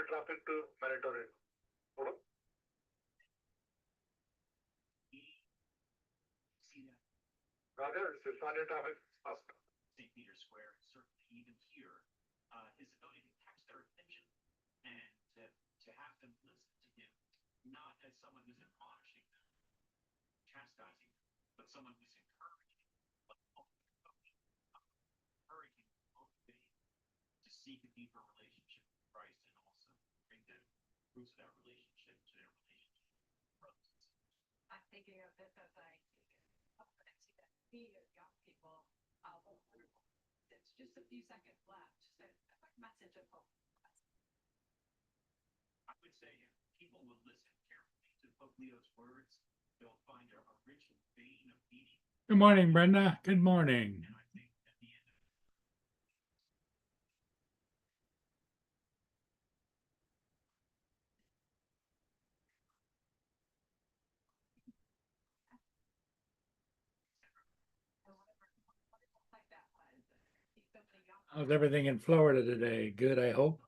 traffic to mandatory. Rather, Sifania traffic fast. St. Peter's Square, certainly even here, his ability to catch their attention and to have them listen to him, not as someone who's admonishing them, chastising them, but someone who's encouraging, motivating to seek a deeper relationship with Christ and also bring the fruits of that relationship to their relationship with brothers. I'm thinking of this as I see that sea of young people. It's just a few seconds left. Just a quick message of hope. I would say if people will listen carefully to Pope Leo's words, they'll find a rich vein of meaning. Good morning, Brenda. Good morning. And I think at the end of How's everything in Florida today? Good, I hope.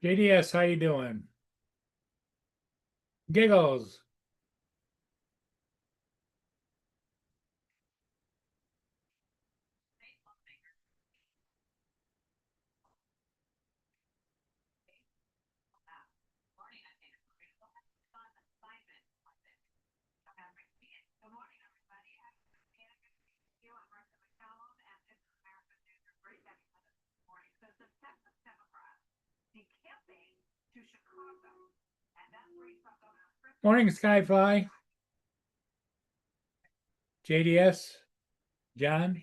JDS, how you doing? Giggles. Morning, Skyfly. JDS, John.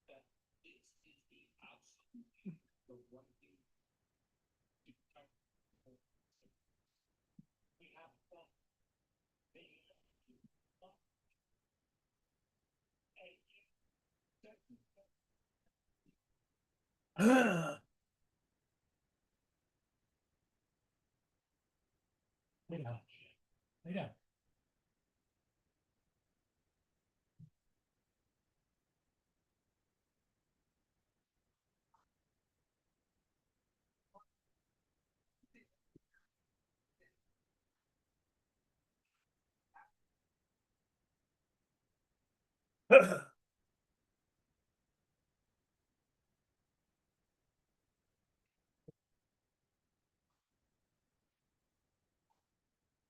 that this is the absolute the one thing to come. We have fun. They have to fun. And you Lay down. Lay down.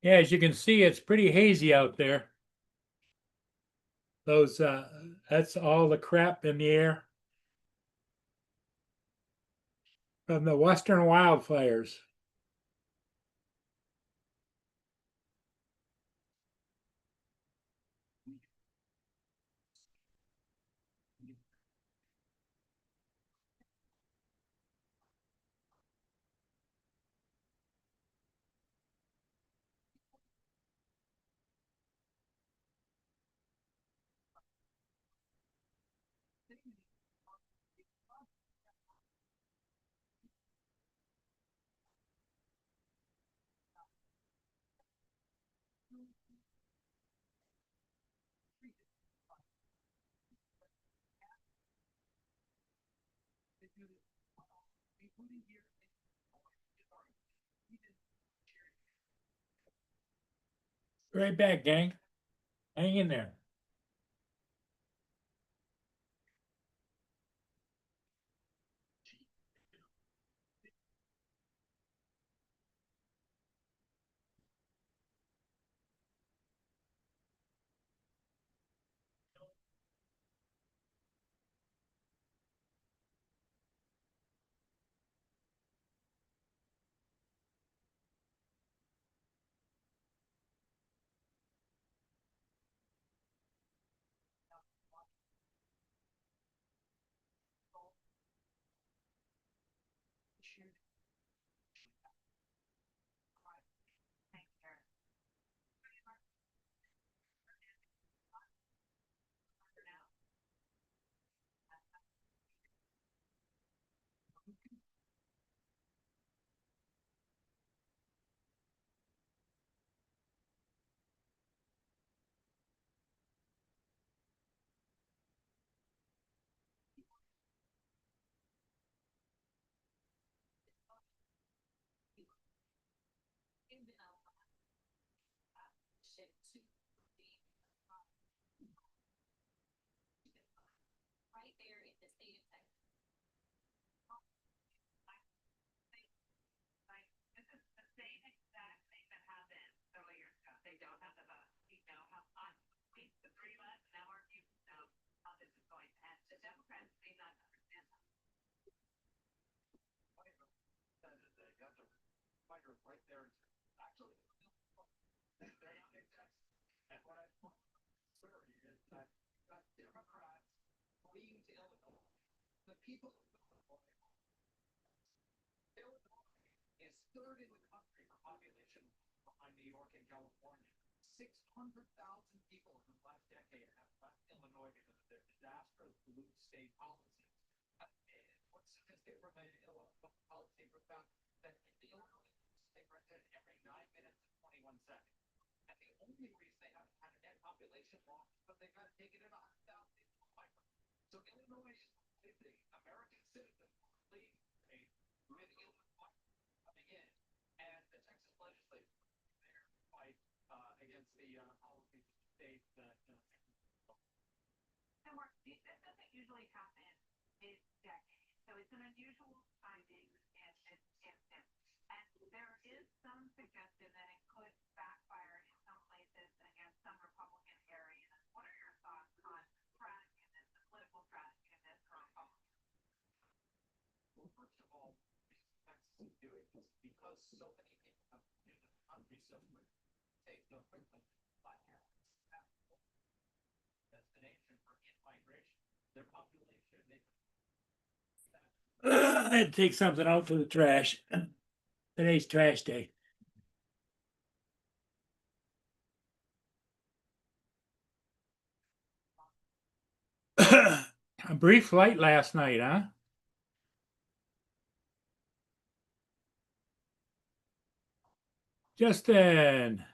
Yeah, as you can see, it's pretty hazy out there. Those that's all the crap in the air from the western wildfires. Right back, gang. Hang in there. they're right there. Actually, they're not in Texas. And what I find scary is that Democrats fleeing to Illinois, the people of Illinois is third in the country for population behind New York and California. 600,000 people in the last decade have left Illinois because of their disastrous blue state policies. What statistic from a policy was found that the Illinois state president every 9 minutes and 21 seconds. And the only reason they haven't had a net population loss is because they've got to take it in 100,000 people. So Illinois is the American citizen leading state with Illinois coming in, and the Texas legislature there to fight against the policies of the state that. And Mark, this doesn't usually happen in decades, so it's an unusual finding in this instance. And there is some suggestion that it could backfire in some places against some Republican areas. What are your thoughts on strategy in this, the political strategy in this for Republicans? Well, first of all, Texas is doing this because so many people have been in the country so quickly. Take the quickly destination for in-migration. Their population, I had to take something out for the trash. Today's trash day. A brief flight last night, huh? Justin.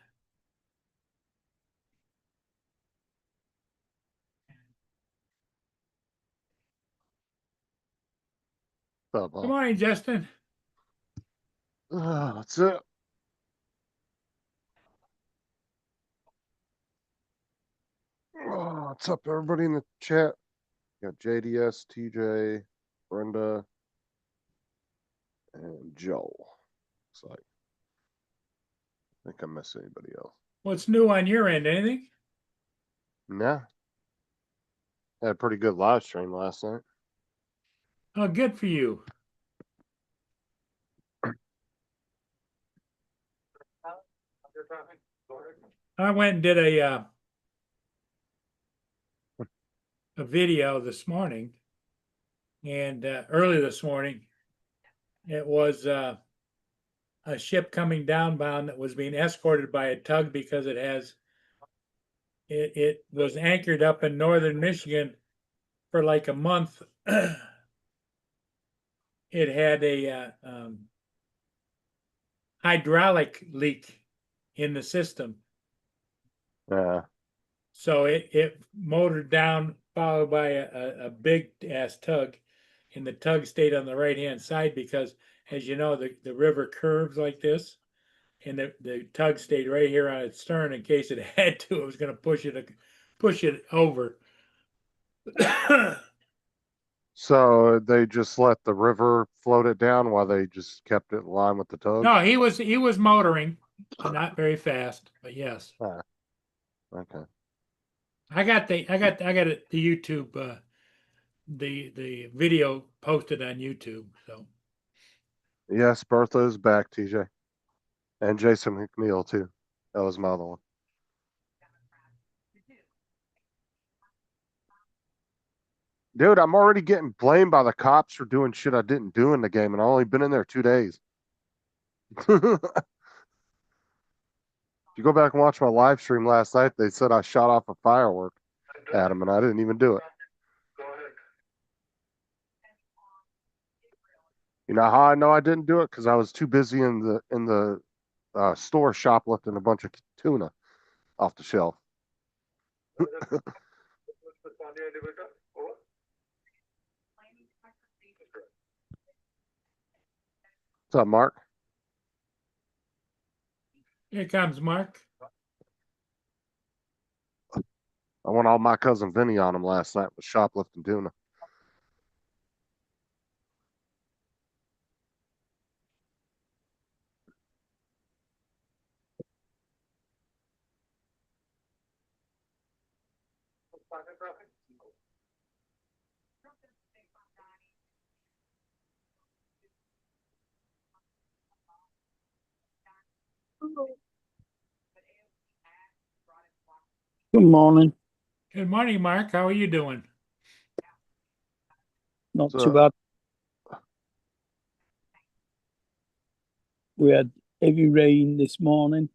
Oh, Good morning, Justin. that's it. Oh, what's up, everybody in the chat? Got JDS, TJ, Brenda, and Joe. It's like, I think I missed anybody else. What's new on your end? Anything? Nah. Had a pretty good live stream last night. Oh, good for you. Under traffic, go ahead. I went and did a video this morning, and early this morning, it was a ship coming downbound that was being escorted by a tug because it was anchored up in northern Michigan for like a month. It had a hydraulic leak in the system. Yeah. So it motored down, followed by a big ass tug, and the tug stayed on the right hand side because, as you know, the river curves like this, and the tug stayed right here on its stern in case it had to. It was going to push it over. So they just let the river float it down while they just kept it in line with the tug? No, he was motoring, not very fast, but yes. Okay. I got the YouTube the video posted on YouTube. So Yes, Bertha is back, TJ. And Jason McNeil, too. That was my other one. Dude, I'm already getting blamed by the cops for doing shit I didn't do in the game, and I've only been in there 2 days. If you go back and watch my live stream last night, they said I shot off a firework at them, and I didn't even do it. Go ahead. You know how I know I didn't do it? Because I was too busy in the store shoplifting a bunch of tuna off the shelf. Mr. Sandy elevator, over. What's up, Mark? here comes Mark. I went all my cousin Vinny on him last night with shoplifting tuna. Under traffic. Good morning. Good morning, Mark. How are you doing? Not So- too bad. We had heavy rain this morning.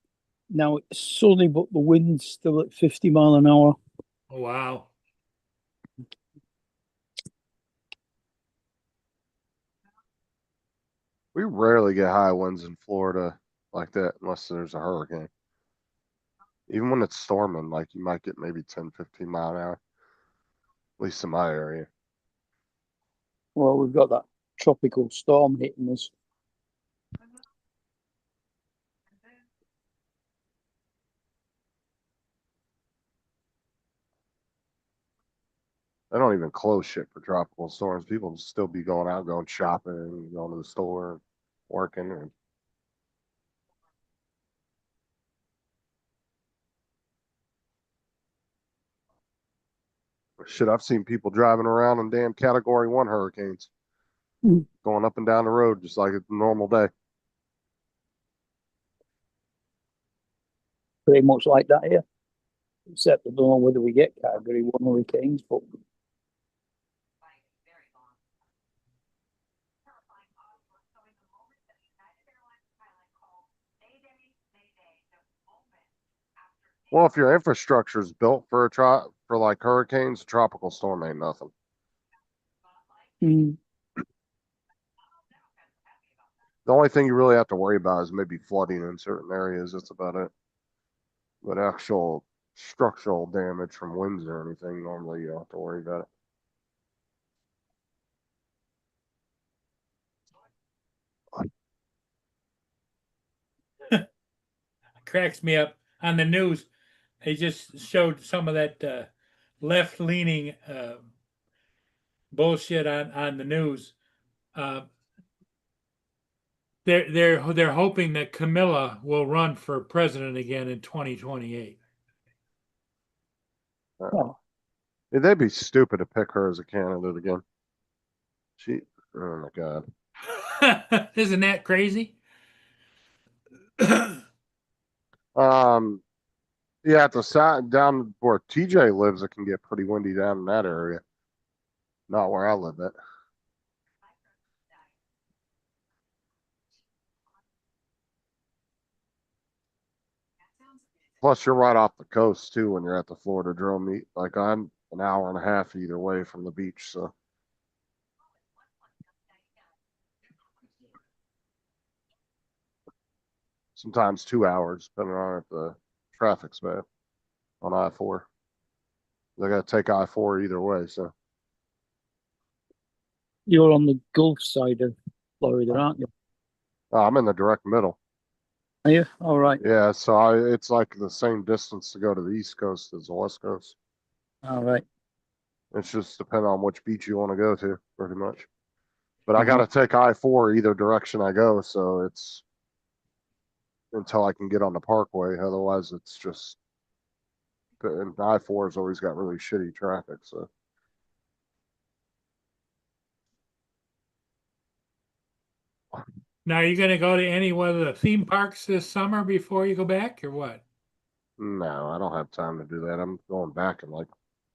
Now it's sunny, but the wind's still at 50 mile an hour. Oh, wow. We rarely get high winds in Florida like that unless there's a hurricane. Even when it's storming, like you might get maybe 10, 15 mile an hour. At least in my area. Well, we've got that tropical storm hitting us. They don't even close shit for tropical storms. People still be going out, going shopping, going to the store, working. And shit, I've seen people driving around in damn Category 1 hurricanes, Mm. going up and down the road just like it's a normal day. Pretty much like that here. Except I don't know whether we get Category 1 hurricanes, but like very long. Terrifying odds were so in the moment that United Airlines pilot called Mayday, Mayday, the moment after. Well, if your infrastructure is built for for like hurricanes, a tropical storm ain't nothing. mm, The only thing you really have to worry about is maybe flooding in certain areas. That's about it. But actual structural damage from winds or anything, normally you don't have to worry about it. Cracks me up. On the news, they just showed some of that left-leaning bullshit on the news. They're hoping that Camilla will run for president again in 2028. oh, Yeah, they'd be stupid to pick her as a candidate again. She, oh my god. Isn't that crazy? Yeah, at the side down where TJ lives, it can get pretty windy down in that area. Not where I live at. Plus, you're right off the coast too when you're at the Florida Drone meet. Like I'm an hour and a half either way from the beach, so sometimes 2 hours, depending on if the traffic's bad on I-4. They gotta take I-4 either way, so you're on the Gulf side of Florida, aren't you? I'm in the direct middle. Are you? All right. Yeah, so it's like the same distance to go to the East Coast as the West Coast. All right. It's just depending on which beach you want to go to, pretty much. But I Mhm. gotta take I-4 either direction I go, so it's until I can get on the Parkway. Otherwise, it's just and I-4 has always got really shitty traffic. So Now, are you going to go to any one of the theme parks this summer before you go back, or what? no, I don't have time to do that. I'm going back in like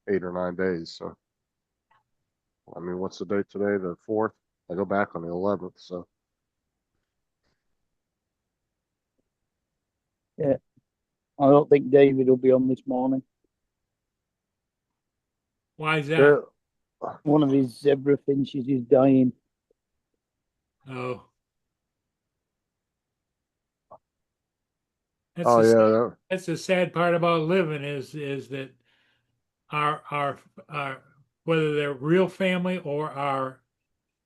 8 or 9 days. So I mean, what's the date today? The 4th. I go back on the 11th. So I don't think David will be on this morning. Why is that? yeah, One of his zebra finches is dying. Oh. oh the sad- yeah, that's the sad part about living is that our whether they're real family or our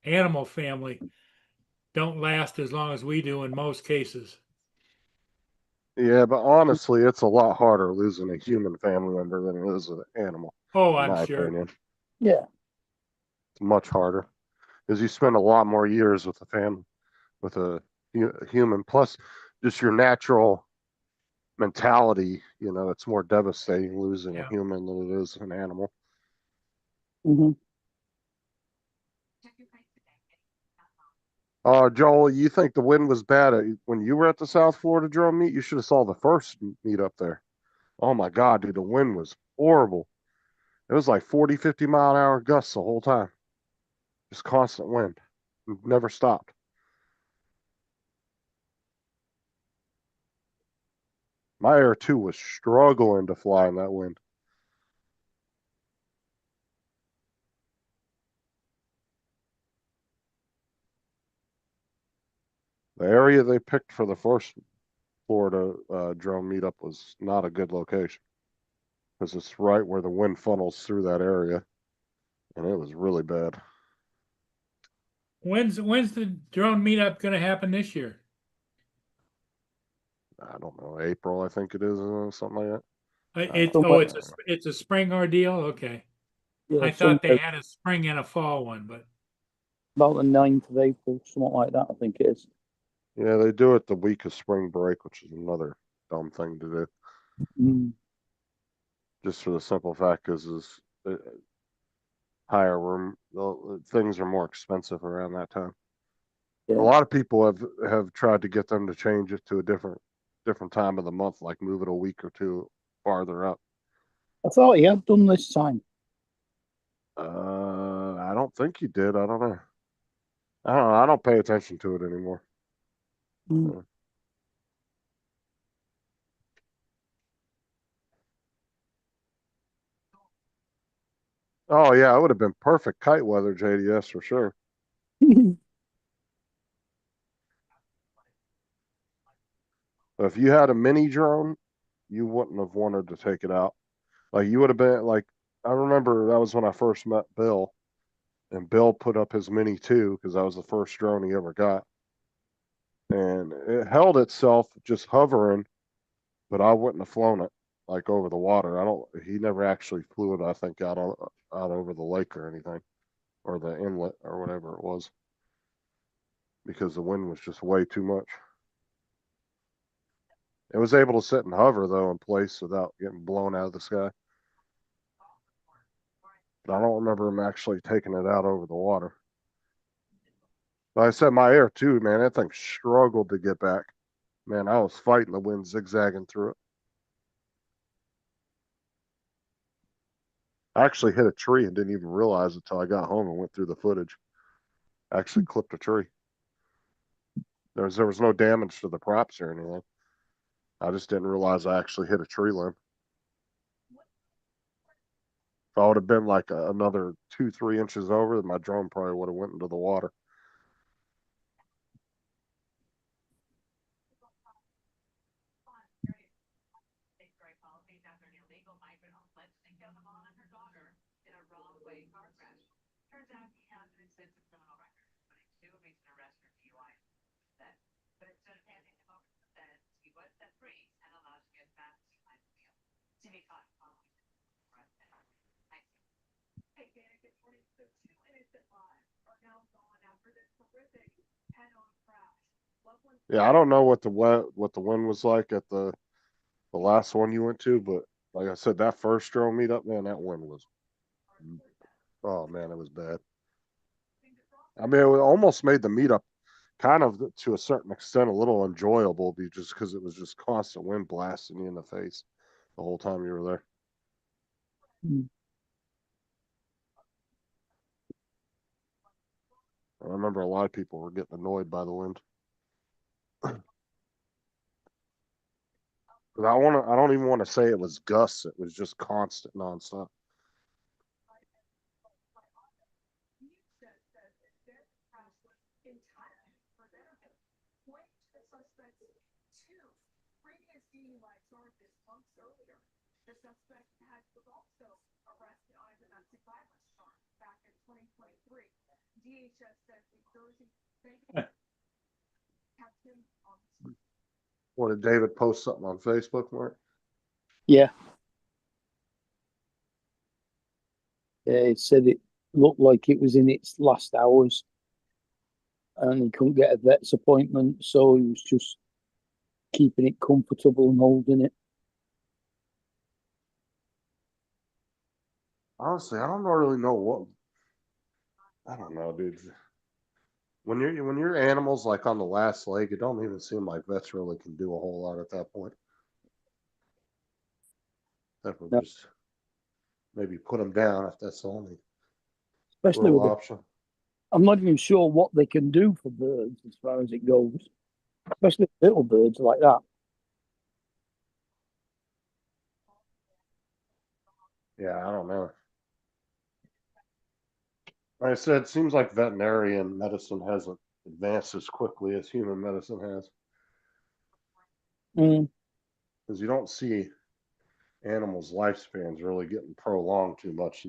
animal family don't last as long as we do in most cases. yeah. But honestly, it's a lot harder losing a human family member than it is an animal. Oh, In I'm my sure. opinion, Yeah. it's much harder because you spend a lot more years with a family, with a human. Plus, just your natural mentality, it's more devastating losing a Yeah. human than it is an animal. Hmm. Check your face today. Joel, you think the wind was bad when you were at the South Florida drone meet? You should have saw the first meet up there. Oh my God, dude, the wind was horrible. It was like 40, 50 mile an hour gusts the whole time. Just constant wind. Never stopped. My Air 2 was struggling to fly in that wind. The area they picked for the first Florida drone meetup was not a good location because it's right where the wind funnels through that area, and it was really bad. When's the drone meetup going to happen this year? I don't know, April, I think it is, something like that. It's Somewhere- it's a spring ordeal. Okay, Yeah, I thought they somewhere had a spring and a fall one, but about the 9th of April, something like that, I think it is. Yeah, they do it the week of spring break, which is another dumb thing to do. Mm. Just for the simple fact is higher room, things are more expensive around that time. Yeah. A lot of people have tried to get them to change it to a different time of the month, like move it a week or two farther up. I thought he had done this time. I don't think he did. I don't know. I don't know. I don't pay attention to it anymore. Mm. Oh yeah, it would have been perfect kite weather, JDS for sure. But if you had a mini drone, you wouldn't have wanted to take it out. Like you would have been like, I remember that was when I first met Bill, and Bill put up his mini too because that was the first drone he ever got, and it held itself just hovering, but I wouldn't have flown it like over the water. I don't. He never actually flew it. I think out over the lake or anything, or the inlet or whatever it was, because the wind was just way too much. It was able to sit and hover though in place without getting blown out of the sky. But I don't remember him actually taking it out over the water. Like I said, my Air 2, man, that thing struggled to get back. Man, I was fighting the wind, zigzagging through it. I actually hit a tree and didn't even realize it until I got home and went through the footage. I actually clipped a tree. There was no damage to the props or anything. I just didn't realize I actually hit a tree limb. If I would have been like another 2, 3 inches over, my drone probably would have went into the water. Great policies after an illegal migrant alleged to kill them all and her daughter in a wrong-way car crash. Turns out he has an extensive criminal record, including 2 recent arrests for DUI. But instead of handing him over to the feds, he was set free and allowed to get back behind the wheel. Jimmy caught following the arrest. Thank you. Hey, Dana, good morning. So 2 innocent lives are now gone after this horrific head-on crash. Yeah, I don't know what the wind was like at the last one you went to, but like I said, that first drone meetup, man, that wind was, oh man, it was bad. I mean, it almost made the meetup kind of to a certain extent a little enjoyable just because it was just constant wind blasting you in the face the whole time you were there. Mm. I remember a lot of people were getting annoyed by the wind. But I don't even want to say it was gusts. It was just constant nonstop. The suspect was also arrested on a domestic violence charge back in 2023. DHS says the Jersey kept him on. What did David post something on Facebook, Mark? Yeah. It said it looked like it was in its last hours and he couldn't get a vet's appointment, so he was just keeping it comfortable and holding it. Honestly, I don't really know what. I don't know, dude. when your animal's like on the last leg, it don't even seem like vets really can do a whole lot at that point. That would No. just maybe put them down if that's the only Especially real with option. I'm not even sure what they can do for birds as far as it goes, especially little birds like that. Yeah, I don't know. Like I said, it seems like veterinarian medicine hasn't advanced as quickly as human medicine has, Mm, because you don't see animals' lifespans really getting prolonged too much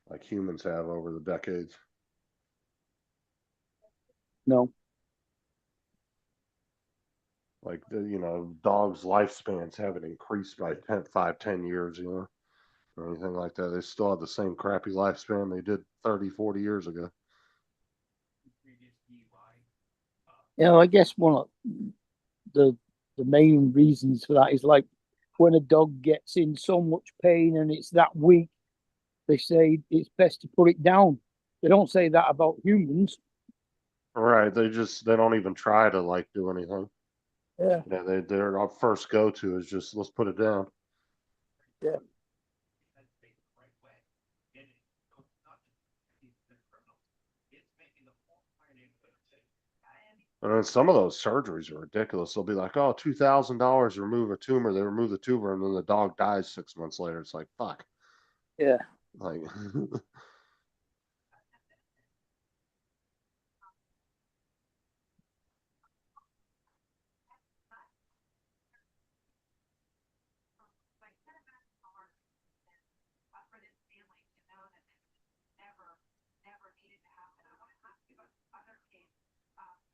like humans have over the decades. no. Like dogs' lifespans haven't increased by 10 years, or anything like that. They still have the same crappy lifespan they did 30, 40 years ago. I guess one of the main reasons for that is like when a dog gets in so much pain and it's that weak, they say it's best to put it down. They don't say that about humans. Right. They don't even try to like do anything. Yeah, Yeah, their first go to is just let's put it down. yeah. And then some of those surgeries are ridiculous. They'll be like, oh, $2,000 to remove a tumor. They remove the tumor and then the dog dies 6 months later. It's like, fuck. Yeah. Like, For this family to know that this never needed to happen. I want to ask you about the other case,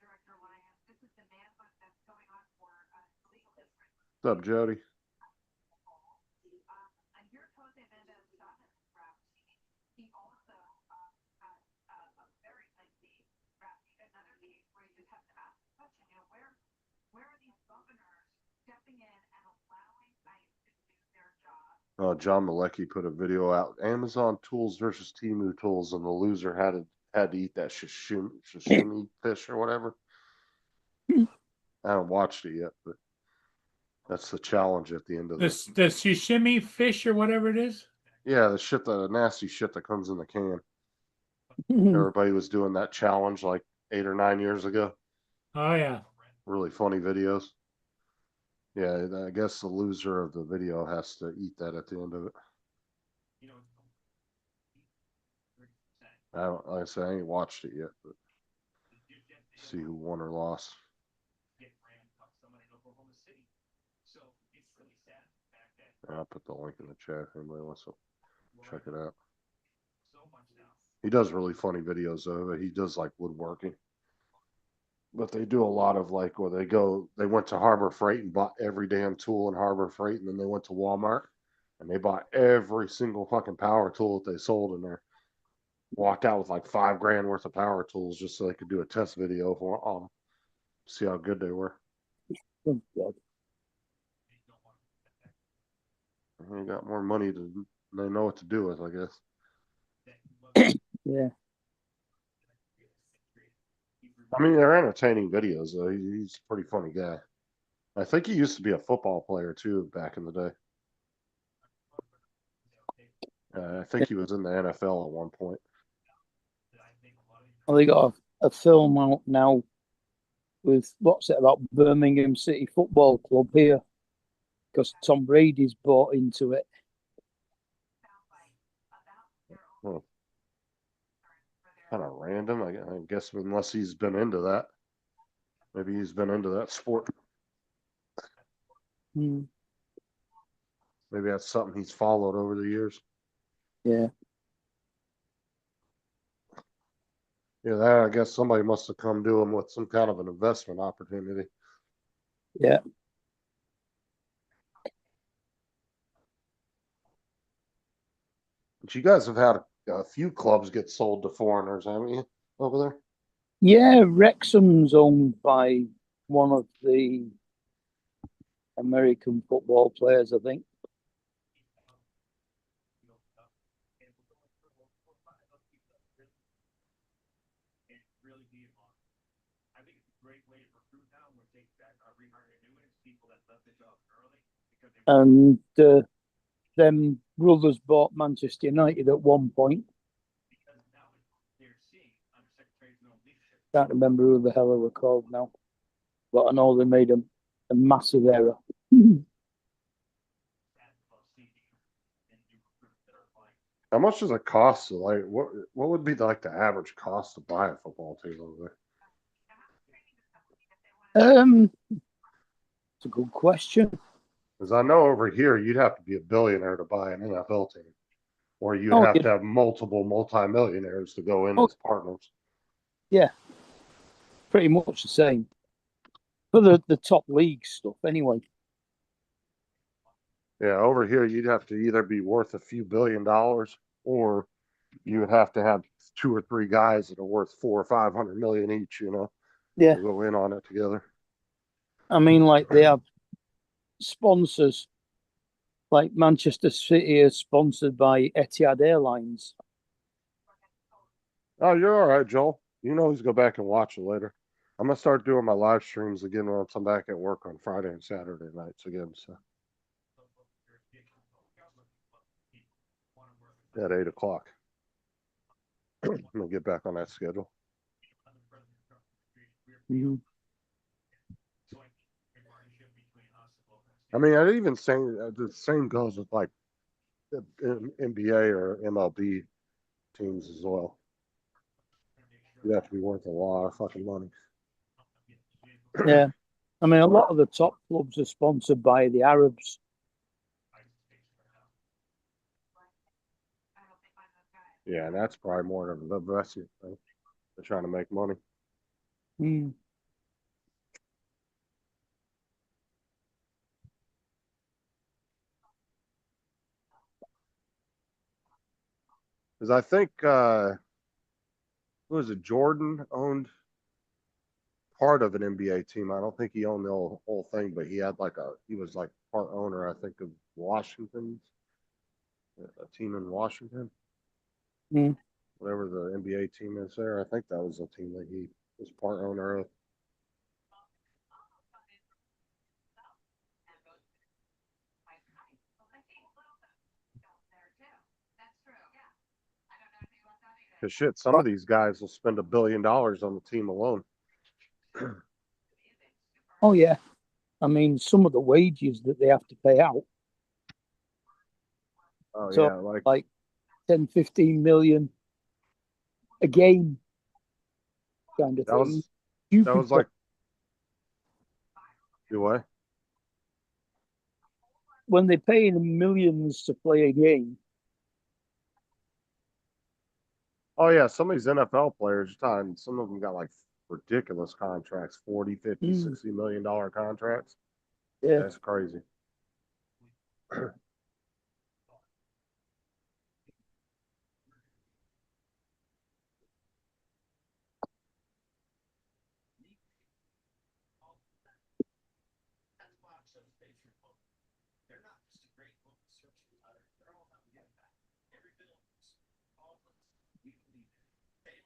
Director Lyons. This is the manhunt that's going on for legal history. what's up, Jody? And here's Jose Mendez shot in his rap sheet. He also had a very lengthy rap sheet, another case where you just have to ask the question, where are these governors stepping in and allowing ICE to do their job? John Malecki put a video out. Amazon tools versus Temu tools, and the loser had to eat that sashimi fish or whatever. I haven't watched it yet, but that's the challenge at the end of The sashimi fish or whatever it is. Yeah, the nasty shit that comes in the can. Hmm. Everybody was doing that challenge like 8 or 9 years ago. Oh yeah. Really funny videos. Yeah, I guess the loser of the video has to eat that at the end of it. Like I said, I ain't watched it yet, but see who won or lost. I'll put the link in the chat if anybody wants to check it out. He does really funny videos though. He does like woodworking. But they do a lot of like where they went to Harbor Freight and bought every damn tool in Harbor Freight, and then they went to Walmart and they bought every single fucking power tool that they sold in there. Walked out with like $5,000 worth of power tools just so they could do a test video on them, see how good they were. Oh, God. They got more money than they know what to do with, I guess. Yeah. I mean, they're entertaining videos though. He's a pretty funny guy. I think he used to be a football player too back in the day. I think he was in the NFL at one point. Well, they got a film out now with what's it about Birmingham City Football Club here because Tom Brady's bought into it. Well, kind of random, I guess, unless he's been into that. Maybe he's been into that sport. Hmm. Maybe that's something he's followed over the years. Yeah. Yeah, that I guess somebody must have come to him with some kind of an investment opportunity. Yeah. But you guys have had a few clubs get sold to foreigners, haven't you, over there? Yeah, Wrexham's owned by one of the American football players, I think. think it's a great way to recruit now. We're taking back our rehire annuities, people that left the job early because they And them brothers bought Manchester United at one point. because now they're seeing undersecretaries no leadership. Can't remember who the hell they were called now, but I know they made a massive error. That's about seeing and new recruits that are applying. How much does it cost to like what would be like the average cost to buy a football team over It's a good question. there? Because I know over here you'd have to be a billionaire to buy an NFL team, or you'd Oh, have yeah. to have multiple multimillionaires to go in Oh. as partners. Pretty much the same for the top league stuff, anyway. Yeah, over here you'd have to either be worth a few $1 billion, or you would have to have 2 or 3 guys that are worth 400 or 500 million each. You know, Yeah, to go in on it together. I mean, like they have sponsors, like Manchester City is sponsored by Etihad Airlines. Oh, you're all right, Joel. You know, he's go back and watch it later. I'm gonna start doing my live streams again once I'm back at work on Friday and Saturday nights again. So at 8 o'clock, I'm gonna get back on that schedule. Mhm. I mean, I'd even say the same goes with like the NBA or MLB teams as well. You have to be worth a lot of fucking money. Yeah, I mean, a lot of the top clubs are sponsored by the Arabs. Yeah, and that's probably more of the best thing. They're trying to make money. Mm. Because I think who was it? Jordan owned part of an NBA team. I don't think he owned the whole thing, but he had like he was like part owner, I think, of Washington, a team in Washington. Mm. Whatever the NBA team is there. I think that was the team that he was part owner of. Because shit, some of these guys will spend $1 billion on the team alone. Oh yeah, I mean, some of the wages that they have to pay out. Oh So, yeah, like 10, 15 million a game kind of that thing. was You that could was like do what? when they're paying millions to play a game. Oh yeah, some of these NFL players, some of them got like ridiculous contracts, 40, 50, Mm. $60 million contracts. Yeah, That's crazy.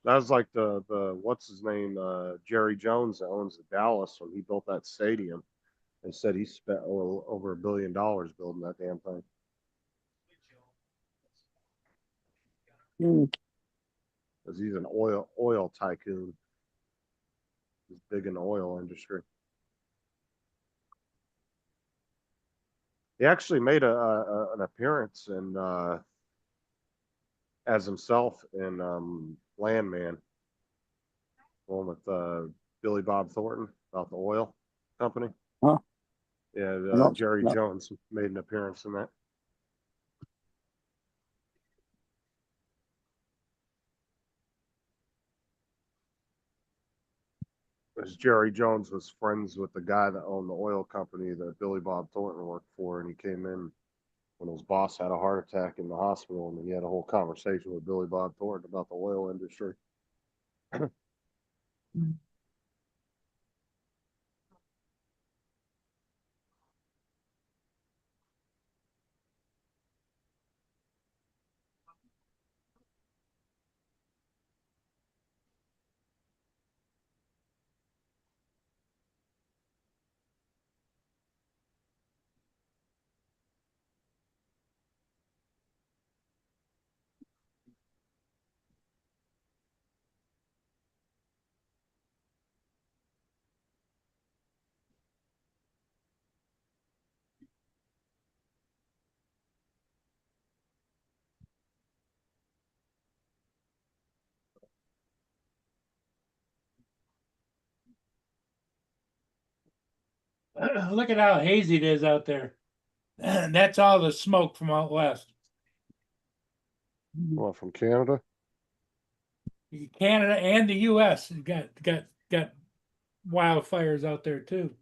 That was like the what's his name, Jerry Jones that owns the Dallas when he built that stadium. They said he spent over $1 billion building that damn thing. Mm. Because he's an oil tycoon. He's big in the oil industry. He actually made an appearance in as himself in Landman, one with Billy Bob Thornton about the oil company. Huh? Yeah, Not- Jerry not- Jones made an appearance in that. Because Jerry Jones was friends with the guy that owned the oil company that Billy Bob Thornton worked for, and he came in when his boss had a heart attack in the hospital, and he had a whole conversation with Billy Bob Thornton about the oil industry. Look at how hazy it is out there. That's all the smoke from out west. Well, from Canada. Canada and the US got wildfires out there too.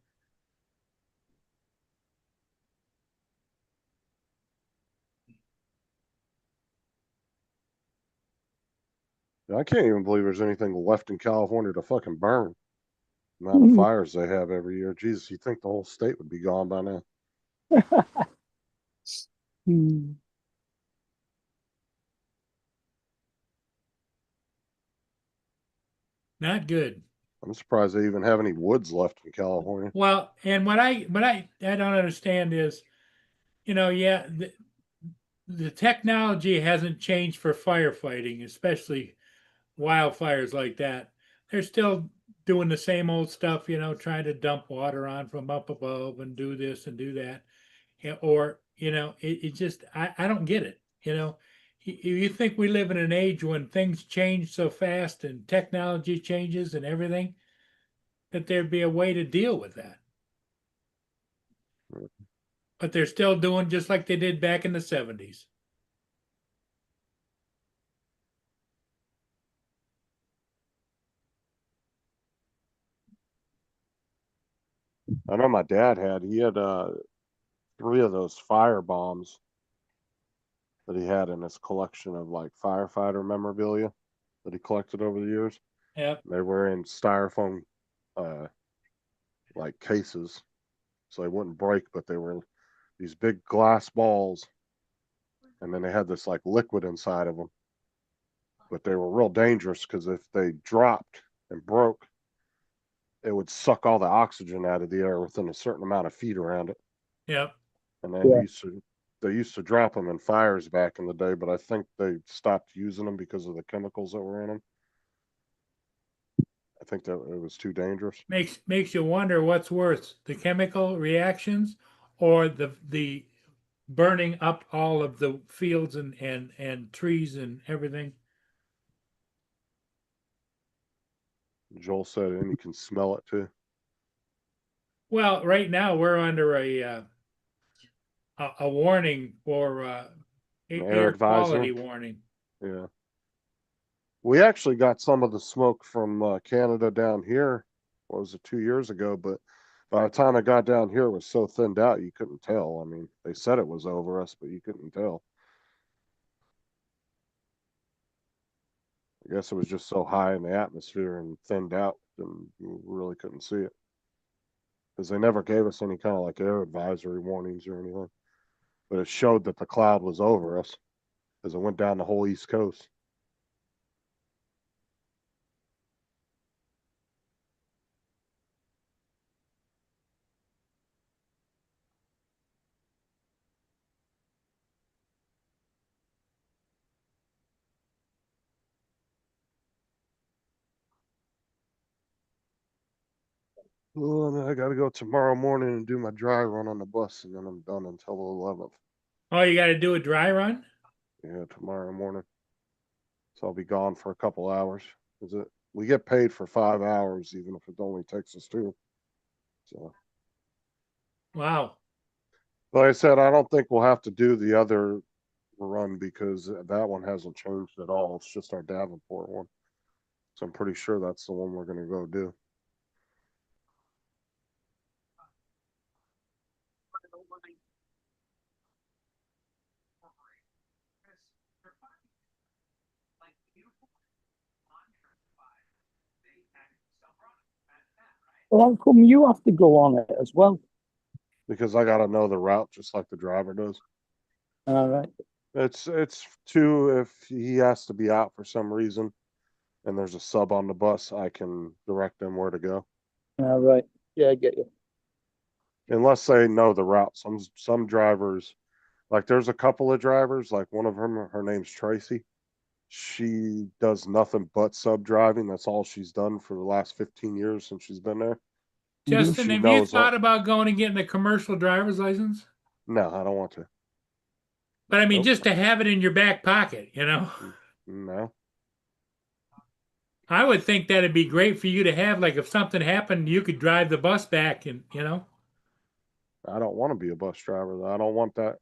I can't even believe there's anything left in California to fucking burn. The amount of fires they have every year. Jesus, you think the whole state would be gone by now. Hmm. Not good. I'm surprised they even have any woods left in California. Well, and what I don't understand is, yeah, the technology hasn't changed for firefighting, especially wildfires like that. They're still doing the same old stuff, trying to dump water on from up above and do this and do that. Or, it just, I don't get it. You think we live in an age when things change so fast and technology changes and everything, that there'd be a way to deal with that. But they're still doing just like they did back in the 70s. I know my dad he had 3 of those fire bombs that he had in his collection of like firefighter memorabilia that he collected over the years. Yep. They were in styrofoam like cases, so they wouldn't break, but they were these big glass balls, and then they had this like liquid inside of them. But they were real dangerous because if they dropped and broke, it would suck all the oxygen out of the air within a certain amount of feet around it. Yep. And then Yeah. they used to drop them in fires back in the day, but I think they stopped using them because of the chemicals that were in them. I think that it was too dangerous. Makes you wonder what's worse, the chemical reactions or the burning up all of the fields and trees and everything. Joel said, and you can smell it too. Well, right now we're under a warning for air quality advisory. warning. Yeah. We actually got some of the smoke from Canada down here. What was it, 2 years ago? But by the time I got down here, it was so thinned out you couldn't tell. I mean, they said it was over us, but you couldn't tell. I guess it was just so high in the atmosphere and thinned out, and you really couldn't see it. Because they never gave us any kind of like air advisory warnings or anything. But it showed that the cloud was over us as it went down the whole East Coast. Oh, and then I got to go tomorrow morning and do my dry run on the bus, and then I'm done until the 11th. Oh, you got to do a dry run? Yeah, tomorrow morning. So I'll be gone for a couple hours. Is it? We get paid for 5 hours, even if it only takes us 2. So, Wow. like I said, I don't think we'll have to do the other run because that one hasn't changed at all. It's just our Davenport one. So I'm pretty sure that's the one we're going to go do. Well, how come you have to go on it as well? Because I got to know the route just like the driver does. All right. It's too, if he has to be out for some reason and there's a sub on the bus, I can direct them where to go. All right. Yeah, I get you. Unless they know the route. Some drivers, like there's a couple of drivers, like one of them, her name's Tracy. She does nothing but sub driving. That's all she's done for the last 15 years since she's been there. Justin, She have you knows thought all- about going and getting a commercial driver's license? No, I don't want to. But I mean, Nope. just to have it in your back pocket, No. I would think that'd be great for you to have. Like, if something happened, you could drive the bus back, and I don't want to be a bus driver. I don't want that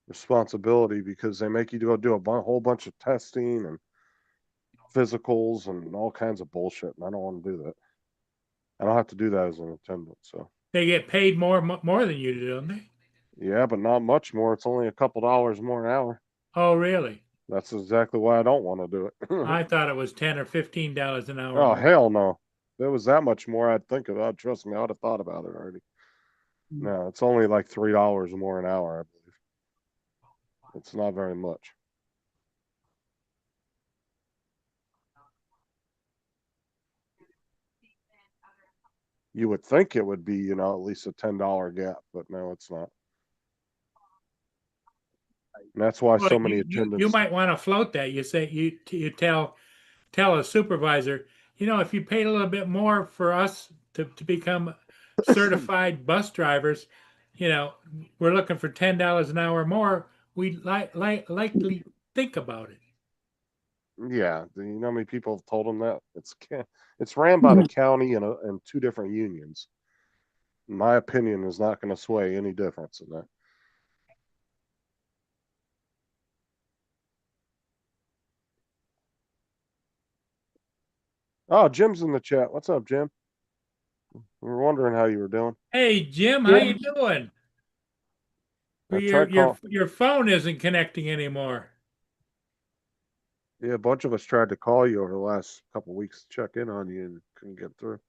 responsibility because they make you go do a whole bunch of testing and physicals and all kinds of bullshit. And I don't want to do that. I don't have to do that as an attendant. So They get paid more than you do, don't they? yeah, but not much more. It's only a couple dollars more an hour. Oh, really? That's exactly why I don't want to do it. I thought it was $10 or $15 an hour. Oh more. hell no! If it was that much more, I'd think about. Trust me, I would have thought about it already. No, it's only like $3 more an hour, I believe. It's not very much. You would think it would be, you know, at least a $10 gap, but no, it's not. And that's why Well, so many you attendants. might want to float that. You say you tell a supervisor, you know, if you paid a little bit more for us to become certified bus drivers, you know, we're looking for $10 an hour more. We'd likely think about it. Yeah, do you know how many people have told them that? It's ran by the county and two different unions. My opinion is not going to sway any difference in that. Oh, Jim's in the chat. What's up, Jim? We were wondering how you were doing. Hey, Jim, how you doing? I Your tried call. your phone isn't connecting anymore. Yeah, a bunch of us tried to call you over the last couple of weeks to check in on you and couldn't get through.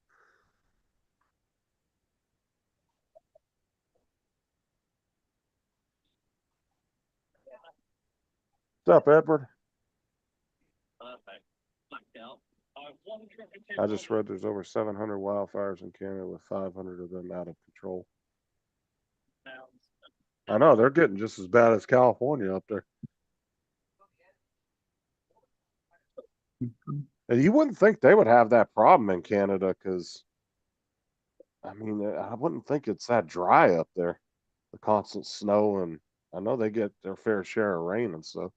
What's up, Edward? I just read there's over 700 wildfires in Canada with 500 of them out of control. I know they're getting just as bad as California up there. And you wouldn't think they would have that problem in Canada because, I mean, I wouldn't think it's that dry up there. The constant snow, and I know they get their fair share of rain and stuff.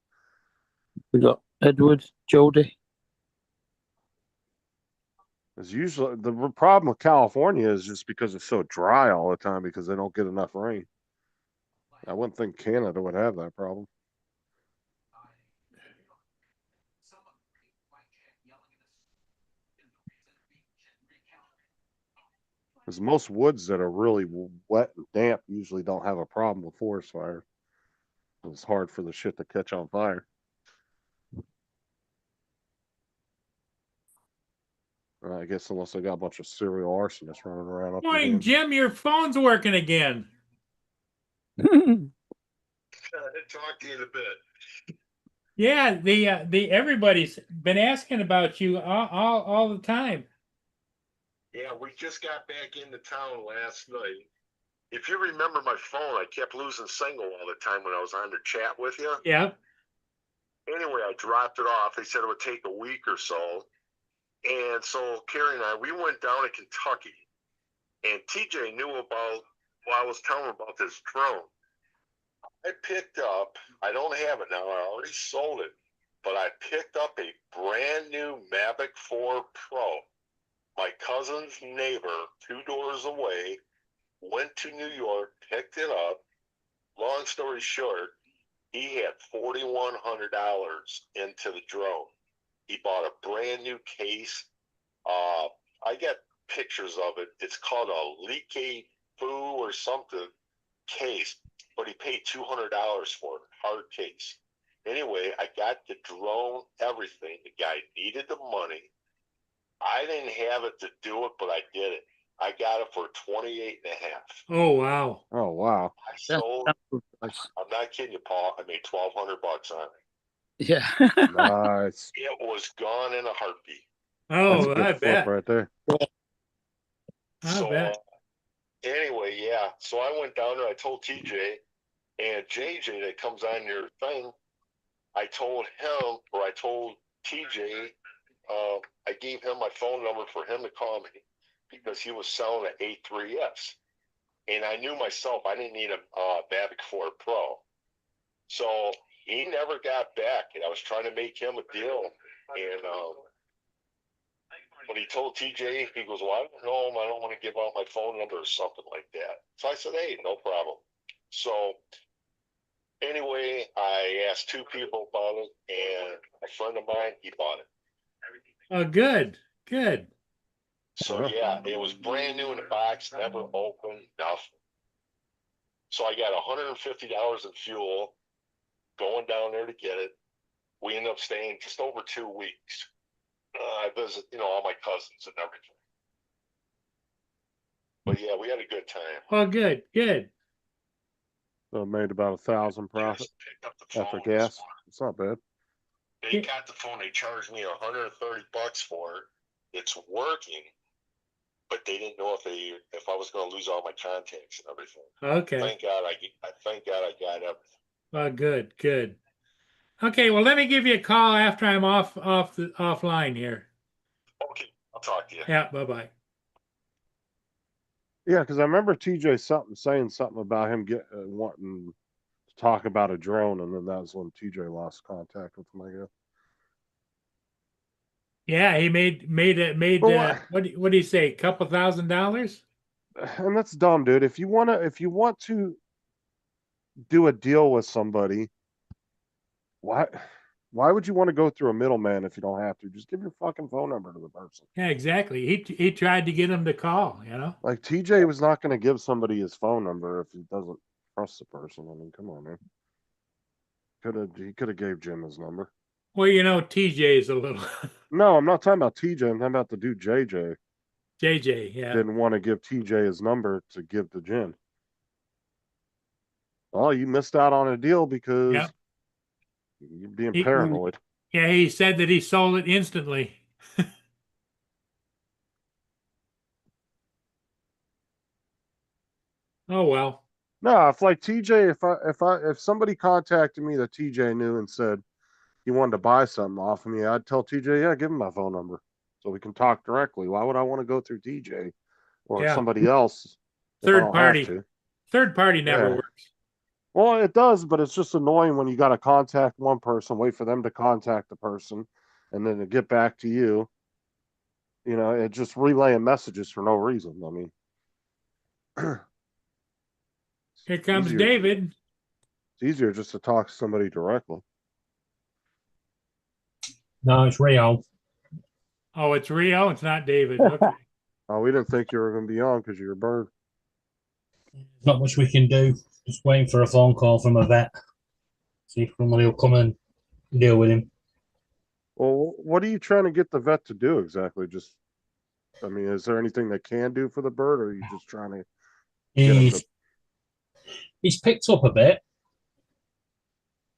We got Edward, Jody. It's usually the problem with California is just because it's so dry all the time because they don't get enough rain. I wouldn't think Canada would have that problem. Because most woods that are really wet and damp usually don't have a problem with forest fire. It's hard for the shit to catch on fire. I guess unless they got a bunch of serial arsonists running around up there. Morning, Jim. Your phone's working again. Talk to you in a bit. Yeah, the everybody's been asking about you all the time. Yeah, we just got back into town last night. If you remember my phone, I kept losing signal all the time when I was on the chat with you. Yeah. Anyway, I dropped it off. They said it would take a week or so. And so Carrie and I, we went down to Kentucky. And TJ knew about, well, I was telling him about this drone. I picked up, I don't have it now, I already sold it, but I picked up a brand new Mavic 4 Pro. My cousin's neighbor, 2 doors away, went to New York, picked it up. Long story short, he had $4,100 into the drone. He bought a brand new case. I got pictures of it. It's called a Leakey Foo or something case, but he paid $200 for it, hard case. Anyway, I got the drone, everything. The guy needed the money. I didn't have it to do it, but I did it. I got it for 28 and a half. Oh, wow. Oh, wow. I sold, I'm not kidding you, Paul. I made $1,200 on it. Yeah. Nice. It was gone in a heartbeat. Oh, That's a I good flip bet. right there. I bet. Anyway, yeah. So I went down there. I told TJ and JJ that comes on your thing. I told him, or I told TJ, I gave him my phone number for him to call me because he was selling an A3S. And I knew myself, I didn't need a Mavic 4 Pro. So he never got back. And I was trying to make him a deal. And But he told TJ, he goes, well, I don't know him. I don't want to give out my phone number or something like that. So I said, hey, no problem. So anyway, I asked two people about it, and a friend of mine, he bought it. Oh, good, good. So yeah, it was brand new in the box, never opened, nothing. So I got $150 in fuel going down there to get it. We ended up staying just over 2 weeks. I visit, all my cousins and everything. But yeah, we had a good time. Oh, good, good. So it made about 1,000 profit Just picked up the after phone this gas. morning. It's not bad. They got the phone. They charged me $130 for it. It's working, but they didn't know if I was going to lose all my contacts and everything. Okay. Thank God I got everything. Oh, good, good. Okay, well, let me give you a call after I'm offline here. Okay, I'll talk to you. Yeah, bye-bye. Yeah, because I remember TJ saying something about him wanting to talk about a drone, and then that was when TJ lost contact with him, I guess. Yeah, he made But what do you say, couple $1,000? And that's dumb, dude. If you want to do a deal with somebody, why would you want to go through a middleman if you don't have to? Just give your fucking phone number to the person. Yeah, exactly. He tried to get him to call, Like TJ was not going to give somebody his phone number if he doesn't trust the person. I mean, come on, man. He could have gave Jim his number. Well, TJ is a little No, I'm not talking about TJ. I'm talking about the dude JJ. JJ, yeah. Didn't want to give TJ his number to give to Jim. Oh, you missed out on a deal because Yep. you're being paranoid. Yeah, he said that he sold it instantly. Oh well. No, if like TJ, if somebody contacted me that TJ knew and said he wanted to buy something off of me, I'd tell TJ, yeah, give him my phone number so we can talk directly. Why would I want to go through TJ or somebody else if I don't have to? Third party never works. Well, it does, but it's just annoying when you got to contact one person, wait for them to contact the person, and then to get back to you. It just relaying messages for no reason. I mean, Here comes David. It's easier just to talk to somebody directly. No, it's Rio. Oh, it's Rio. It's not David. Okay. Oh, we didn't think you were going to be on because you're a bird. There's not much we can do. Just waiting for a phone call from a vet. See if somebody will come and deal with him. Well, what are you trying to get the vet to do exactly? Is there anything they can do for the bird, or are you just trying to He's picked up a bit,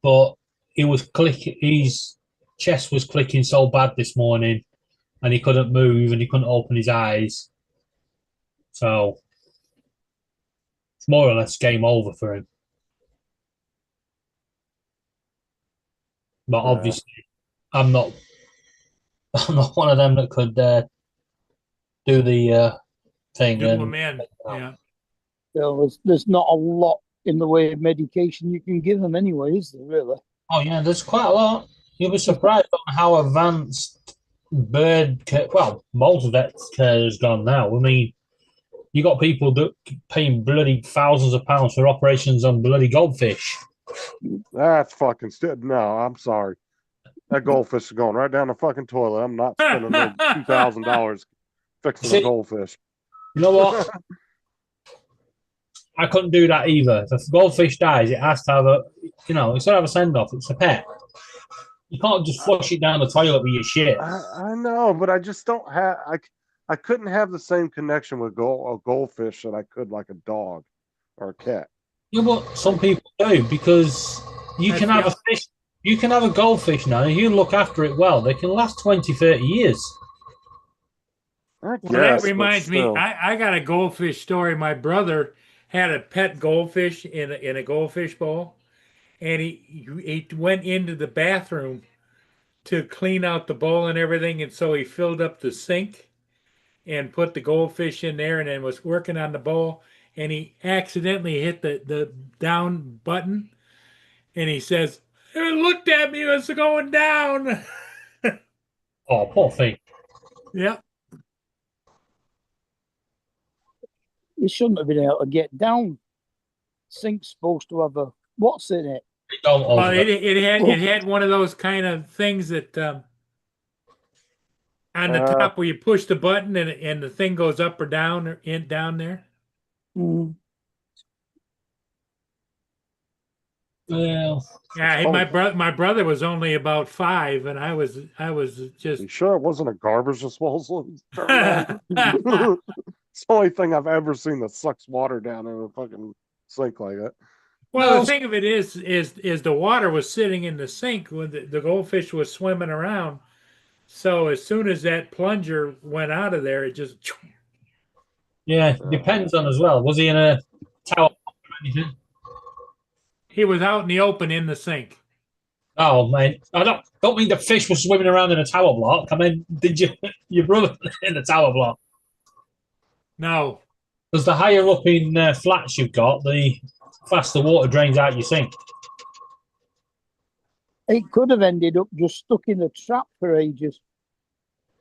but his chest was clicking so bad this morning, and he couldn't move and he couldn't open his eyes. So it's more or less game over for him. But obviously, I'm not one of them that could do the thing. Do him in. Yeah. There's not a lot in the way of medication you can give them anyway, is there really? Oh yeah, there's quite a lot. You'll be surprised on how advanced bird care, most vet care has gone now. I mean, you got people paying bloody thousands of pounds for operations on bloody goldfish. That's fucking no, I'm sorry. That goldfish is going right down the fucking toilet. I'm not spending no $2,000 fixing a goldfish. You know what? I couldn't do that either. If a goldfish dies, it has to have it's got to have a send off. It's a pet. You can't just flush it down the toilet with your shit. I know, but I just don't have. I couldn't have the same connection with a goldfish that I could like a dog or a cat. Yeah, but some people do because you can have a fish. You can have a goldfish now. If you look after it well, they can last 20, 30 years. Well, that reminds me, I got a goldfish story. My brother had a pet goldfish in a goldfish bowl, and he went into the bathroom to clean out the bowl and everything, and so he filled up the sink and put the goldfish in there, and then was working on the bowl, and he accidentally hit the down button, and he says, "It looked at me, it was going down." Oh, poor thing. Yeah. It shouldn't have been able to get down. Sink's supposed to have a what's in it? Don't Well, over it had one of those kind of things that on the top where you push the button and the thing goes up or down or in down there. Mm. Well, Yeah, my brother was only about 5, and I was just. You sure it wasn't a garbage disposal? It's the only thing I've ever seen that sucks water down in a fucking sink like that. Well, No. the thing of it is the water was sitting in the sink when the goldfish was swimming around. So as soon as that plunger went out of there, it just. yeah, depends on as well. Was he in a tower or anything? He was out in the open in the sink. Oh man, I don't mean the fish was swimming around in a tower block. I mean, did your brother in the tower block? No. Because the higher up in flats you've got, the faster water drains out your sink. It could have ended up just stuck in a trap for ages.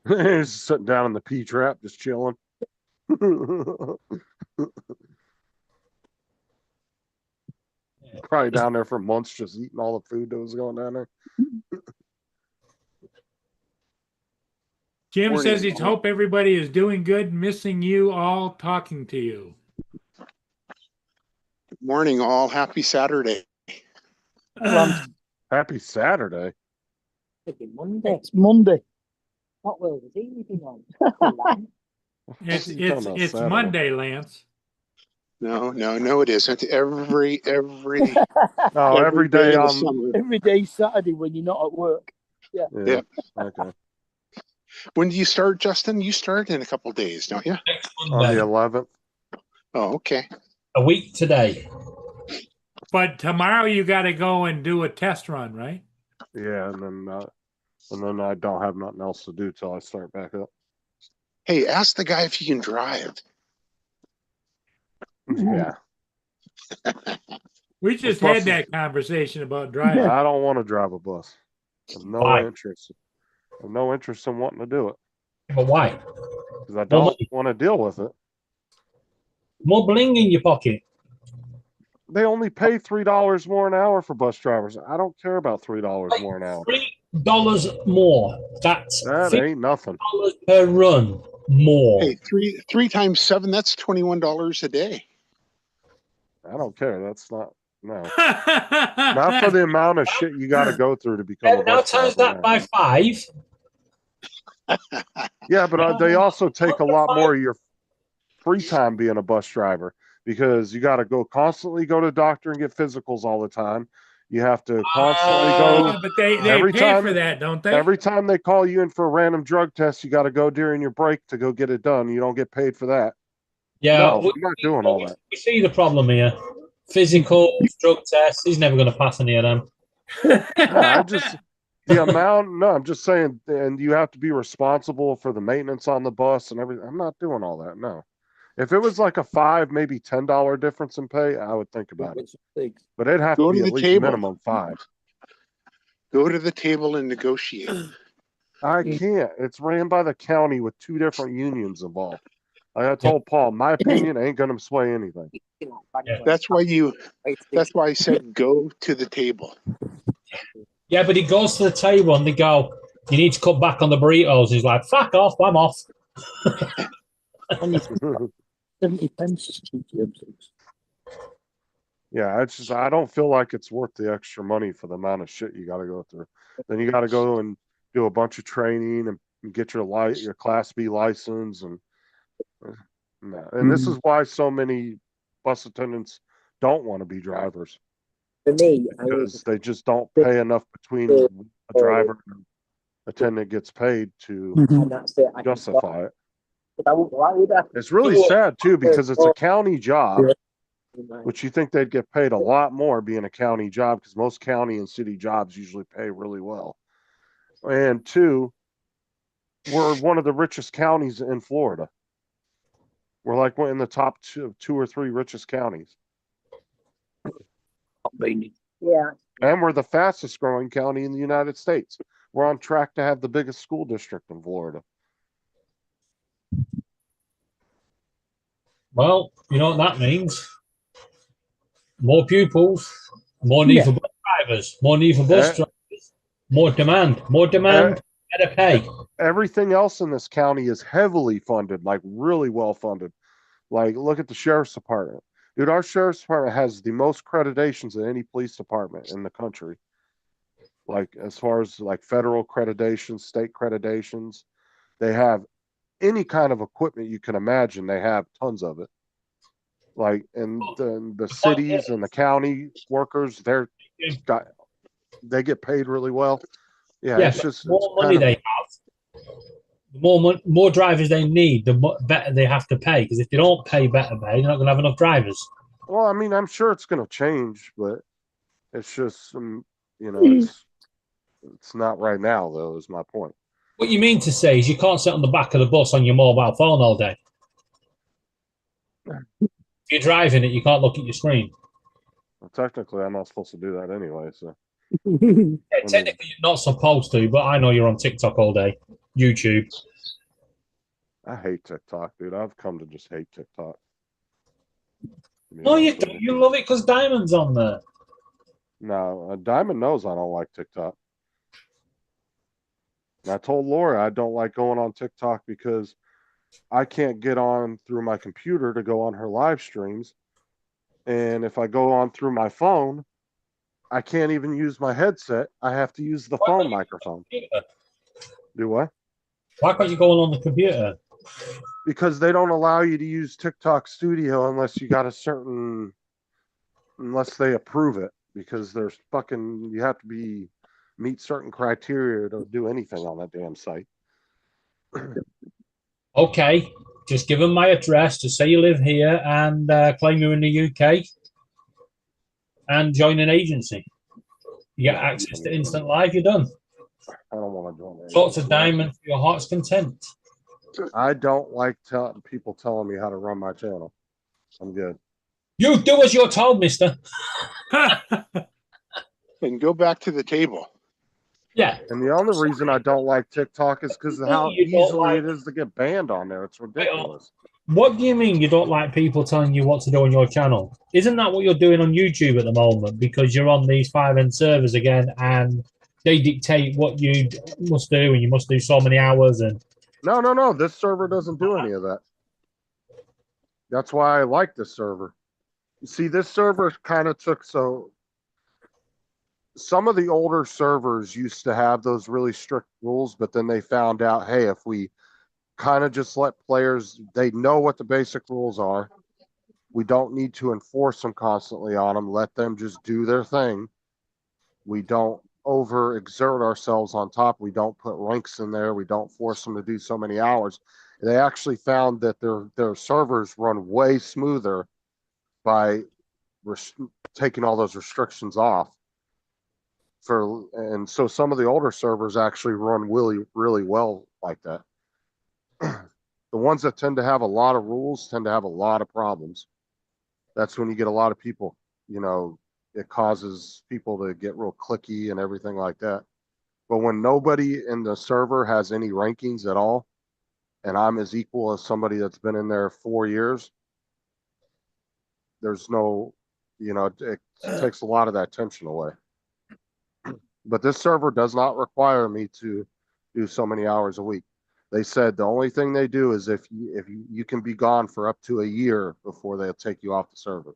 He's sitting down in the pea trap, just chilling. Probably down there for months, just eating all the food that was going down there. Jim Morning. says he's hope everybody is doing good, missing you all, talking to you. Good morning, all. Happy Saturday. Happy Saturday. It's Monday. What world is he living on? It's You're talking about Saturday. Monday, Lance. No, it isn't. Every Oh, every day in the on. summer. Every day Saturday when you're not at work. Yeah. Yeah. Okay. When do you start, Justin? You start in a couple of days, don't you? Next On Monday, the 11th. Oh, okay. a week today. But tomorrow you got to go and do a test run, right? Yeah, and then I don't have nothing else to do till I start back up. Hey, ask the guy if he can drive. Yeah. We just Plus- had that conversation about driving. I don't want to drive a bus. I have no Why? interest. I have no interest in wanting to do it But why? because I don't want to deal with it. More bling in your pocket. They only pay $3 more an hour for bus drivers. I don't care about $3 more an hour. $3 more. That's That $50 ain't nothing. per run more. Hey, three times 7, that's $21 a day. I don't care. That's not no. Not for the amount of shit you got to go through to become a Now bus times driver. that by 5. Yeah, but they also take a lot more of your free time being a bus driver because you got to constantly go to the doctor and get physicals all the time. You have to constantly go. But they Every pay time- for that, don't they? Every time they call you in for a random drug test, you got to go during your break to go get it done. You don't get paid for that. Yeah, No, I'm not doing all that. We see the problem here. Physical, drug tests. He's never going to pass any of them. I'm just the amount. No, I'm just saying, and you have to be responsible for the maintenance on the bus and everything. I'm not doing all that. No, if it was like a $5, maybe $10 difference in pay, I would think about it. But it'd have Go to to be at the least table. minimum 5. Go to the table and negotiate. I can't. It's ran by the county with 2 different unions involved. Like I told Paul, my opinion ain't gonna sway anything. That's why I said go to the table. Yeah, but he goes to the table and they go, you need to cut back on the burritos. He's like, fuck off, I'm off. 70 pence. Yeah, it's just I don't feel like it's worth the extra money for the amount of shit you got to go through. Then you got to go and do a bunch of training and get your Class B license and this is why so many bus attendants don't want to be drivers For me, because they just don't pay enough between a driver and attendant gets paid to and that's it. justify it. But I won't lie with that. It's really sad too because it's a county job, which you think they'd get paid a lot more being a county job because most county and city jobs usually pay really well. And 2, we're one of the richest counties in Florida. We're like in the top 2 or 3 richest counties. Yeah. And we're the fastest growing county in the United States. We're on track to have the biggest school district in Florida. Well, you know what that means. More pupils, more need for bus drivers, more need for bus drivers, more demand, better pay. Everything else in this county is heavily funded, like really well funded. Like, look at the sheriff's department. Dude, our sheriff's department has the most accreditations of any police department in the country. Like, as far as like federal accreditations, state accreditations, they have any kind of equipment you can imagine. They have tons of it. Like, and the cities and the county workers, they get paid really well. Yeah, it's just the more money they have, the more drivers they need, the better they have to pay. Because if they don't pay better pay, they're not going to have enough drivers. Well, I mean, I'm sure it's going to change, but it's just, it's not right now, though, is my point. What you mean to say is you can't sit on the back of the bus on your mobile phone all day. If you're driving it, you can't look at your screen. Well, technically, I'm not supposed to do that anyway, so. Yeah, technically, you're not supposed to, but I know you're on TikTok all day, YouTube. I hate TikTok, dude. I've come to just hate TikTok. No, you don't. You love it because Diamond's on there. No, Diamond knows I don't like TikTok. And I told Laura I don't like going on TikTok because I can't get on through my computer to go on her live streams. And if I go on through my phone, I can't even use my headset. I have to use the phone microphone. Do what? Why can't you go on the computer? Because they don't allow you to use TikTok Studio unless you got unless they approve it. Because there's you have to meet certain criteria to do anything on that damn site. Okay, just give them my address to say you live here and claim you're in the UK and join an agency. You get access to instant live, you're done. I don't want to join that. Talk to Diamond for your heart's content. I don't like people telling me how to run my channel. I'm good. You do as you're told, mister. And go back to the table. Yeah. And the only reason I don't like TikTok is because of how easily it is to get banned on there. It's ridiculous. What do you mean you don't like people telling you what to do on your channel? Isn't that what you're doing on YouTube at the moment? Because you're on these 5N servers again and they dictate what you must do and you must do so many hours and... No. This server doesn't do any of that. That's why I like this server. You see, this server kind of some of the older servers used to have those really strict rules, but then they found out, hey, if we kind of just let players, they know what the basic rules are. We don't need to enforce them constantly on them. Let them just do their thing. We don't overexert ourselves on top. We don't put ranks in there. We don't force them to do so many hours. They actually found that their servers run way smoother by taking all those restrictions off. And so some of the older servers actually run really well like that. The ones that tend to have a lot of rules tend to have a lot of problems. That's when you get a lot of people, it causes people to get real cliquey and everything like that. But when nobody in the server has any rankings at all, and I'm as equal as somebody that's been in there 4 years, there's no, it takes a lot of that tension away. But this server does not require me to do so many hours a week. They said the only thing they do is if you can be gone for up to a year before they'll take you off the server.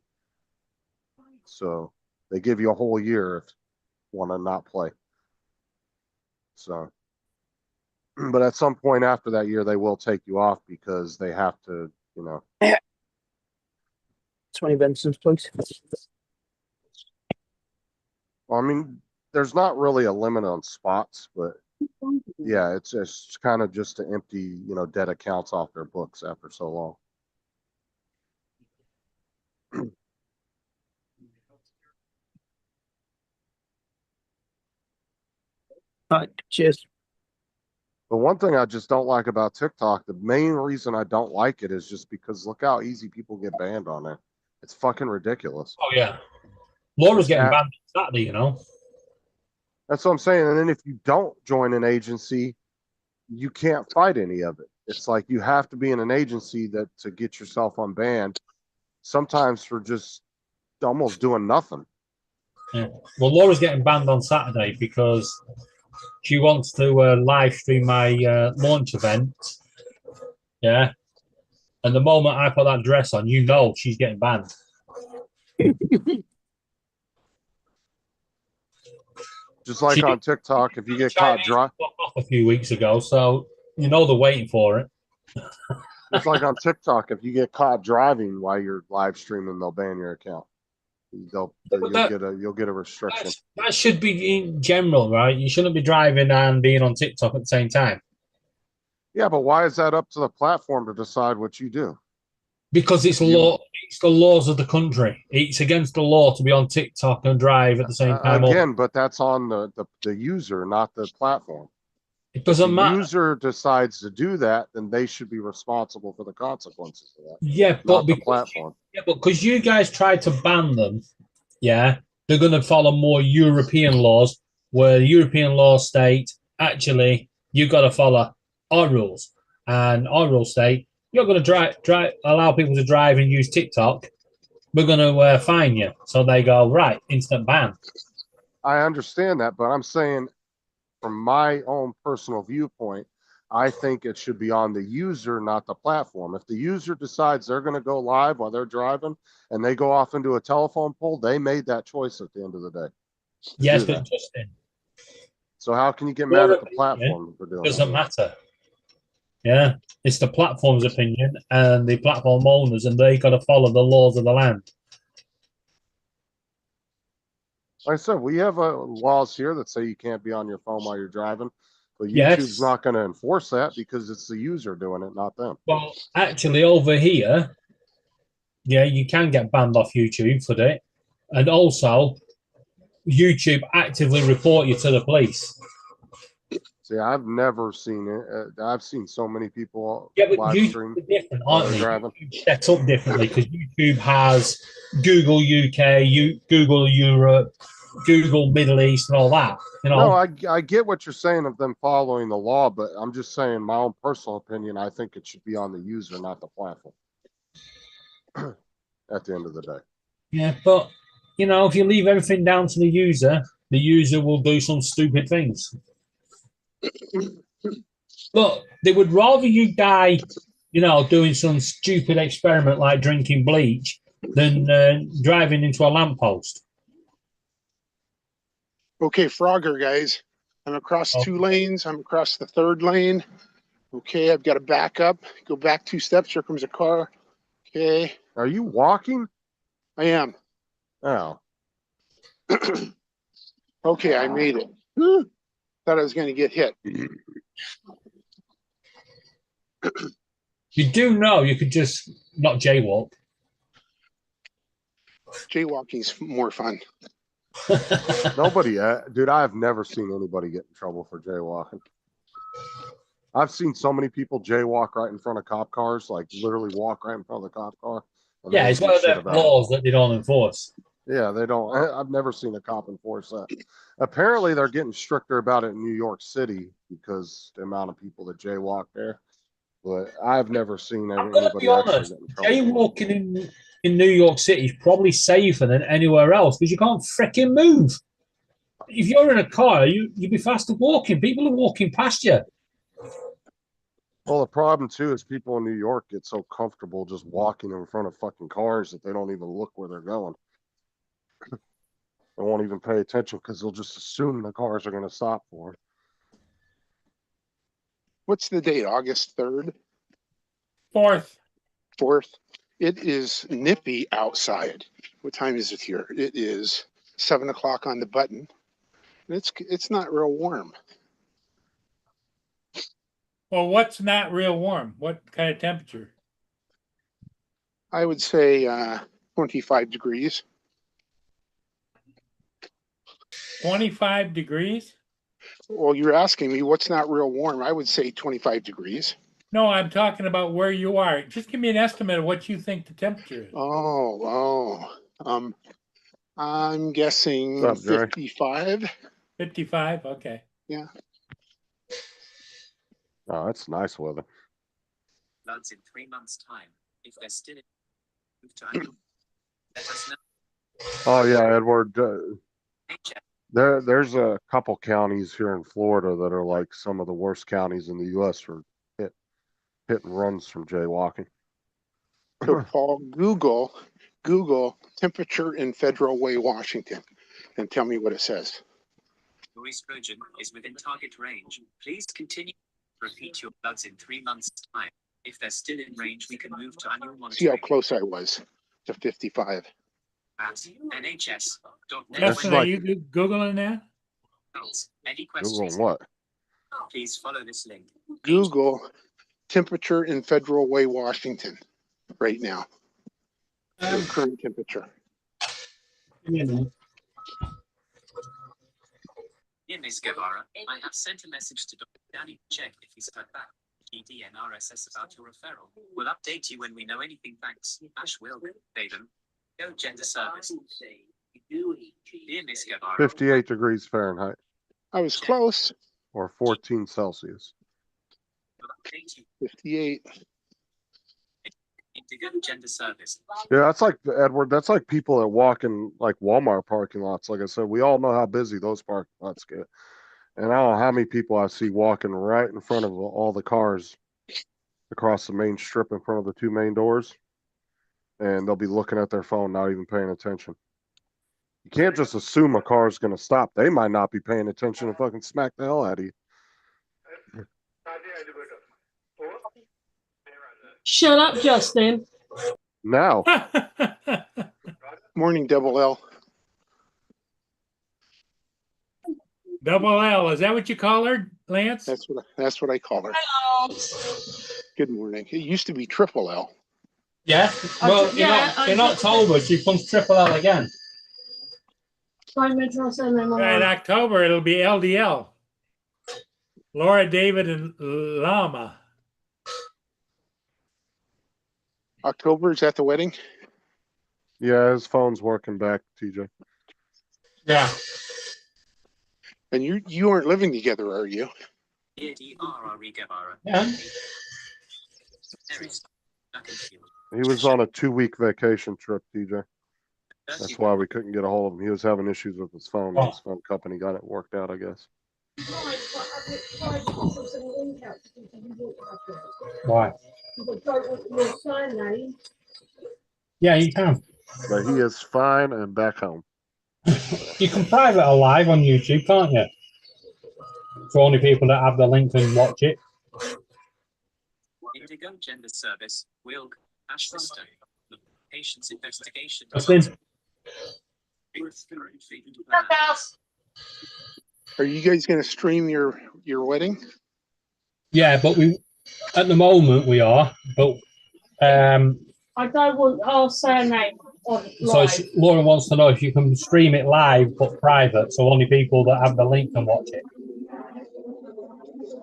So they give you a whole year if you want to not play. So, but at some point after that year, they will take you off because they have to, 20 Benson's, please. Well, I mean, there's not really a limit on spots, but yeah, it's just kind of just to empty, dead accounts off their books after so long. All right, cheers. But one thing I just don't like about TikTok, the main reason I don't like it is just because look how easy people get banned on there. It's fucking ridiculous. Oh, yeah. Laura's getting banned on Saturday, That's what I'm saying. And then if you don't join an agency, you can't fight any of it. it's like you have to be in an agency that to get yourself unbanned. Sometimes for just almost doing nothing. Yeah. Well, Laura's getting banned on Saturday because she wants to live stream my launch event. Yeah. And the moment I put that dress on, you know she's getting banned. Just like She- on TikTok, if you get caught Chinese driving, took off a few weeks ago, so you know they're waiting for it. just like on TikTok, if you get caught driving while you're live streaming, they'll ban your account. You'll get a restriction. That should be in general, right? You shouldn't be driving and being on TikTok at the same time. Yeah, but why is that up to the platform to decide what you do? Because it's law. It's the laws of the country. It's against the law to be on TikTok and drive at the same time. Again, but that's on the user, not the platform. It doesn't The matter. user decides to do that, then they should be responsible for the consequences of that. Yeah, Not but the because, platform. yeah, but because you guys tried to ban them, yeah, they're going to follow more European laws, where the European laws state actually you got to follow our rules, and our rules state you're going to allow people to drive and use TikTok. We're going to fine you. So they go right, instant ban. I understand that, but I'm saying from my own personal viewpoint, I think it should be on the user, not the platform. If the user decides they're going to go live while they're driving and they go off into a telephone pole, they made that choice at the end of the day. Yes, do but that. Justin, So how can you get mad at the platform for doing doesn't that? matter. Yeah, it's the platform's opinion and the platform owners, and they got to follow the laws of the land. Like I said, we have laws here that say you can't be on your phone while you're driving, but Yes. YouTube's not going to enforce that because it's the user doing it, not them. Well, actually, over here, yeah, you can get banned off YouTube for that, and also YouTube actively report you to the police. See, I've never seen it. I've seen so many people Yeah, but live stream. YouTube are different, while aren't they're they? driving. YouTube's set up differently because YouTube has Google UK, Google Europe, Google Middle East, and all that. You know, No, I get what you're saying of them following the law, but I'm just saying my own personal opinion. I think it should be on the user, not the platform. At the end of the day. yeah, but you know, if you leave everything down to the user will do some stupid things. Look, they would rather you die, you know, doing some stupid experiment like drinking bleach than driving into a lamppost. Okay, Frogger, guys. I'm across 2 lanes. I'm across the 3rd lane. Okay, I've got to back up. Go back 2 steps. Here comes a car. Okay. Are you walking? I am. Oh. Okay, I made it. Whew. Thought I was going to get hit. You do know you could just not jaywalk. Jaywalking's more fun. Nobody, dude, I've never seen anybody get in trouble for jaywalking. I've seen so many people jaywalk right in front of cop cars, like literally walk right in front of the cop car. Yeah, it's one of the laws that they don't enforce. Yeah, they don't. I've never seen a cop enforce that. Apparently, they're getting stricter about it in New York City because the amount of people that jaywalk there. But I've never seen I'm going to anybody be actually honest. get in trouble. Jaywalking in New York City is probably safer than anywhere else because you can't freaking move. If you're in a car, you'd be faster walking. People are walking past you. Well, the problem too is people in New York get so comfortable just walking in front of fucking cars that they don't even look where they're going. They won't even pay attention because they'll just assume the cars are going to stop for them. What's the date? August 3rd? 4th. 4th? It is nippy outside. What time is it here? It is 7 o'clock on the button. It's not real warm. Well, what's not real warm? What kind of temperature? I would say 25 degrees. 25 degrees? Well, you're asking me what's not real warm. I would say 25 degrees. No, I'm talking about where you are. Just give me an estimate of what you think the temperature is. I'm guessing What's up, Jerry? 55. 55? Okay. Yeah. Oh, that's nice weather. floods in 3 months' time. If they're still in, move to annual. Let us know. Oh yeah, Edward. HF. There's a couple counties here in Florida that are like some of the worst counties in the U.S. for hit and runs from jaywalking. So Paul, Google temperature in Federal Way, Washington, and tell me what it says. Your estrogen is within target range. Please continue. Repeat your bloods in 3 months' time. If they're still in range, we can move to annual See how monitoring close I was to 55. at nhs.net. Justin, are you Googling that? Any Google questions? what? Please follow this link. Google temperature in Federal Way, Washington, right now. The current temperature. Dear Ms. Guevara, I have sent a message to Dr. Danny to check if he's heard back. ED and RSS about your referral. We'll update you when we know anything. Thanks. Ash Wilk, David. Go Gender Service. Dear Ms. Guevara. 58 degrees Fahrenheit I was close. or 14 Celsius. We'll update you. 58. Indigo Gender Service. Yeah, that's like Edward. That's like people that walk in like Walmart parking lots. Like I said, we all know how busy those parking lots get. And I don't know how many people I see walking right in front of all the cars across the main strip in front of the two main doors. And they'll be looking at their phone, not even paying attention. You can't just assume a car is going to stop. They might not be paying attention and fucking smack the hell out of you. Shut up, Justin. Now, Morning, Double L. Double L, is that what you call her, Lance? That's what I call her. Hello. Good morning. It used to be Triple L. Yeah. Well, Yeah, in October, she comes triple L again. In In October, it'll be LDL. Laura, David, and Llama. October, is that the wedding? yeah, his phone's working back, TJ. Yeah. And you aren't living together, are you? Dear DRRE Guevara. Yeah. There is Duckenfield. He was on a 2-week vacation trip, TJ. That's why we couldn't get a hold of him. He was having issues with his phone. Oh. His phone company got it worked out, I guess. Why? Yeah, you can. But he is fine and back home. You can private a live on YouTube, can't you? For only people that have the link and watch it. Indigo Gender Service. Wilk. Ashley Stone. Patient's investigation. Justin. Are you guys going to stream your wedding? Yeah, but we at the moment we are, but I don't want our surname on so live. Lauren wants to know if you can stream it live but private, so only people that have the link can watch it.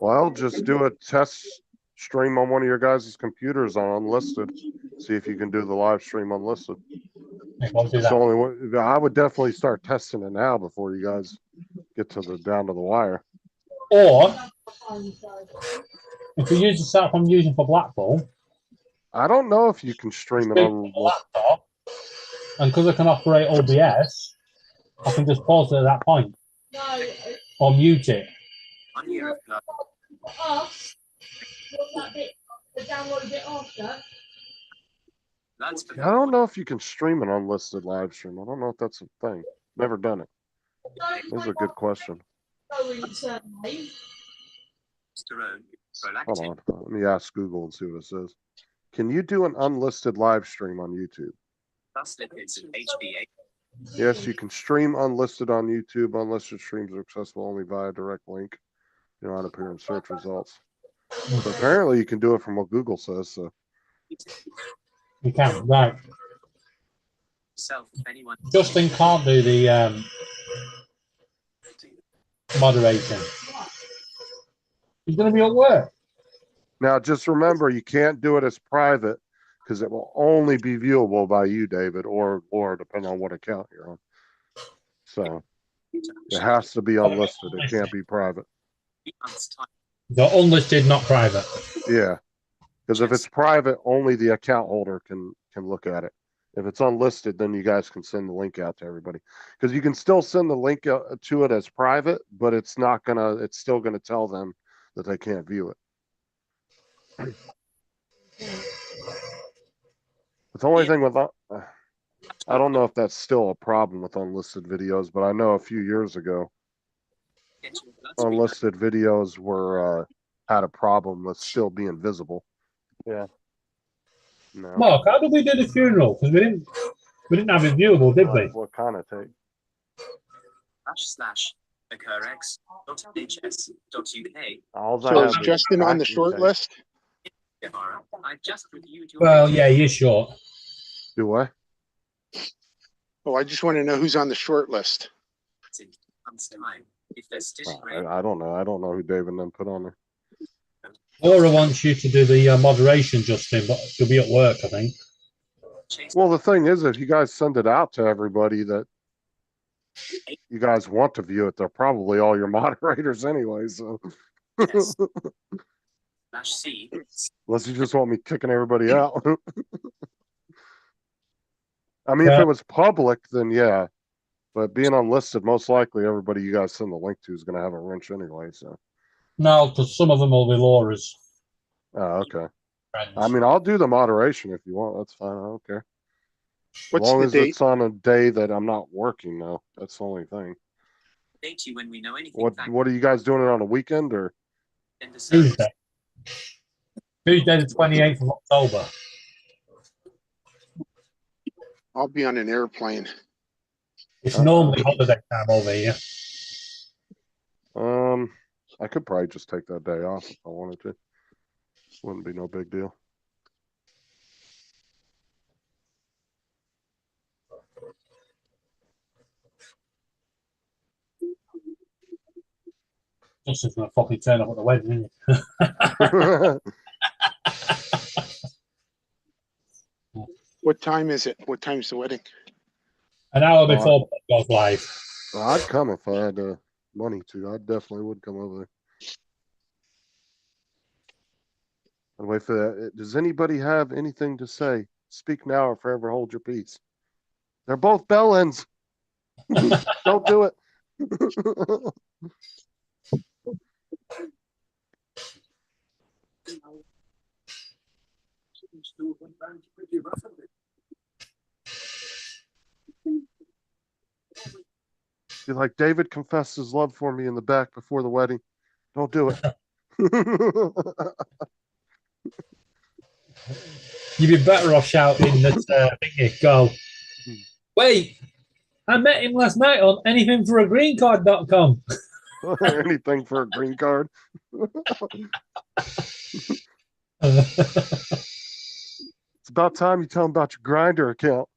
Well, just do a test stream on one of your guys' computers on unlisted. See if you can do the live stream unlisted. We'll do It's that. the only way. I would definitely start testing it now before you guys get to the down to the wire. Or if you use the stuff I'm using for Blackpool, I don't know if you can stream it on. laptop, and because I can operate OBS, I can just pause it at that point No, or mute it. 1 year of blood. us. What's that bit? The download bit after. Bloods for I don't know if you can stream an unlisted live stream. I don't know if that's a thing. Never done it. That's a good question. testosterone. Hold Prolactin. on. Let me ask Google and see what it says. Can you do an unlisted live stream on YouTube? Plus lipids and HbA. Yes, you can stream unlisted on YouTube. Unlisted streams are accessible only via direct link. You don't appear in search results. But apparently you can do it from what Google says. So You can, right. Self, if anyone. Justin can't do the moderating. He's going to be at work. now just remember you can't do it as private because it will only be viewable by you, David, or depending on what account you're on. So it has to be unlisted. It can't be private. The unlisted, not private. Yeah. Because if it's private, only the account holder can look at it. If it's unlisted, then you guys can send the link out to everybody. Because you can still send the link to it as private, but it's still gonna tell them that they can't view it. The only thing with I don't know if that's still a problem with unlisted videos, but I know a few years ago, unlisted videos were had a problem with still being visible. Yeah. No. Mark, how did we do the funeral? Because we didn't have it viewable, did we? What kind of take? //occurrex.hs.uk. So is Justin on the short list? I just reviewed your Well, yeah, you're short. Do what? Oh, I just want to know who's on the short list. If there's still I don't know. I don't know who David then put on there. Laura wants you to do the moderation, Justin, but you'll be at work, I think. Well, the thing is, if you guys send it out to everybody that you guys want to view it, they're probably all your moderators anyway. So, /C. unless you just want me kicking everybody out. I mean, if it was public, then yeah. But being unlisted, most likely everybody you guys send the link to is going to have a wrench anyway. So. No, because some of them will be Laura's. Oh, okay. Friends. I mean, I'll do the moderation if you want. That's fine. I don't care. What's as long the as date? it's on a day that I'm not working, though. That's the only thing. Update you when we know anything. What are you guys doing it on a weekend or? Tuesday. Tuesday the 28th of October. I'll be on an airplane. It's normally holiday time over here. I could probably just take that day off if I wanted to. Wouldn't be no big deal. Justin's gonna fucking turn up at the wedding, isn't he? What time is it? What time's the wedding? An hour before it goes live. Well, I'd come if I had money to. I definitely would come over there. I'd wait for that. Does anybody have anything to say? Speak now or forever hold your peace. They're both bell ends. Don't do it. You're like, David confessed his love for me in the back before the wedding. Don't do it. You'd be better off shouting that thingy, go. Wait, I met him last night on anythingforagreencard.com. Anything for a green card. It's about time you tell him about your Grinder account.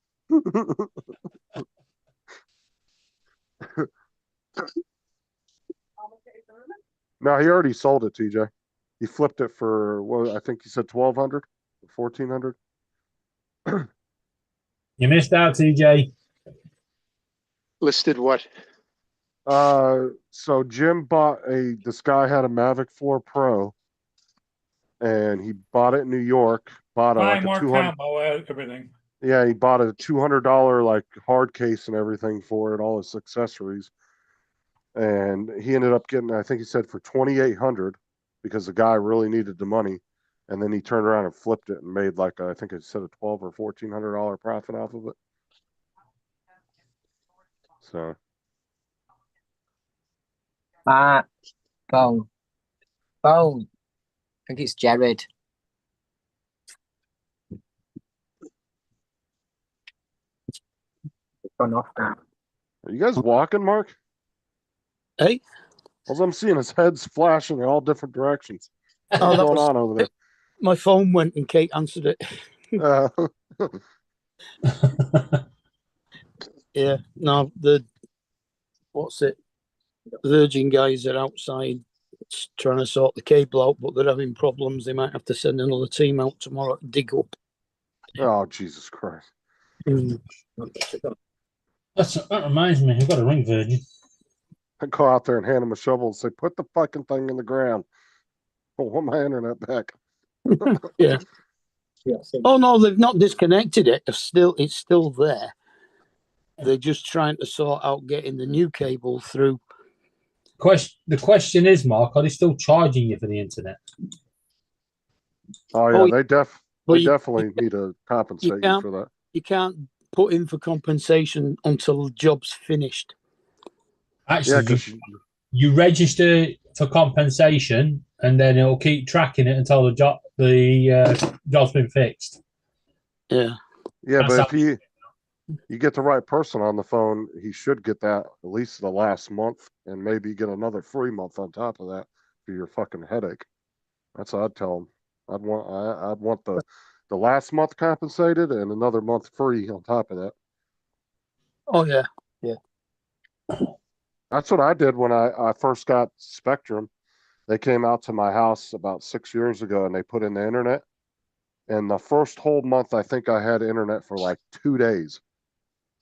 No, he already sold it, TJ. He flipped it for, well, I think he said 1,200, 1,400. You missed out, TJ. Listed what? So Jim this guy had a Mavic 4 Pro, and he bought it in New York. Bought Buy like a more 200. combo, everything. Yeah, he bought a $200 like hard case and everything for it, all his accessories. And he ended up getting, I think he said for 2,800 because the guy really needed the money. And then he turned around and flipped it and made like, I think it said a $1,200 or $1,400 profit off of it. So. Phone. I think it's Jared. It's gone off now. Are you guys walking, Mark? Hey? All I'm seeing is heads flashing in all different directions. What's that going was- on over there? My phone went and Kate answered it. Yeah, no, what's it? Virgin guys are outside trying to sort the cable out, but they're having problems. They might have to send another team out tomorrow to dig up. Oh, Jesus Christ. That reminds me, I've got to ring Virgin. I go out there and hand him a shovel and say, put the fucking thing in the ground. I want my internet back. Yeah. Oh no, they've not disconnected it. It's still there. They're just trying to sort out getting the new cable through. The question is, Mark, are they still charging you for the internet? Oh yeah, Oh, they but you definitely need to compensate you can't- for that. you can't put in for compensation until the job's finished. Yeah, Actually, because you register for compensation, and then it'll keep tracking it until the job's been fixed. Yeah. yeah, That's but how- if you get the right person on the phone, he should get that at least the last month, and maybe get another free month on top of that for your fucking headache. That's what I'd tell him. I'd want the last month compensated and another month free on top of that. Oh yeah. That's what I did when I first got Spectrum. They came out to my house about 6 years ago and they put in the internet. And the first whole month, I think I had internet for like 2 days.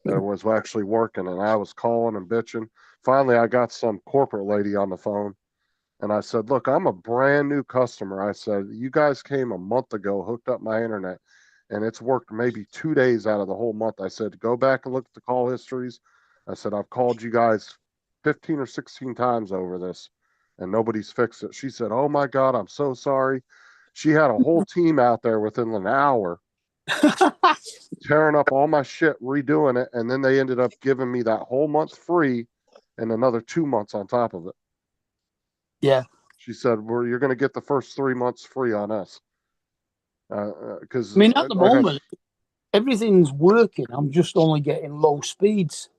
That was actually working, and I was calling and bitching. Finally, I got some corporate lady on the phone, and I said, "Look, I'm a brand new customer." I said, "You guys came a month ago, hooked up my internet, and it's worked maybe 2 days out of the whole month." I said, "Go back and look at the call histories." I said, "I've called you guys 15 or 16 times over this, and nobody's fixed it." She said, "Oh my God, I'm so sorry." She had a whole team out there within an hour tearing up all my shit, redoing it, and then they ended up giving me that whole month free and another 2 months on top of it. Yeah. She said, "Well, you're going to get the first 3 months free on us." Because I mean, at the moment, everything's working. I'm just only getting low speeds.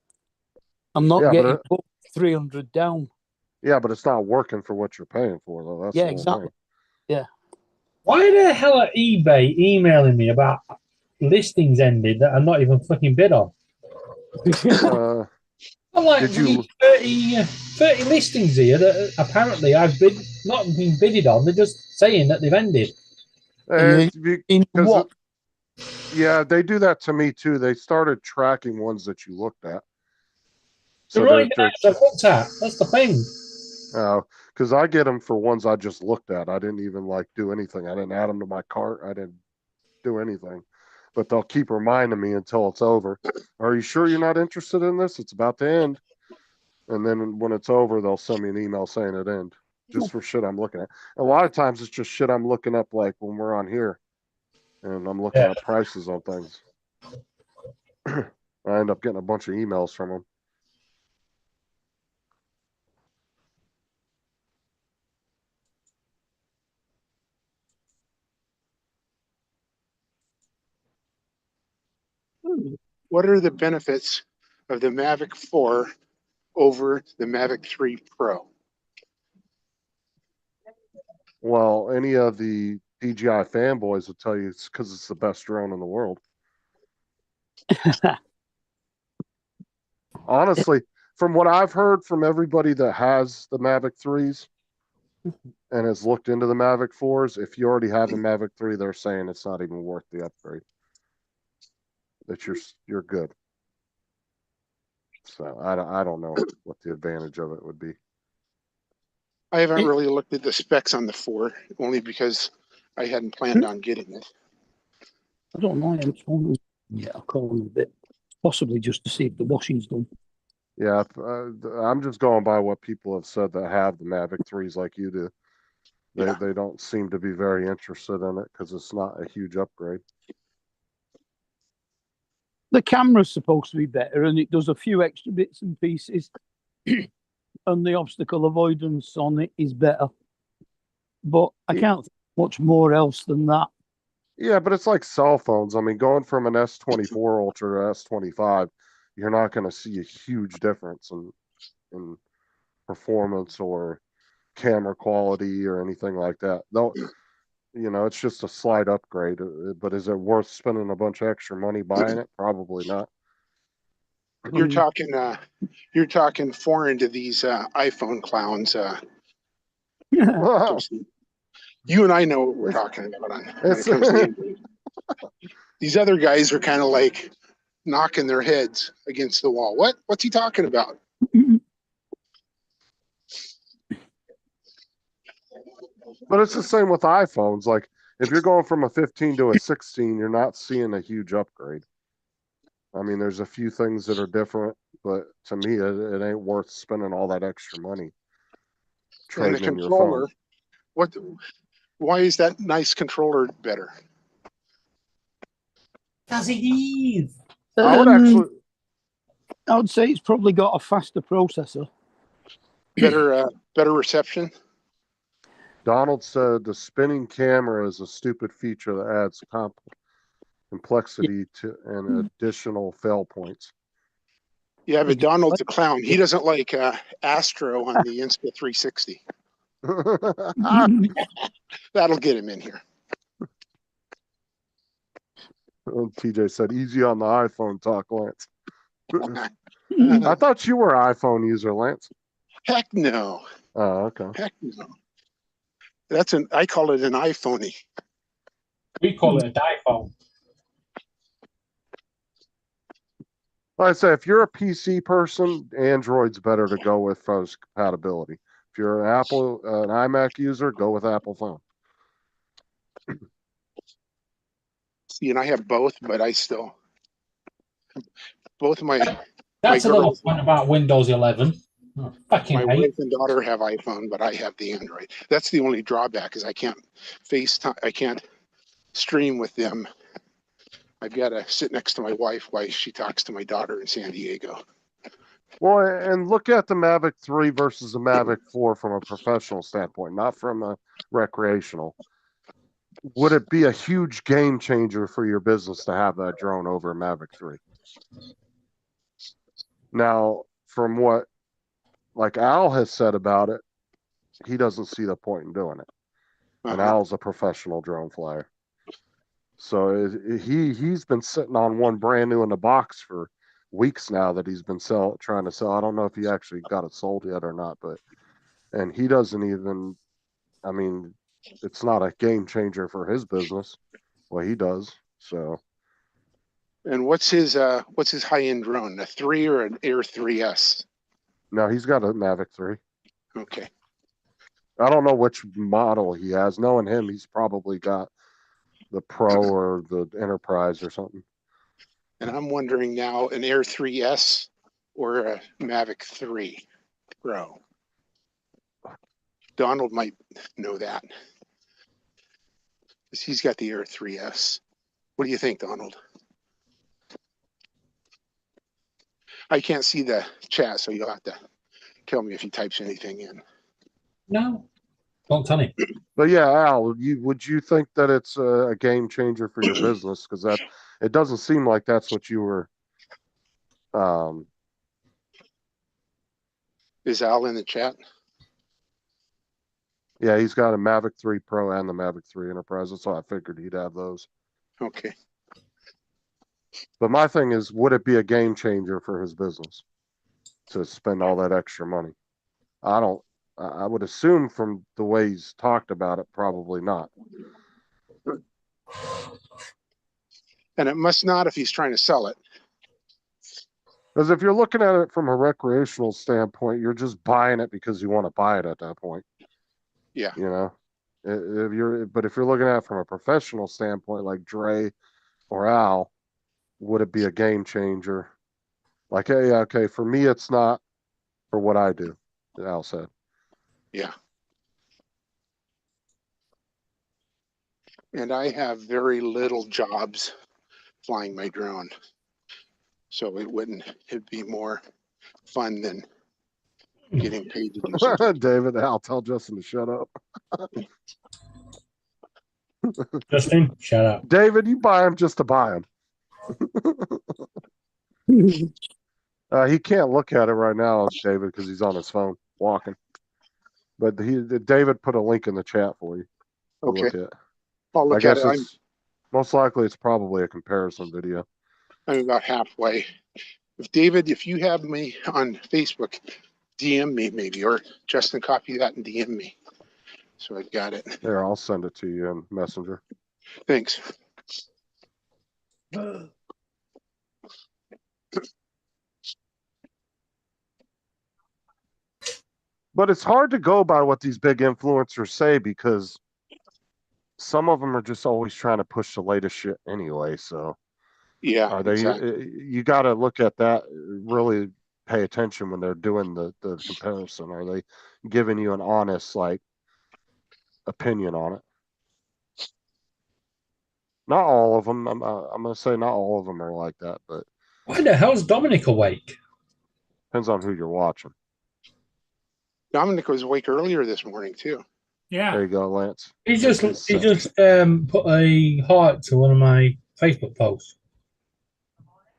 I'm not Yeah, getting 300 down. yeah, but it's not working for what you're paying for, though. That's Yeah, the whole exactly. thing. Yeah. Why the hell are eBay emailing me about listings ended that I'm not even fucking bid on? I'm like, Did you- 30 listings here that apparently I've not been bidded on. They're just saying that they've ended. What? Yeah, they do that to me too. They started tracking ones that you looked at. So they're looked at. That's the thing. Because I get them for ones I just looked at. I didn't even like do anything. I didn't add them to my cart. I didn't do anything. But they'll keep reminding me until it's over. "Are you sure you're not interested in this? It's about to end." And then when it's over, they'll send me an email saying it ended, just for shit I'm looking at. A lot of times it's just shit I'm looking up, like when we're on here and I'm looking at prices on things. I end up getting a bunch of emails from them. What are the benefits of the Mavic 4 over the Mavic 3 Pro? Well, any of the DJI fanboys will tell you it's because it's the best drone in the world. Honestly, from what I've heard from everybody that has the Mavic 3s and has looked into the Mavic 4s, if you already have a Mavic 3, they're saying it's not even worth the upgrade. That you're good. So I don't know what the advantage of it would be. I haven't really looked at the specs on the 4, only because I hadn't planned on getting it. I don't know. I'll call him a bit. Possibly just to see if the washing's done. Yeah, I'm just going by what people have said that have the Mavic 3s like you do. They don't seem to be very interested in it because it's not a huge upgrade. The camera's supposed to be better, and it does a few extra bits and pieces, and the obstacle avoidance on it is better. But I can't think much more else than that. Yeah, but it's like cell phones. I mean, going from an S24 Ultra to S25, you're not going to see a huge difference in performance or camera quality or anything like that. Though, it's just a slight upgrade. But is it worth spending a bunch of extra money buying it? Probably not. You're talking foreign to these iPhone clowns. Justin. You and I know what we're talking about when it comes to these other guys are kind of like knocking their heads against the wall. What's he talking about? But it's the same with iPhones. Like, if you're going from a 15 to a 16, you're not seeing a huge upgrade. I mean, there's a few things that are different, but to me, it ain't worth spending all that extra money And the trading in your controller, phone. why is that nice controller better? Does it is? I would actually, I would say it's probably got a faster processor. Better reception. Donald said the spinning camera is a stupid feature that adds complexity to and additional fail points. Yeah, but Donald's a clown. He doesn't like Astro on the Insta 360. That'll get him in here. TJ said, easy on the iPhone talk, Lance. I thought you were an iPhone user, Lance. Heck no. Oh, okay. Heck no. I call it an iPhoney. We call it a diphone. Like I say, if you're a PC person, Android's better to go with for compatibility. If you're an iMac user, go with Apple phone. See, and I have both, but I still both my That's my another girls, point about Windows 11. Oh, fucking my hate. wife and daughter have iPhone, but I have the Android. That's the only drawback is I can't FaceTime. I can't stream with them. I've got to sit next to my wife while she talks to my daughter in San Diego. Well, and look at the Mavic 3 versus the Mavic 4 from a professional standpoint, not from a recreational. Would it be a huge game changer for your business to have that drone over a Mavic 3? Now, from what like Al has said about it, he doesn't see the point in doing it. And Al's a professional drone flyer. So he's been sitting on one brand new in the box for weeks now that he's been trying to sell. I don't know if he actually got it sold yet or not, and he doesn't even, I mean, it's not a game changer for his business. Well, he does. So. And what's his high end drone? A 3 or an Air 3S? No, he's got a Mavic 3. Okay. I don't know which model he has. Knowing him, he's probably got the Pro or the Enterprise or something. And I'm wondering now, an Air 3S or a Mavic 3 Pro? Donald might know that. Because he's got the Air 3S. What do you think, Donald? I can't see the chat, so you'll have to tell me if he types anything in. No, don't tell me. But yeah, Al, would you think that it's a game changer for your business? Because it doesn't seem like that's what you were. Is Al in the chat? Yeah, he's got a Mavic 3 Pro and the Mavic 3 Enterprise. That's why I figured he'd have those. Okay. But my thing is, would it be a game changer for his business to spend all that extra money? I would assume from the way he's talked about it, probably not. And it must not if he's trying to sell it. Because if you're looking at it from a recreational standpoint, you're just buying it because you want to buy it at that point. Yeah. You know, if you're looking at it from a professional standpoint, like Dre or Al, would it be a game changer? Like, hey, okay, for me, it's not for what I do, Al said. Yeah. And I have very little jobs flying my drone. So it'd be more fun than getting paid to do something. David, Al, tell Justin to shut up. Justin, shut up. David, you buy him just to buy him. He can't look at it right now, David, because he's on his phone walking. But David put a link in the chat for you. Okay. Look at. I'll look at it. Most likely it's probably a comparison video. I'm about halfway. If you have me on Facebook, DM me maybe, or Justin, copy that and DM me. So I got it. There, I'll send it to you in Messenger. Thanks. But it's hard to go by what these big influencers say because some of them are just always trying to push the latest shit anyway. So Yeah, are they? exactly. You got to look at that. Really pay attention when they're doing the comparison. Are they giving you an honest like opinion on it? Not all of them. I'm gonna say not all of them are like that, but Why the hell's Dominic awake? depends on who you're watching. Dominic was awake earlier this morning too. There Yeah. you go, Lance. He just It's put a heart to one of my Facebook posts.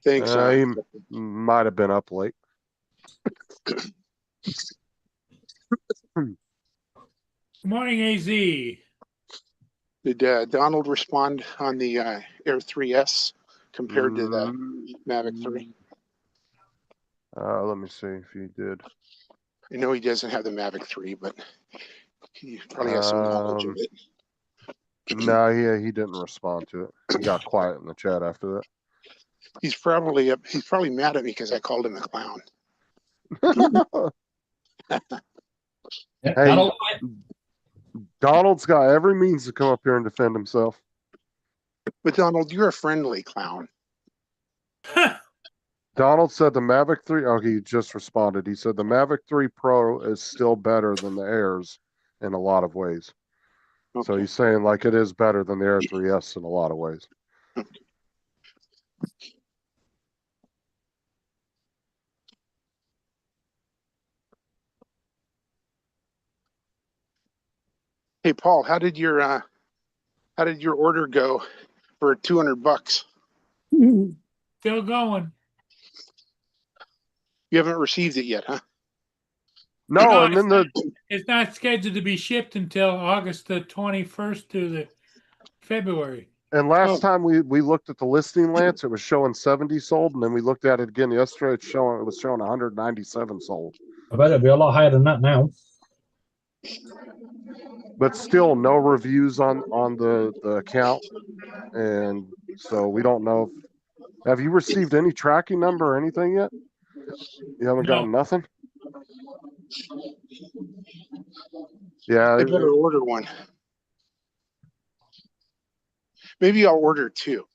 Thanks. he might have been up late. Good morning, AZ. Did Donald respond on the Air 3S compared to the Mavic 3? Let me see if he did. I know he doesn't have the Mavic 3, but he probably has some knowledge of it. No, he didn't respond to it. He got quiet in the chat after that. He's probably mad at me because I called him a clown. Hey, Donald's got every means to come up here and defend himself. But Donald, you're a friendly clown. Donald said the Mavic 3. Oh, he just responded. He said the Mavic 3 Pro is still better than the Airs in a lot of ways. Okay. So he's saying like it is better than the Air 3S in a lot of ways. Hey, Paul, how did your order go for $200? Still going. You haven't received it yet, huh? No, and then it's not scheduled to be shipped until August the 21st to the February. And last time we looked at the listing, Lance, it was showing 70 sold, and then we looked at it again yesterday. It was showing 197 sold. I bet it'll be a lot higher than that now. But still, no reviews on the account, and so we don't know. Have you received any tracking number or anything yet? You haven't gotten nothing. Yeah, I better order one. Maybe I'll order two.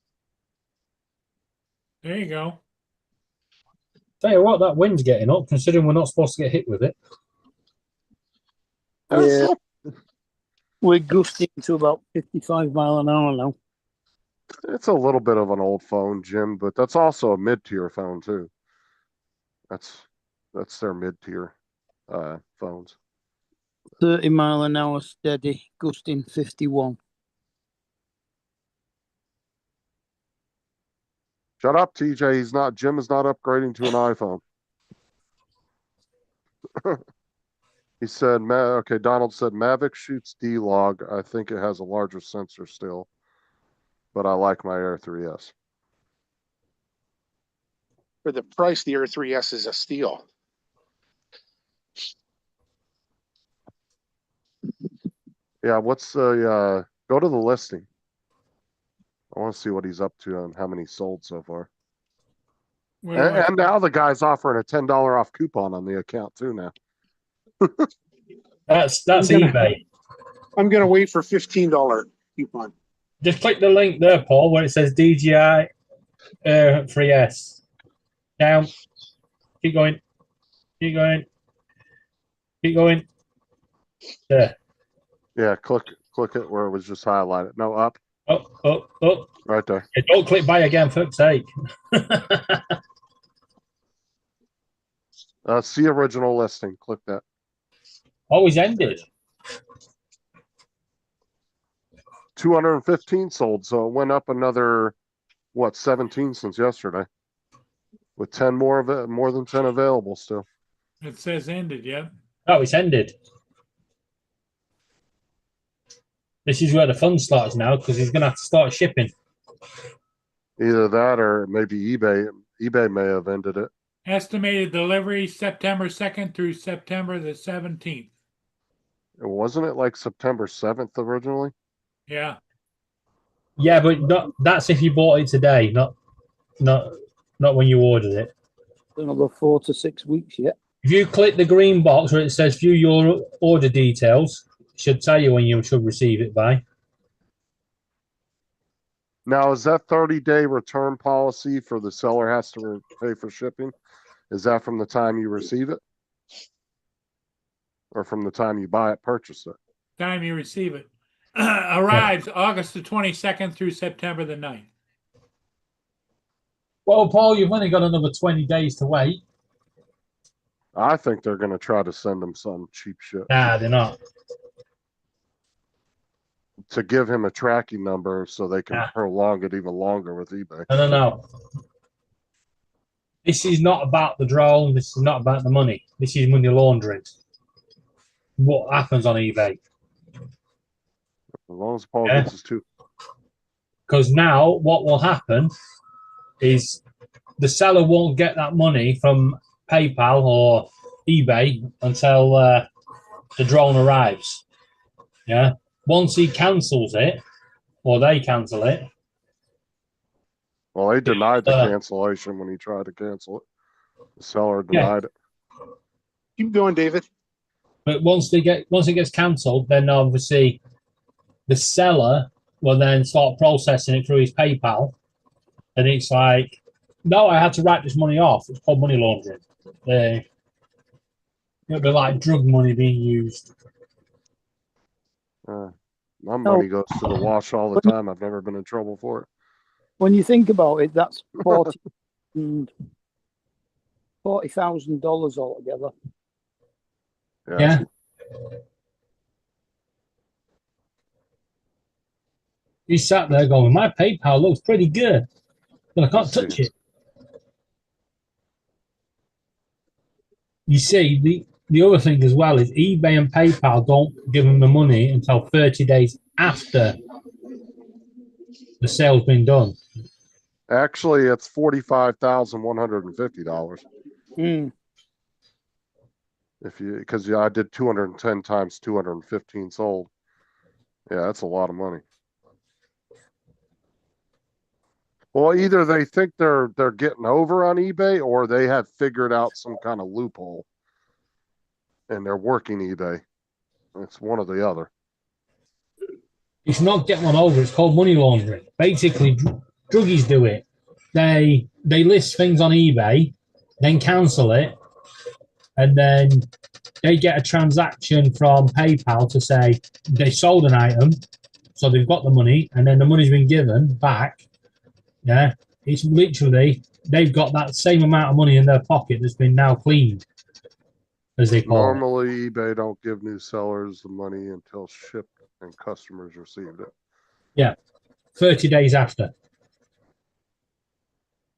There you go. Tell you what, that wind's getting up, considering we're not supposed to get hit with it. Yeah. We're gusting to about 55 mile an hour now. It's a little bit of an old phone, Jim, but that's also a mid-tier phone too. That's their mid-tier phones. 30 mile an hour steady, gusting 51. Shut up, TJ. Jim is not upgrading to an iPhone. He said, okay, Donald said Mavic shoots D-Log. I think it has a larger sensor still, but I like my Air 3S. For the price, the Air 3S is a steal. Yeah, what's the, go to the listing. I want to see what he's up to and how many sold so far. And now the guy's offering a $10 off coupon on the account too now. That's eBay. I'm gonna wait for $15 coupon. Just click the link there, Paul, where it says DJI 3S. Down. Keep going. Keep going. Keep going. There. Yeah, click it where it was just highlighted. No, up. Up. Right there. Yeah, don't click buy again, for fuck's sake. See original listing. Click that. Always ended. 215 sold, so it went up another 17 since yesterday, with 10 more than 10 available still. It says ended, yeah. Oh, it's ended. This is where the fun starts now, because he's gonna have to start shipping. Either that or maybe eBay. eBay may have ended it. Estimated delivery September 2nd through September the 17th. Wasn't it like September 7th originally? Yeah. Yeah, but that's if you bought it today, not when you ordered it. Another 4 to 6 weeks yet. If you click the green box where it says view your order details, it should tell you when you should receive it by. Now, is that 30-day return policy for the seller has to pay for shipping? Is that from the time you receive it? Or from the time you buy it, purchase it? Time you receive it. Arrives August the 22nd through September the 9th. Well, Paul, you've only got another 20 days to wait. I think they're going to try to send him some cheap shit Nah, they're not. to give him a tracking number so they can Nah. prolong it even longer with eBay. No. This is not about the drone. This is not about the money. This is money laundering. What happens on eBay? As long as Paul Yeah. gets his two. Because now what will happen is the seller won't get that money from PayPal or eBay until the drone arrives. Yeah. Once he cancels it, or they cancel it. Well, they denied the cancellation when he tried to cancel it. The seller denied it. Keep going, David. But once it gets cancelled, then obviously the seller will then start processing it through his PayPal. And it's like, no, I had to write this money off. It's called money laundering. It'll be like drug money being used. My money goes to the wash all the time. I've never been in trouble for it. When you think about it, that's $40,000 altogether. Yeah. He sat there going, my PayPal looks pretty good, but I can't touch it. You see, the other thing as well is eBay and PayPal don't give them the money until 30 days after the sale's been done. Actually, it's $45,150. Because I did 210 times 215 sold. Yeah, that's a lot of money. Well, either they think they're getting over on eBay, or they have figured out some kind of loophole, and they're working eBay. It's one or the other. It's not getting one over. It's called money laundering. Basically, druggies do it. They list things on eBay, then cancel it, and then they get a transaction from PayPal to say they sold an item, so they've got the money, and then the money's been given back. Yeah, it's literally they've got that same amount of money in their pocket that's been now cleaned, as they call it. Normally, eBay don't give new sellers the money until shipped and customers received it. Yeah, 30 days after.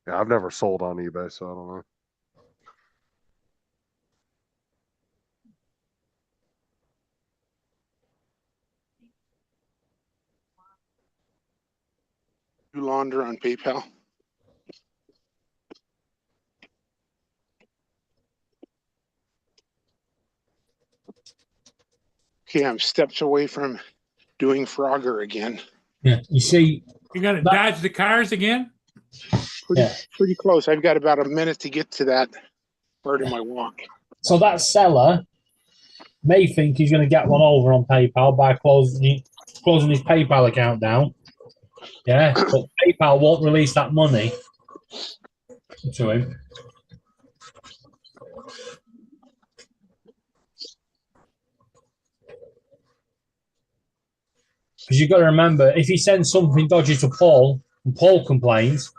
Yeah, I've never sold on eBay, so I don't know. You launder on PayPal. Okay, I'm steps away from doing Frogger again. Yeah, you see, you're gonna dodge the cars again. Pretty close. I've got about a minute to get to that part of my walk. So that seller may think he's going to get one over on PayPal by closing his PayPal account down. Yeah, but PayPal won't release that money to him. Because you've got to remember, if he sends something dodgy to Paul and Paul complains,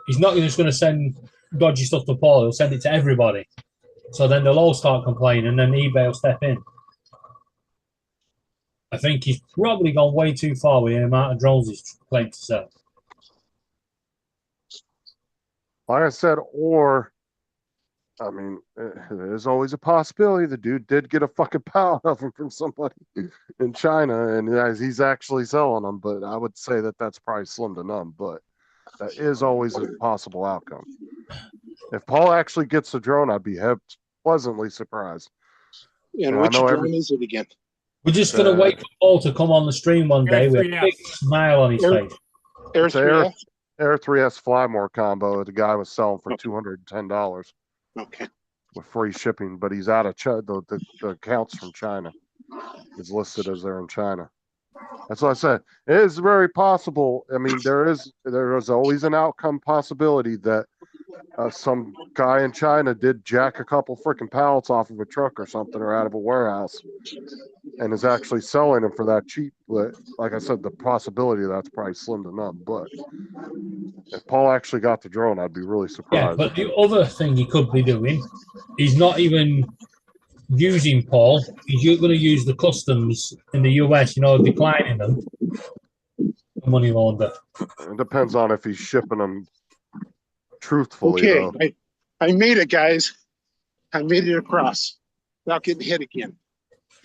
he's not just going to send dodgy stuff to Paul, he'll send it to everybody. So then they'll all start complaining, and then eBay will step in. I think he's probably gone way too far with the amount of drones he's claimed to sell. Like I said, or, I mean, there's always a possibility the dude did get a fucking pound of them from somebody in China, and he's actually selling them, but I would say that that's probably slim to none, but that is always a possible outcome. If Paul actually gets the drone, I'd be pleasantly surprised. And which drone is it again? We're just going to wait for Paul to come on the stream one day with a big smile on his face. Air 3S? Air 3S Flymore combo. The guy was selling for $210. Okay. With free shipping, but he's out of China. The accounts from China is listed as they're in China. That's what I said. It is very possible. I mean, there is always an outcome possibility that some guy in China did jack a couple freaking pallets off of a truck or something or out of a warehouse and is actually selling them for that cheap. But like I said, the possibility of that's probably slim to none. But if Paul actually got the drone, I'd be really Yeah, surprised. but the other thing he could be doing, he's not even using Paul. He's going to use the customs in the US, declining them. Money launder. It depends on if he's shipping them truthfully, Okay, though. I made it, guys. I made it across without getting hit again.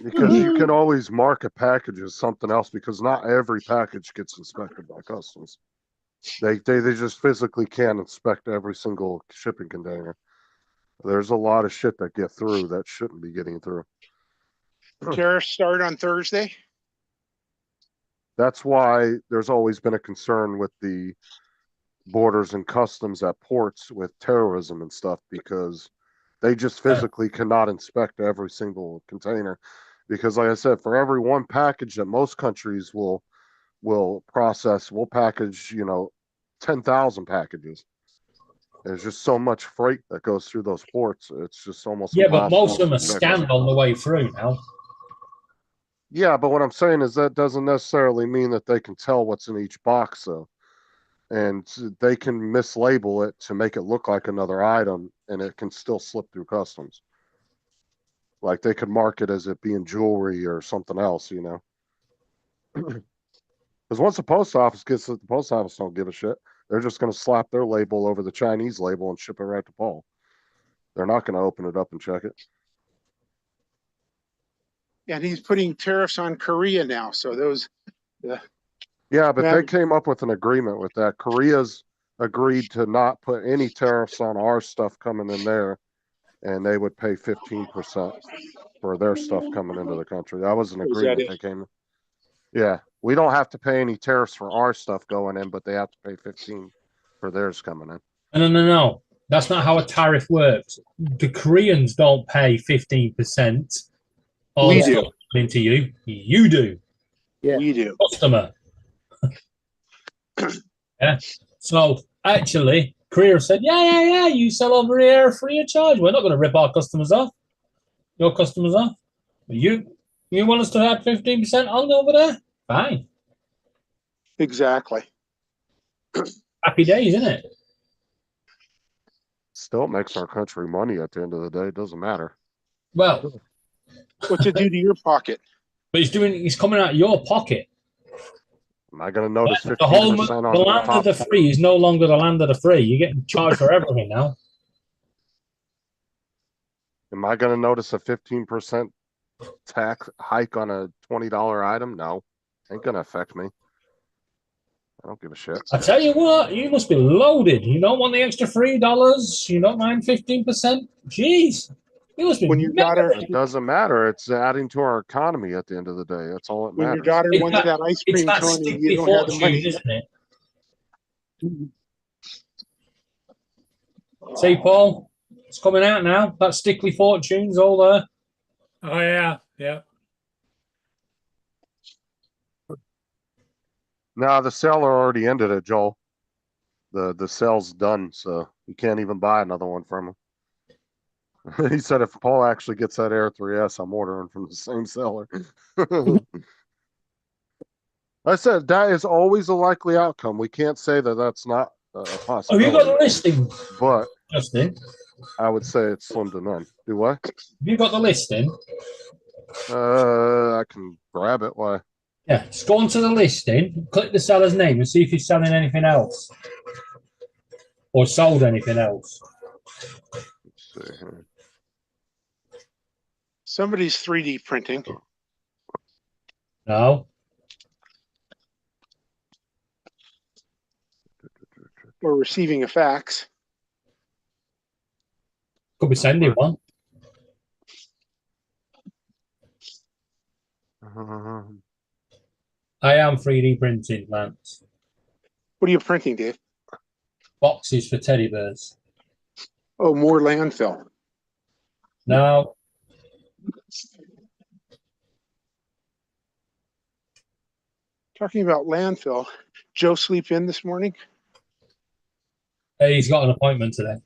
Because you can always mark a package as something else because not every package gets inspected by customs. They just physically can't inspect every single shipping container. There's a lot of shit that get through that shouldn't be getting through. Tariffs start on Thursday. That's why there's always been a concern with the borders and customs at ports with terrorism and stuff because they just physically cannot inspect every single container. Because like I said, for every one package that most countries will process, we'll package, 10,000 packages. There's just so much freight that goes through those ports. It's just almost but impossible most of them are to inspect. scanned on the way through now. Yeah, but what I'm saying is that doesn't necessarily mean that they can tell what's in each box, though. And they can mislabel it to make it look like another item, and it can still slip through customs. Like they could mark it as it being jewelry or something else, Because once the post office gets it, the post office don't give a shit. They're just going to slap their label over the Chinese label and ship it right to Paul. They're not going to open it up and check it. And he's putting tariffs on Korea now. So those. Yeah, but they came up with an agreement with that. Korea's agreed to not put any tariffs on our stuff coming in there, and they would pay 15% for their stuff coming into the country. That was an agreement they came. Yeah, we don't have to pay any tariffs for our stuff going in, but they have to pay 15 for theirs coming in. No. That's not how a tariff works. The Koreans don't pay 15%. We do. Into you. You do. Yeah. We do. Customer. Yeah. So actually, Korea said, yeah, you sell over here free of charge. We're not going to rip our customers off. Your customers off. You want us to have 15% on over there? Fine. Exactly. Happy days, isn't it? Still makes our country money at the end of the day. It doesn't matter. Well, what's it do to your pocket? But he's coming out of your pocket. Am I going to notice 15% the land of the free is no longer the land of the free. You're getting charged for everything now. Am I going to notice a 15% tax hike on a $20 item? No, ain't going to affect me. I don't give a shit. I tell you what, you must be loaded. You don't want the extra $3. You don't mind 15%. Jeez, you must be. When your daughter, it doesn't matter. It's adding to our economy at the end of the day. That's all it matters. When your daughter wants that ice cream cone and you don't have the money, isn't it? See, Paul, it's coming out now. That Stickley Fortune's all there. Oh yeah, yeah. No, the seller already ended it, Joel. The sale's done, so you can't even buy another one from him. He said if Paul actually gets that Air 3S, I'm ordering from the same seller. I said that is always a likely outcome. We can't say that that's not a possibility. Have you got the listing? But Justin, I would say it's slim to none. Do what? Have you got the listing? I can grab it. Why? Yeah, just go onto the listing, click the seller's name, and see if he's selling anything else or sold anything else. Let's see here. Somebody's 3D printing. No. Or receiving a fax. Could be sending one. I am 3D printing, Lance. What are you printing, Dave? Boxes for teddy bears. Oh, more landfill. No. Talking about landfill, Joe sleep in this morning? He's got an appointment today.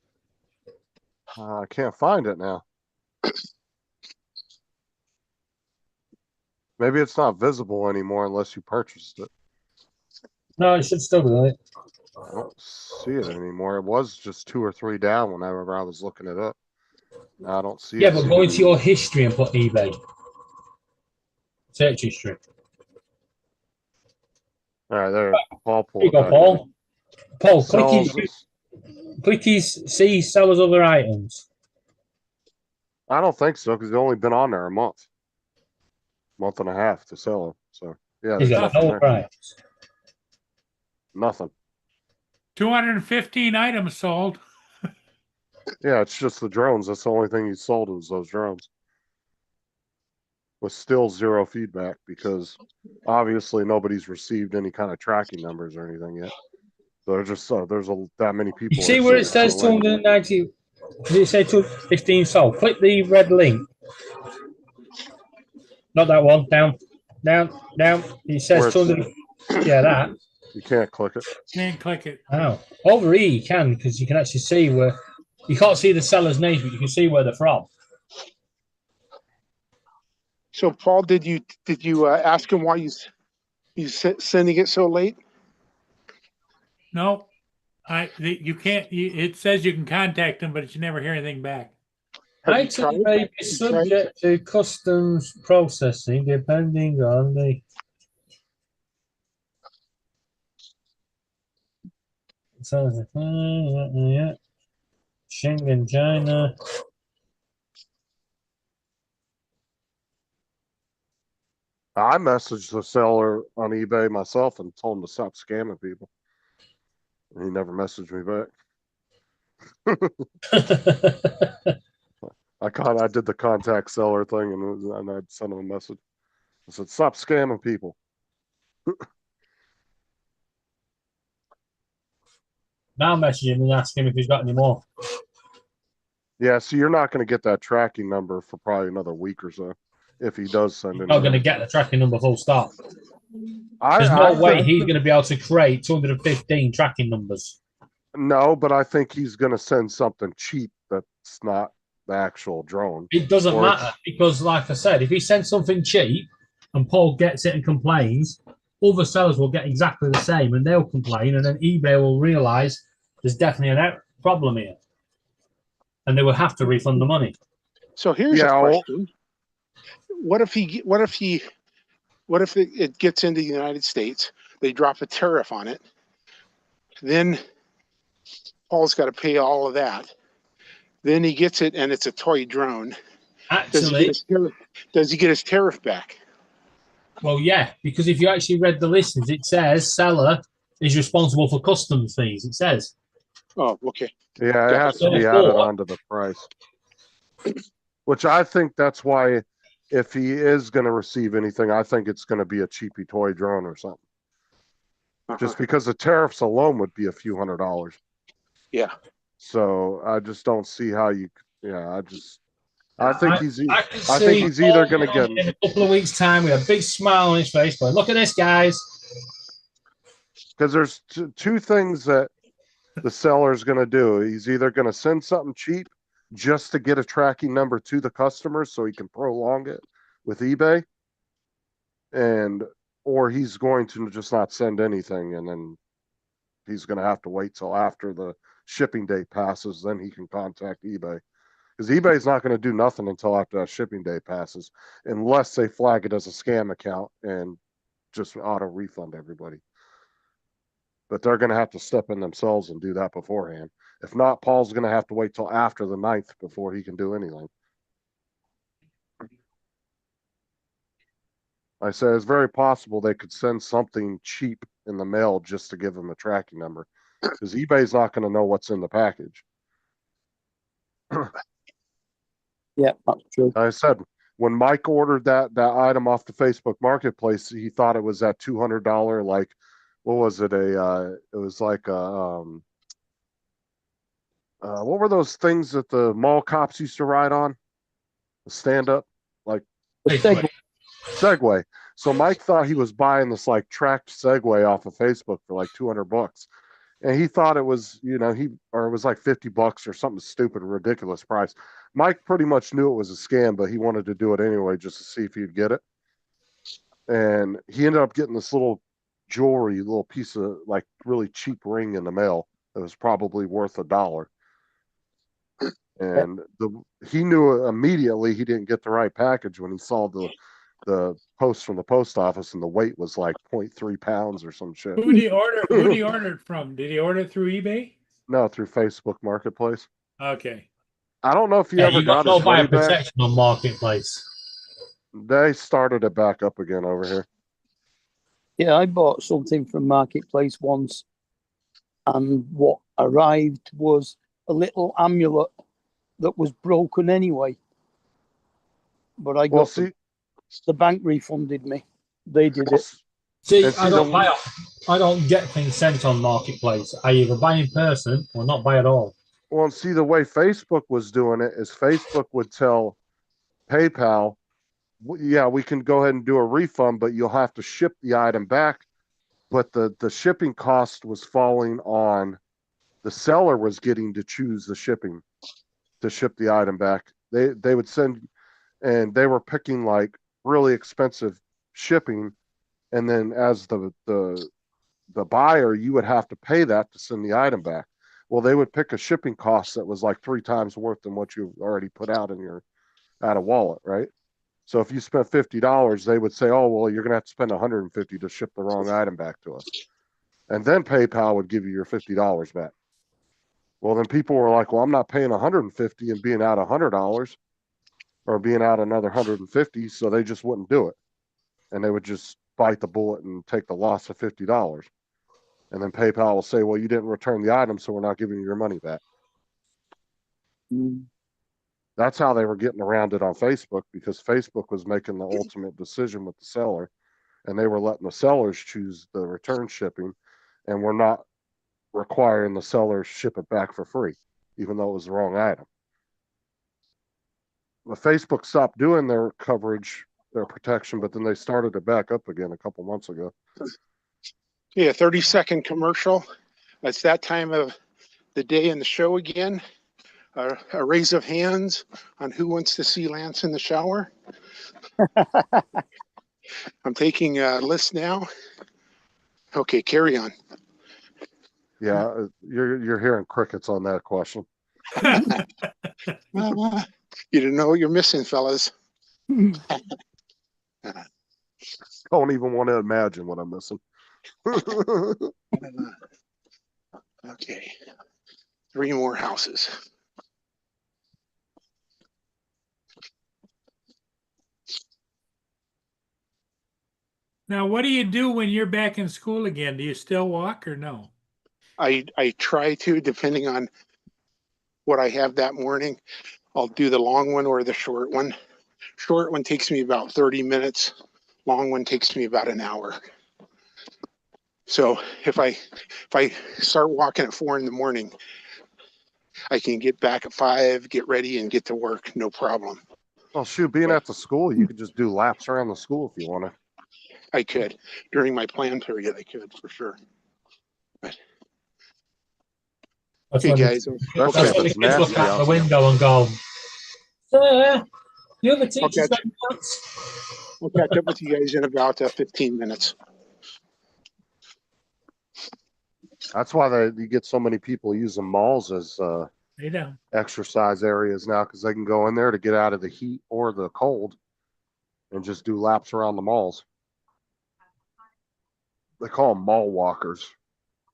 I can't find it now. Maybe it's not visible anymore unless you purchased it. No, it should still be there. I don't see it anymore. It was just 2 or 3 down whenever I was looking it up. Now I don't see Yeah, it. but go into your history and put eBay. Search history. All right, there. Paul Here you pulled go, that. Paul. Paul, Sells- click his see sellers other items. I don't think so because he's only been on there a month and a half to sell it. So yeah, He's there's got nothing no there. price. Nothing. 215 items sold. Yeah, it's just the drones. That's the only thing he sold was those drones. With still 0 feedback because obviously nobody's received any kind of tracking numbers or anything yet. So there's just that many people. You see are where it sitting says waiting. 290? Does it say 215 sold? Click the red link. Not that one. Down. It says Where 200. Yeah, that. You can't click it. Can't click it. Oh, over here you can because you can actually see where you can't see the seller's names, but you can see where they're from. So Paul, did you ask him why he's sending it so late? No, you can't. It says you can contact them, but you never hear anything back. Have you Item tried? may be subject to customs processing depending on the. Yeah. Schengen, China. I messaged the seller on eBay myself and told him to stop scamming people. And he never messaged me back. I did the contact seller thing and I'd send him a message. I said, stop scamming people. Now message him and ask him if he's got any more. Yeah, so you're not going to get that tracking number for probably another week or so if he does send it. He's not going to get the tracking number full stop. There's I no way think- he's going to be able to create 215 tracking numbers. No, but I think he's going to send something cheap that's not the actual drone. It doesn't Or matter because, like I said, if he sends something cheap and Paul gets it and complains, other sellers will get exactly the same and they'll complain, and then eBay will realise there's definitely a problem here, and they will have to refund the money. So here's a question: What if it gets into the United States? They drop a tariff on it. Then Paul's got to pay all of that. Then he gets it, and it's a toy drone. Actually, does he get his tariff back? Well, yeah, because if you actually read the listings, it says seller is responsible for customs fees. It says. Oh, okay. Yeah, it has to be added onto the price. Which I think that's why, if he is going to receive anything, I think it's going to be a cheapy toy drone or something. Just because the tariffs alone would be a few $100s. Yeah. So I just don't see how you. Yeah, I think he's See either Paul going to get in a couple of weeks' time with a big smile on his face. But look at this, guys. Because there's two things that the seller is going to do. He's either going to send something cheap just to get a tracking number to the customer so he can prolong it with eBay, or he's going to just not send anything, and then he's going to have to wait till after the shipping date passes, then he can contact eBay. Because eBay is not going to do nothing until after that shipping date passes, unless they flag it as a scam account and just auto refund everybody. But they're going to have to step in themselves and do that beforehand. If not, Paul's going to have to wait till after the 9th before he can do anything. I said it's very possible they could send something cheap in the mail just to give him a tracking number, because eBay's not going to know what's in the package. Yeah, that's true. I said when Mike ordered that item off the Facebook Marketplace, he thought it was that $200 like. What was it? It was like what were those things that the mall cops used to ride on? The stand up, like Segway. Segway. So Mike thought he was buying this like tracked Segway off of Facebook for like $200. And he thought it was, it was like $50 or something stupid, ridiculous price. Mike pretty much knew it was a scam, but he wanted to do it anyway just to see if he'd get it. And he ended up getting this little jewelry, little piece of like really cheap ring in the mail that was probably worth $1. And he knew immediately he didn't get the right package when he saw the post from the post office, and the weight was like 0.3 pounds or some shit. Who did he order it from? Did he order it through eBay? No, through Facebook Marketplace. Okay. I don't know if he ever you got got no his money buyer back. protection on Marketplace. They started it back up again over here. Yeah, I bought something from Marketplace once, and what arrived was a little amulet that was broken anyway. But I got the bank refunded me. They did it. See, I don't get things sent on Marketplace. I either buy in person or not buy at all. Well, and see, the way Facebook was doing it is Facebook would tell PayPal, yeah, we can go ahead and do a refund, but you'll have to ship the item back. But the shipping cost was falling on the seller was getting to choose the shipping to ship the item back. They would send, and they were picking like really expensive shipping. And then as the buyer, you would have to pay that to send the item back. Well, they would pick a shipping cost that was like 3 times worth than what you already put out in your out of wallet, right? So if you spent $50, they would say, oh, well, you're going to have to spend $150 to ship the wrong item back to us. And then PayPal would give you your $50 back. Well, then people were like, well, I'm not paying $150 and being out $100 or being out another $150. So they just wouldn't do it. And they would just bite the bullet and take the loss of $50. And then PayPal will say, well, you didn't return the item, so we're not giving you your money back. That's how they were getting around it on Facebook, because Facebook was making the ultimate decision with the seller, and they were letting the sellers choose the return shipping, and we're not requiring the seller ship it back for free, even though it was the wrong item. But Facebook stopped doing their coverage, their protection, but then they started it back up again a couple months ago. Yeah, 30-second commercial. It's that time of the day in the show again. A raise of hands on who wants to see Lance in the shower. I'm taking a list now. Okay, carry on. Yeah, you're hearing crickets on that question. You didn't know what you're missing, fellas. Don't even want to imagine what I'm missing. Okay, 3 more houses. Now, what do you do when you're back in school again? Do you still walk or no? I try to, depending on what I have that morning. I'll do the long one or the short one. Short one takes me about 30 minutes. Long one takes me about an hour. So if I start walking at 4 in the morning, I can get back at 5, get ready, and get to work, no problem. Well, shoot, being at the school, you could just do laps around the school if you want to. I could. During my plan period, I could, for sure. But, okay, guys. That's when the kids look out the window and go, "Sir, the other teacher's got nuts." We'll catch up with you guys in about 15 minutes. That's why you get so many people using malls as exercise areas now, because they can go in there to get out of the heat or the cold and just do laps around the malls. They call them mall walkers.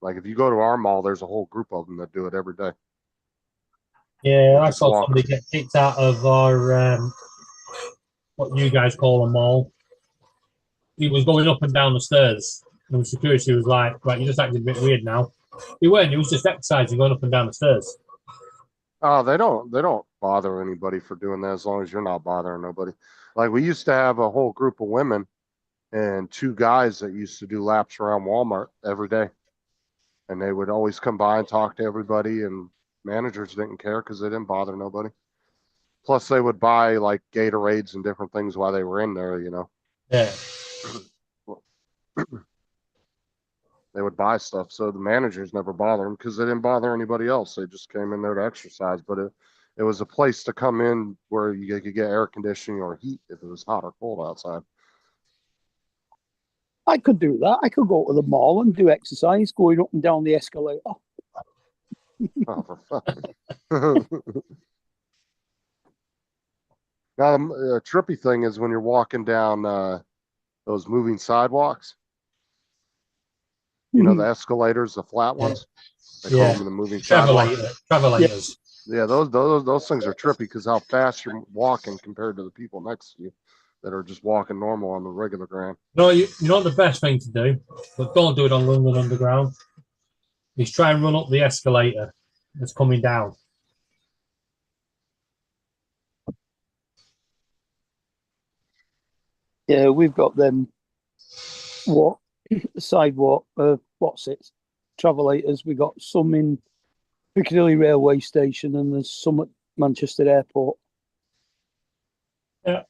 Like if you go to our mall, there's a whole group of them that do it every day. Yeah, I saw somebody get kicked out of our, what you guys call a mall. He was going up and down the stairs. And the security was like, right, you're just acting a bit weird now. He weren't, he was just exercising, going up and down the stairs. Oh, they don't bother anybody for doing that as long as you're not bothering nobody. Like we used to have a whole group of women and 2 guys that used to do laps around Walmart every day. And they would always come by and talk to everybody, and managers didn't care because they didn't bother nobody. Plus they would buy like Gatorades and different things while they were in there, you know. Yeah. They would buy stuff, so the managers never bother them because they didn't bother anybody else. They just came in there to exercise. But it was a place to come in where you could get air conditioning or heat if it was hot or cold outside. I could do that. I could go to the mall and do exercise going up and down the escalator. Oh, for fuck. Now, the trippy thing is when you're walking down those moving sidewalks, you know, the escalators, the flat ones. They call them the moving sidewalks. Travelators. Yeah, those things are trippy because how fast you're walking compared to the people next to you that are just walking normal on the regular ground. No, you know what the best thing to do, but don't do it on London Underground, is try and run up the escalator that's coming down. Yeah, we've got them. What sidewalk? What's it? Travelators. We got some in Piccadilly Railway Station, and there's some at Manchester Airport. Yeah,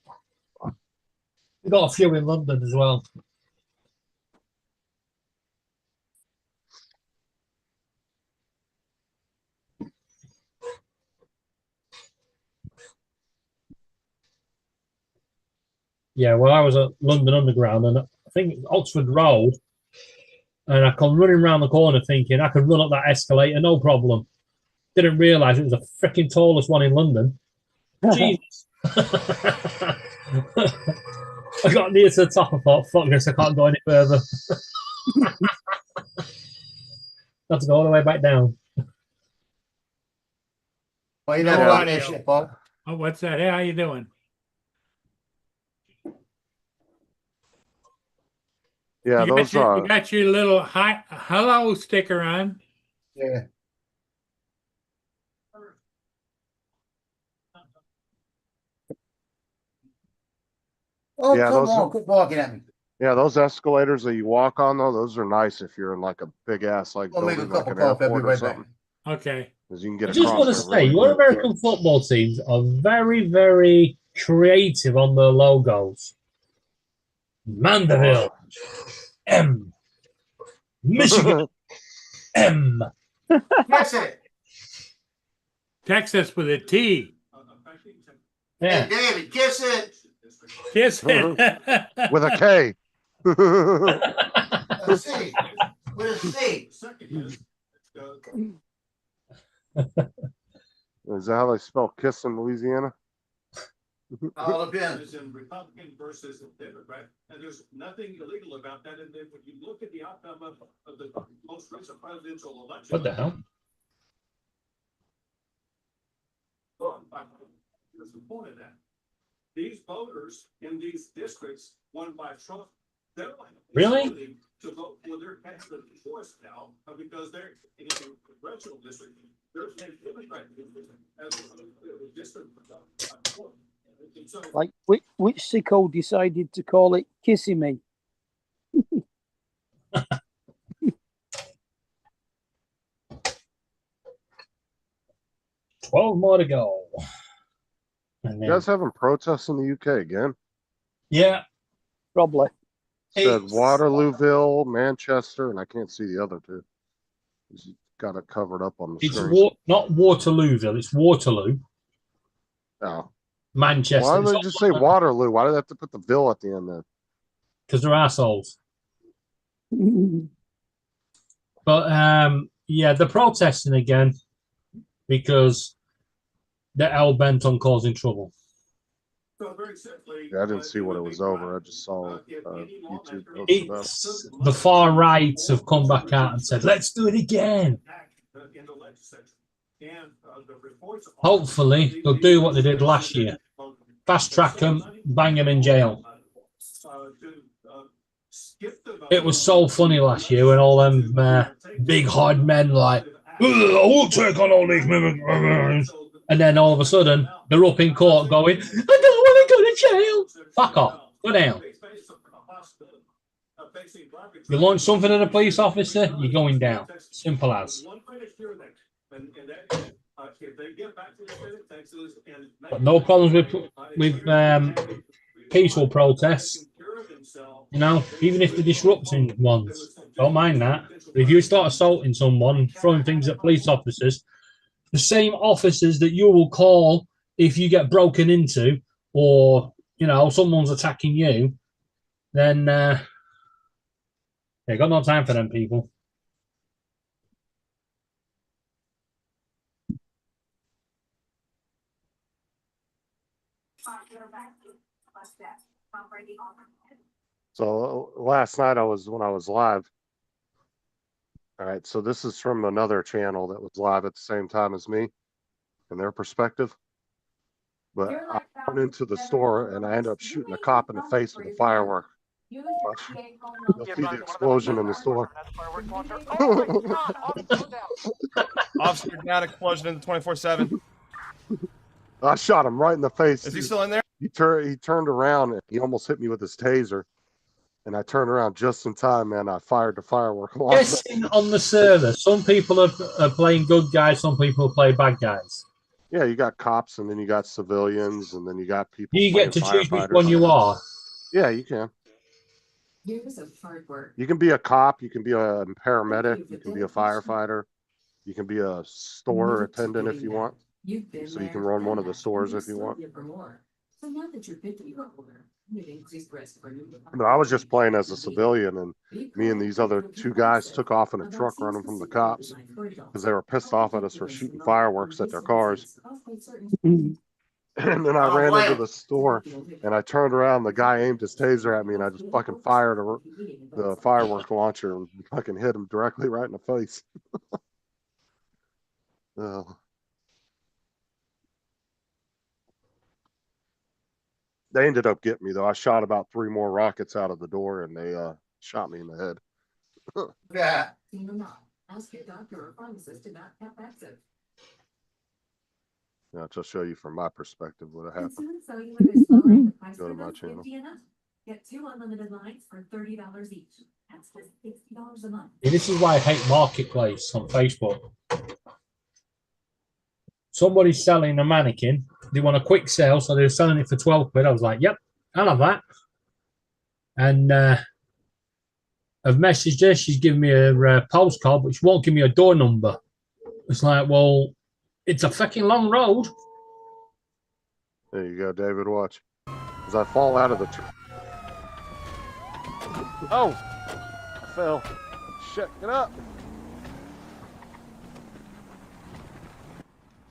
we got a few in London as well. Yeah, well, I was at London Underground, and I think it's Oxford Road, and I come running around the corner thinking I could run up that escalator, no problem. Didn't realise it was the freaking tallest one in London. Jesus. I got near to the top, I thought, fuck this, I can't go any further. Had to go all the way back down. Well, you never like that shit, Bob. Oh, what's that? Hey, how you doing? Yeah, you those you got your little hi hello sticker on. Yeah. Oh, yeah, come those on, quit barking at me. Yeah, those escalators that you walk on though, those are nice if you're in like a big ass like I'll make a building cup like of an coffee, I'll be airport or right something. back. Okay. Because you can get I just want to across say, there really your quick. American football teams are very, very creative on their logos. Mandeville, M. Michigan, M. Kiss it. Texas with a T. Yeah. Hey, David, kiss it. Kiss it. With a K. Let's see. With a C. Is that how they spell kiss in Louisiana? All depends. In Republican versus Democrat, and there's nothing illegal about that. And then when you look at the outcome of the most recent presidential election, What the hell? Here's the point of that. These voters in these districts won by Trump. They're like Really? to vote for their candidate choice now because they're in the congressional district. They're in Democrat as a district. So, Like which sicko decided to call it "Kissing Me"? 12 more to go. And You guys having protests in the UK again? yeah. Probably. Said Waterlooville, Manchester, and I can't see the other two. He's got it covered up on the It's screen. not Waterlooville, it's Waterloo. Oh. Manchester. Why did they just say Waterloo? Why did they have to put the Ville at the end there? Because they're assholes. But yeah, they're protesting again because they're hell bent on causing trouble. so very simply, Yeah, I didn't see what it was over. I just saw YouTube post about it. It's the far right have come back out and said, let's do it again. in the legislature. And the reports Hopefully, they'll do what they did last year. Fast track them, bang them in jail. It was so funny last year when all them big hard men like, I won't take on all these immigrants. And then all of a sudden, they're up in court going, I don't want to go to jail. Fuck off. Go down. You launch something at a police officer, you're going down. Simple as. But no problems with peaceful protests. You know, even if they're disrupting ones, don't mind that. But if you start assaulting someone, throwing things at police officers, the same officers that you will call if you get broken into or, you know, someone's attacking you, then they got no time for them people. So last night when I was live. All right, so this is from another channel that was live at the same time as me, and their perspective. But I went into the store and I ended up shooting a cop in the face with a firework. Watch. You'll see the explosion in the store. Officer down, explosion in the 24/7. I shot him right in the face. Is he still in there? He turned around and he almost hit me with his taser. And I turned around just in time, man. I fired the firework. Guessing on the server, some people are playing good guys, some people play bad guys. Yeah, you got cops, and then you got civilians, and then you got people. Do you get to choose which one you are? Yeah, you can. Years of hard work. You can be a cop, you can be a paramedic, you can be a firefighter, you can be a store attendant if you want. So you can run one of the stores if you want. So now that you're 50 or older, you'd increased risk for you. But I was just playing as a civilian, and me and these other two guys took off in a truck running from the cops because they were pissed off at us for shooting fireworks at their cars. And then I ran into the store and I turned around. The guy aimed his taser at me and I just fucking fired the firework launcher and fucking hit him directly right in the face. They ended up getting me though. I shot about 3 more rockets out of the door and they shot me in the head. Yeah. Ask your doctor or pharmacist about Capexit. Yeah, I'll just show you from my perspective what happened. Go to my channel. Get 2 unlimited lines for $30 each. That's just $60 a month. Yeah, this is why I hate Marketplace on Facebook. Somebody's selling a mannequin. They want a quick sale, so they're selling it for 12 quid. I was like, yep, I'll have that. And I've messaged her. She's given me a postcode, but she won't give me a door number. It's like, well, it's a fucking long road. There you go, David. Watch. As I fall out of the tree. Oh! I fell. Shit, get up.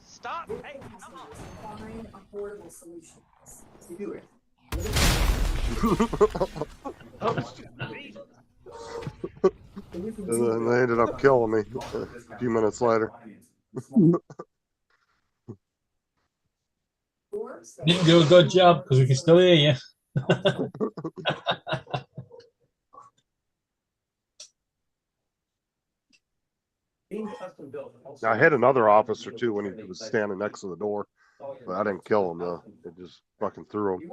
Stop! Hey, come on! Find affordable solutions. Do it. And then they ended up killing me a few minutes later. Didn't do a good job because we can still hear you. I hit another officer too when he was standing next to the door, but I didn't kill him though. It just fucking threw him.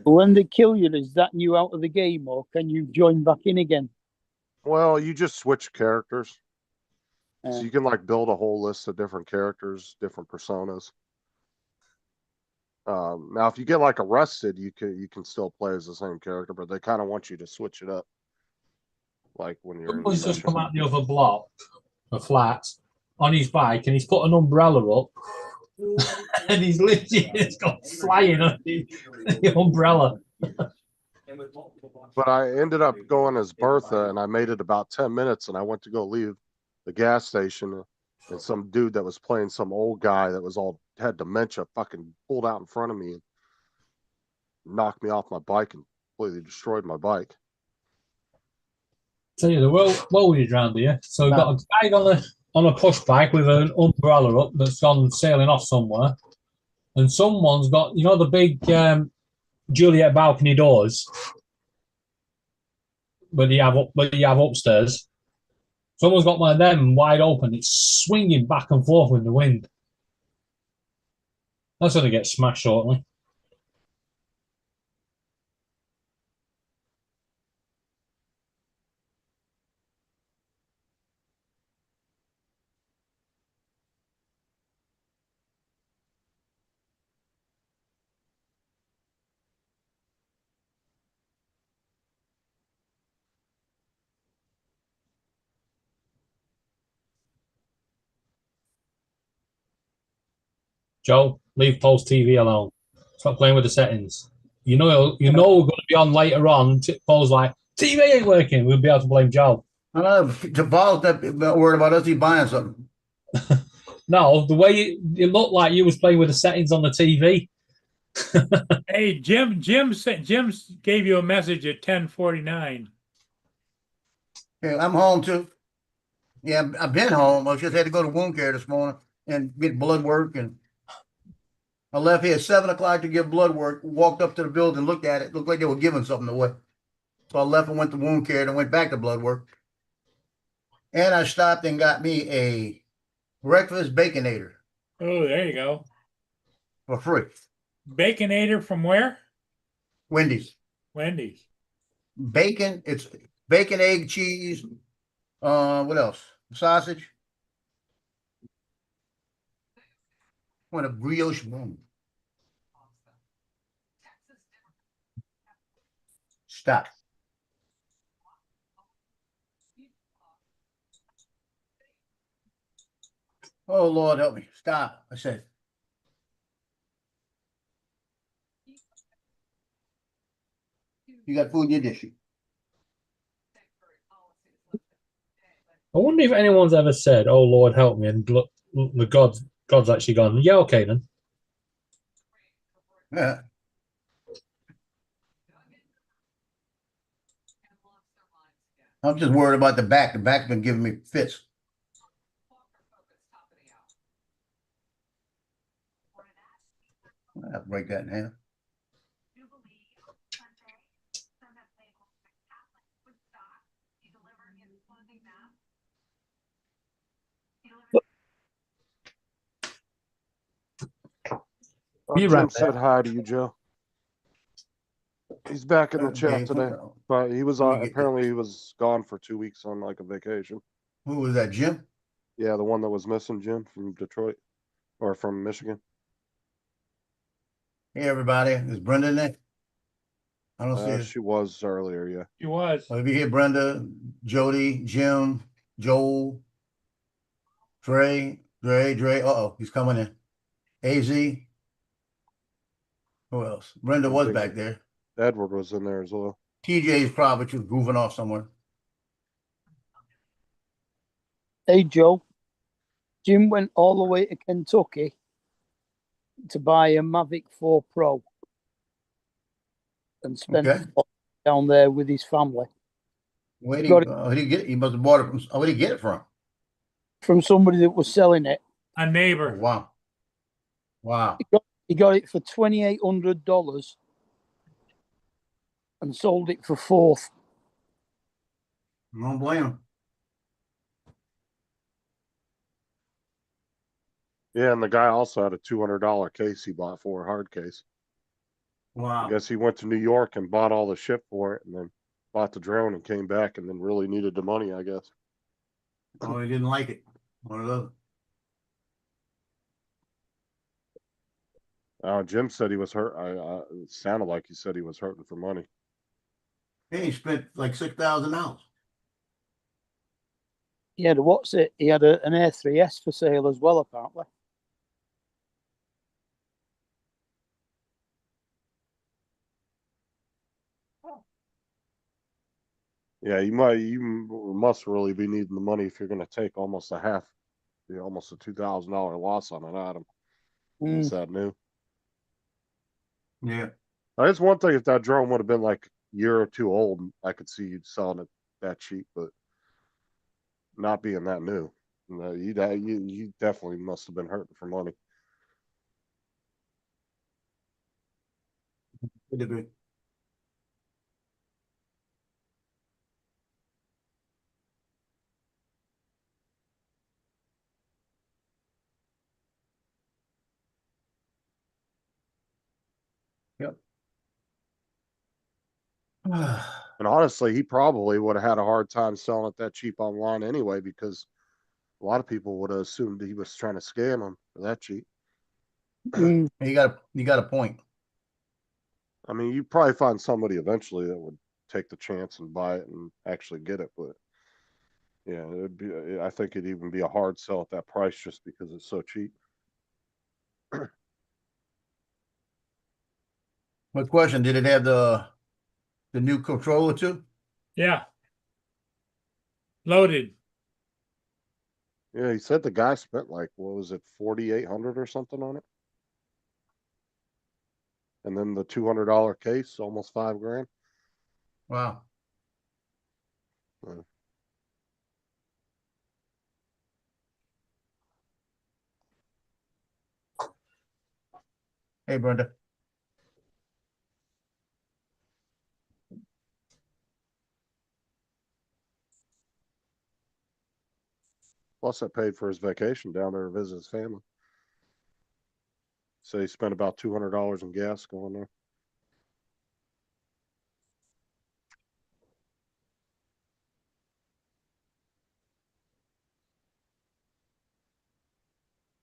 When they kill you, is that you out of the game or can you join back in again? Well, you just switch characters. So you can like build a whole list of different characters, different personas. Now, if you get like arrested, you can still play as the same character, but they kind of want you to switch it up. Like when you're. Somebody's just come out the other block, the flats, on his bike, and he's put an umbrella up, and he's literally just gone flying on the umbrella. But I ended up going as Bertha, and I made it about 10 minutes, and I went to go leave the gas station, and some dude that was playing some old guy that had dementia fucking pulled out in front of me and knocked me off my bike and completely destroyed my bike. Tell you the world is round here. So we've got a guy on a push bike with an umbrella up that's gone sailing off somewhere, and someone's got the big Juliet balcony doors, but you have upstairs. Someone's got one of them wide open. It's swinging back and forth with the wind. That's going to get smashed shortly. Joe, leave Paul's TV alone. Stop playing with the settings. You know we're going to be on later on. Paul's like, TV ain't working. We'll be able to blame Joe. I know. Paul's not worried about us. He's buying something. No, the way it looked like you was playing with the settings on the TV. Hey, Jim gave you a message at 10:49. Yeah, I'm home too. Yeah, I've been home. I just had to go to wound care this morning and get blood work, and I left here at 7 o'clock to get blood work. Walked up to the building, looked at it. Looked like they were giving something away. So I left and went to wound care and went back to blood work. And I stopped and got me a breakfast baconator Oh, there you go. for free. Baconator from where? Wendy's. Wendy's. Bacon. It's bacon, egg, cheese. What else? Sausage. Want a brioche bun. Stop. Oh, Lord, help me. Stop. I said. You got food in your dish. I wonder if anyone's ever said, "Oh Lord, help me," and the God's actually gone. Yeah, okay then. Yeah. I'm just worried about the back. The back's been giving me fits. I'll break that in half. Jim said hi to you, Joe. He's back in the chat today, but he was apparently he was gone for 2 weeks on like a vacation. Who was that, Jim? Yeah, the one that was missing, Jim, from Detroit or from Michigan. Hey, everybody. Is Brenda in there? I don't see her. She was earlier, yeah. She was. Well, if you hear Brenda, Jody, Jim, Joel, Dre. Uh-oh, he's coming in. AZ. Who else? Brenda was back there. Edward was in there as well. TJ's probably just goofing off somewhere. Hey, Joe. Jim went all the way to Kentucky to buy a Mavic 4 Pro and spent down there with his family. Where did he get it? He must have bought it from. Where did he get it from? From somebody that was selling it. A neighbor. Oh, wow. Wow. He got it for $2,800 and sold it for $4,000. Don't blame him. Yeah, and the guy also had a $200 case he bought for a hard case. Wow. I guess he went to New York and bought all the shit for it and then bought the drone and came back and then really needed the money, I guess. Oh, he didn't like it. One of those. Jim said he was hurt. It sounded like he said he was hurting for money. Hey, he spent like $6,000. He had he had an A3S for sale as well, apparently. Yeah, you must really be needing the money if you're going to take almost almost a $2,000 loss on an item. Is that new? Yeah. That's one thing. If that drone would have been like a year or two old, I could see you selling it that cheap, but not being that new, you definitely must have been hurting for money. Could have been. Yep. And honestly, he probably would have had a hard time selling it that cheap online anyway, because a lot of people would have assumed he was trying to scam them for that cheap. You got a point. I mean, you probably find somebody eventually that would take the chance and buy it and actually get it, but yeah, I think it'd even be a hard sell at that price just because it's so cheap. My question, did it have the new controller too? Yeah. Loaded. Yeah, he said the guy spent like, what was it, 4,800 or something on it? And then the $200 case, almost $5,000. Wow. Yeah. Hey, Brenda. Plus, I paid for his vacation down there to visit his family. So he spent about $200 in gas going there.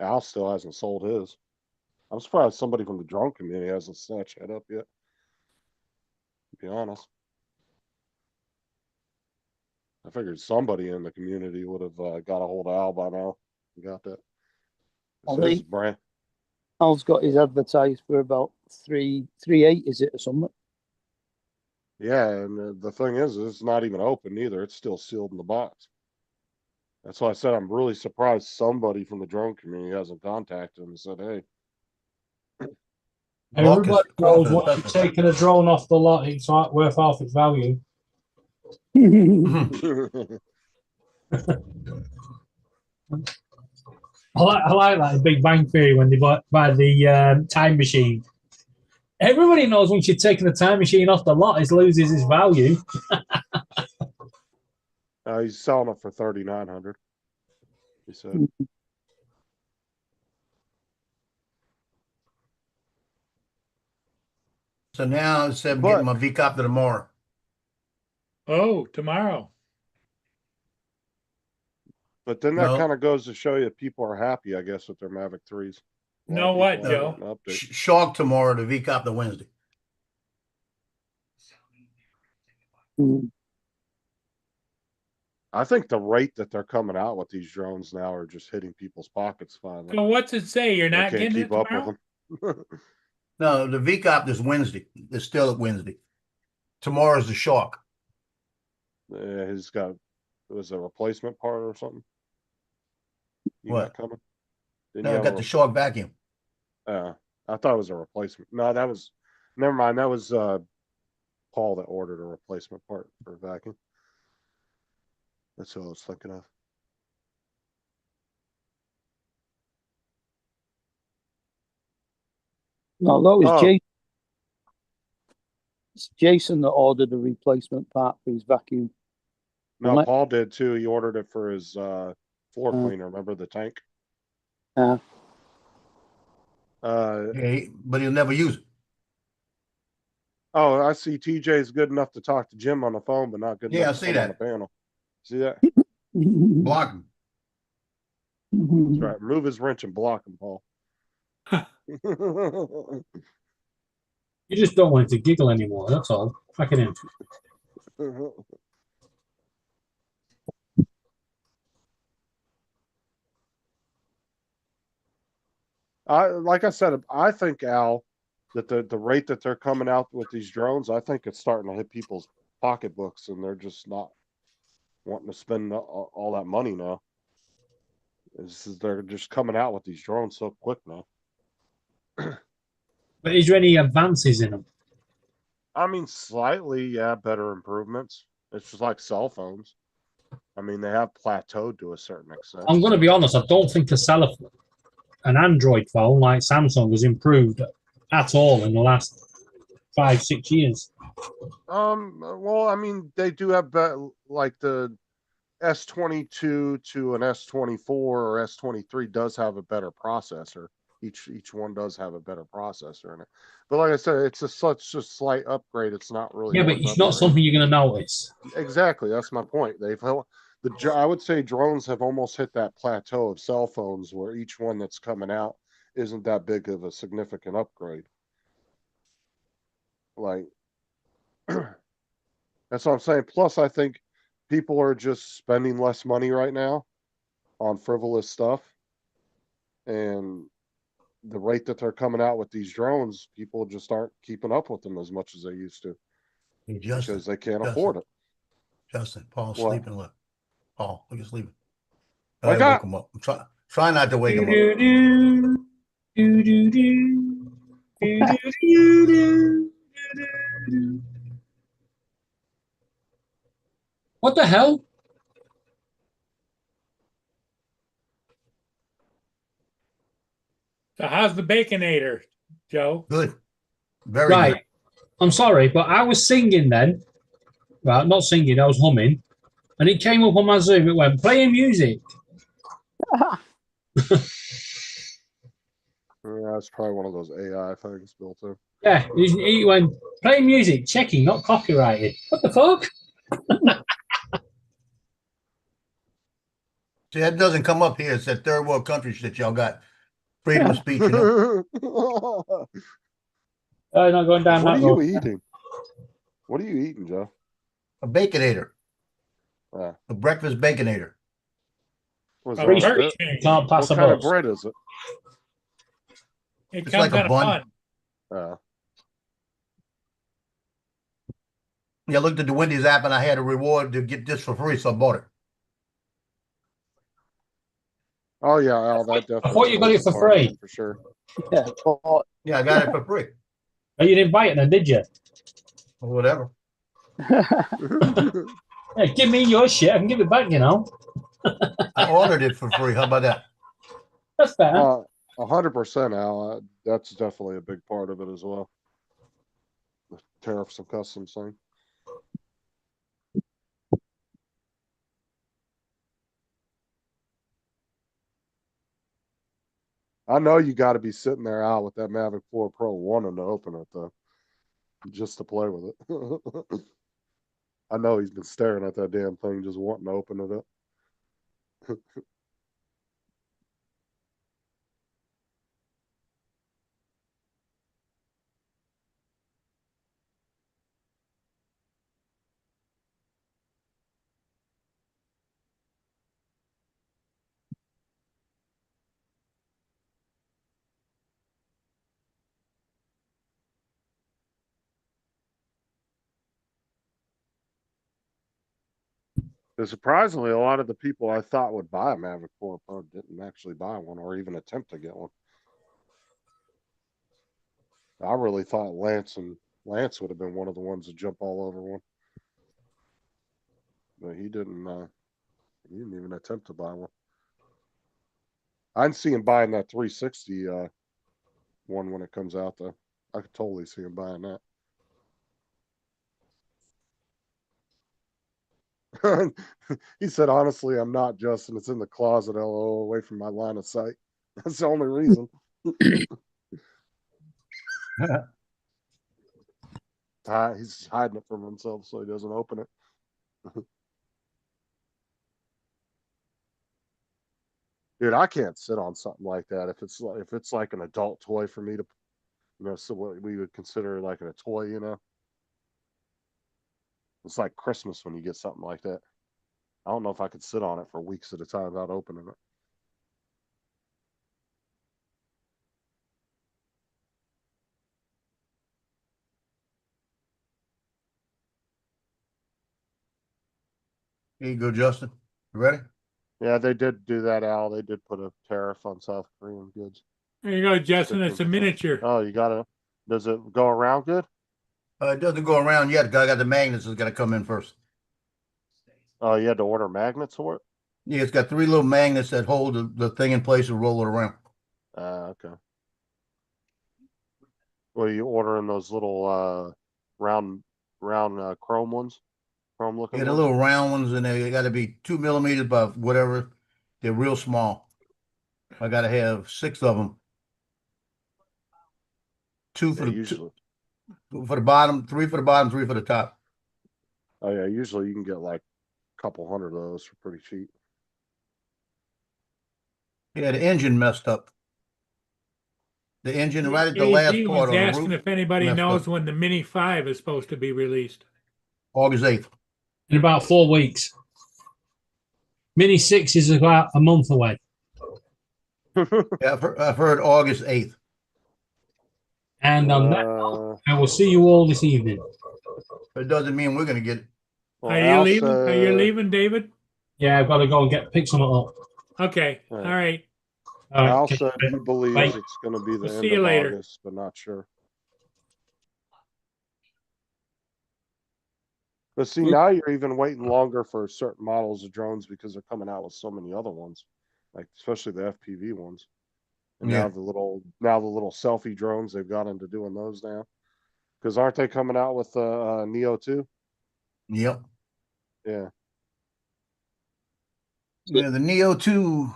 Al still hasn't sold his. I'm surprised somebody from the drunk community hasn't snatched that up yet. To be honest, I figured somebody in the community would have got a hold of Al by now. Got that? It's his brand. Al's got his advertised for about 3.8, is it, or something? Yeah, and the thing is, it's not even open either. It's still sealed in the box. That's why I said I'm really surprised somebody from the drone community hasn't contacted him and said, "Hey." Everybody knows once you've taken a drone off the lot, it's worth half its value. I like that in Big Bang Theory when they buy the time machine. Everybody knows once you've taken the time machine off the lot, it loses its value. He's selling it for 3,900. He said. So now it said I'm getting my V-Copter tomorrow. Oh, tomorrow. But then that No. kind of goes to show you people are happy, I guess, with their Mavic 3s. Know what, Joe? Shark tomorrow, the V-Copter Wednesday. I think the rate that they're coming out with these drones now are just hitting people's pockets finally. So what's it say? You're They not can't getting keep it up tomorrow? with them. No, the V-Copter is Wednesday. It's still at Wednesday. Tomorrow's the Shark. Yeah, he's got, it was a replacement part or something. You What? not coming? Didn't No, you I have got a the Shark vacuum. I thought it was a replacement. No, that was, never mind. That was Paul that ordered a replacement part for a vacuum. That's what I was thinking of. No, that was Oh. Jason. It's Jason that ordered a replacement part for his vacuum. No, Wasn't it? Paul did too. He ordered it for his floor cleaner. Remember the tank? Yeah. Yeah, but he'll never use it. Oh, I see. TJ's good enough to talk to Jim on the phone, but not good Yeah, enough I to see come on the that. panel. See that? Block him. That's right. Move his wrench and block him, Paul. You just don't want it to giggle anymore, that's all. Pack it in. Like I said, I think, Al, that the rate that they're coming out with these drones, I think it's starting to hit people's pocketbooks, and they're just not wanting to spend all that money now. They're just coming out with these drones so quick now. But is there any advances in them? I mean, slightly, yeah, better improvements. It's just like cell phones. I mean, they have plateaued to a certain extent. I'm going to be honest, I don't think an Android phone like Samsung has improved at all in the last 5-6 years. Well, I mean, they do have like the S22 to an S24 or S23 does have a better processor. Each one does have a better processor in it. But like I said, it's such a slight upgrade. It's not really. Yeah, but it's not something you're going to notice. Exactly, that's my point. I would say drones have almost hit that plateau of cell phones where each one that's coming out isn't that big of a significant upgrade. Like, that's what I'm saying. Plus, I think people are just spending less money right now on frivolous stuff. And the rate that they're coming out with these drones, people just aren't keeping up with them as much as they used to Hey, Justin, because they can't Justin. afford it. Justin, Paul's What? sleeping. Look, Paul, look, he's sleeping. Wake I woke up. him up. Try not to wake him up. What the hell? So how's the Baconator, Joe? Good. Very Right. good. I'm sorry, but I was singing then. Well, not singing, I was humming. And it came up on my Zoom. It went, playing music. Yeah, that's probably one of those AI things built in. Yeah, he went, playing music, checking, not copyrighted. What the fuck? See, that doesn't come up here. It's that third world countries that y'all got freedom of speech. You know? Not going down What that are you road. eating? What are you eating, Joe? A Baconator. Yeah. A breakfast Baconator. What's Oh, Free that? turkey. speech can't pass What a kind of bus. bread is it? It It's comes like a out of bun. fun. Yeah, I looked at the Wendy's app and I had a reward to get this for free, so I bought it. Oh yeah, Al, that definitely. I thought you got it for free. for sure. Yeah, but Yeah, I got it for free. Oh, you didn't buy it then, did you? Or whatever. Yeah, give me your shit. I can give it back, you know. I ordered it for free. How about that? That's better. 100%, Al. That's definitely a big part of it as well. The tariffs and customs thing. I know you got to be sitting there out with that Mavic 4 Pro wanting to open it though, just to play with it. I know he's been staring at that damn thing, just wanting to open it up. But surprisingly, a lot of the people I thought would buy a Mavic 4 Pro didn't actually buy one or even attempt to get one. I really thought Lance would have been one of the ones to jump all over one, but he didn't. He didn't even attempt to buy one. I can see him buying that 360 one when it comes out, though. I could totally see him buying that. He said, honestly, I'm not, Justin. It's in the closet, LO, away from my line of sight. That's the only reason. He's hiding it from himself so he doesn't open it. Dude, I can't sit on something like that if it's like an adult toy for me to, so what we would consider like a toy, It's like Christmas when you get something like that. I don't know if I could sit on it for weeks at a time without opening it. Here you go, Justin. You ready? Yeah, they did do that, Al. They did put a tariff on South Korean goods. There you go, Justin. It's a 15%. miniature. Oh, you got to. Does it go around good? It doesn't go around yet. I got the magnets that's got to come in first. Oh, you had to order magnets for it? Yeah, it's got 3 little magnets that hold the thing in place and roll it around. Okay. Well, you ordering those little round chrome ones? Chrome looking Yeah, the ones? little round ones, and they got to be 2 millimeters by whatever. They're real small. I got to have 6 of them. 2 for the bottom, 3 for the bottom, 3 for the top. Oh yeah, usually you can get like a couple hundred of those for pretty cheap. Yeah, the engine messed up. The engine right at the last AG part was on the asking roof. if anybody messed knows up. when the Mini 5 is supposed to be released. August 8th. In about 4 weeks. Mini 6 is about a month away. Yeah, I've heard August 8th. And on that note, I will see you all this evening. It doesn't mean we're gonna get it. Are you leaving? Are you leaving, David? Yeah, I've got to go and pick something up. Okay. All right. All right. Al said he believes Bye. it's going to be the We'll end see you of later. August, but not sure. But see, now you're even waiting longer for certain models of drones because they're coming out with so many other ones, like especially the FPV ones. And Yeah. now the little selfie drones, they've got into doing those now. Because aren't they coming out with Neo 2? Yep. Yeah. Yeah, the Neo 2.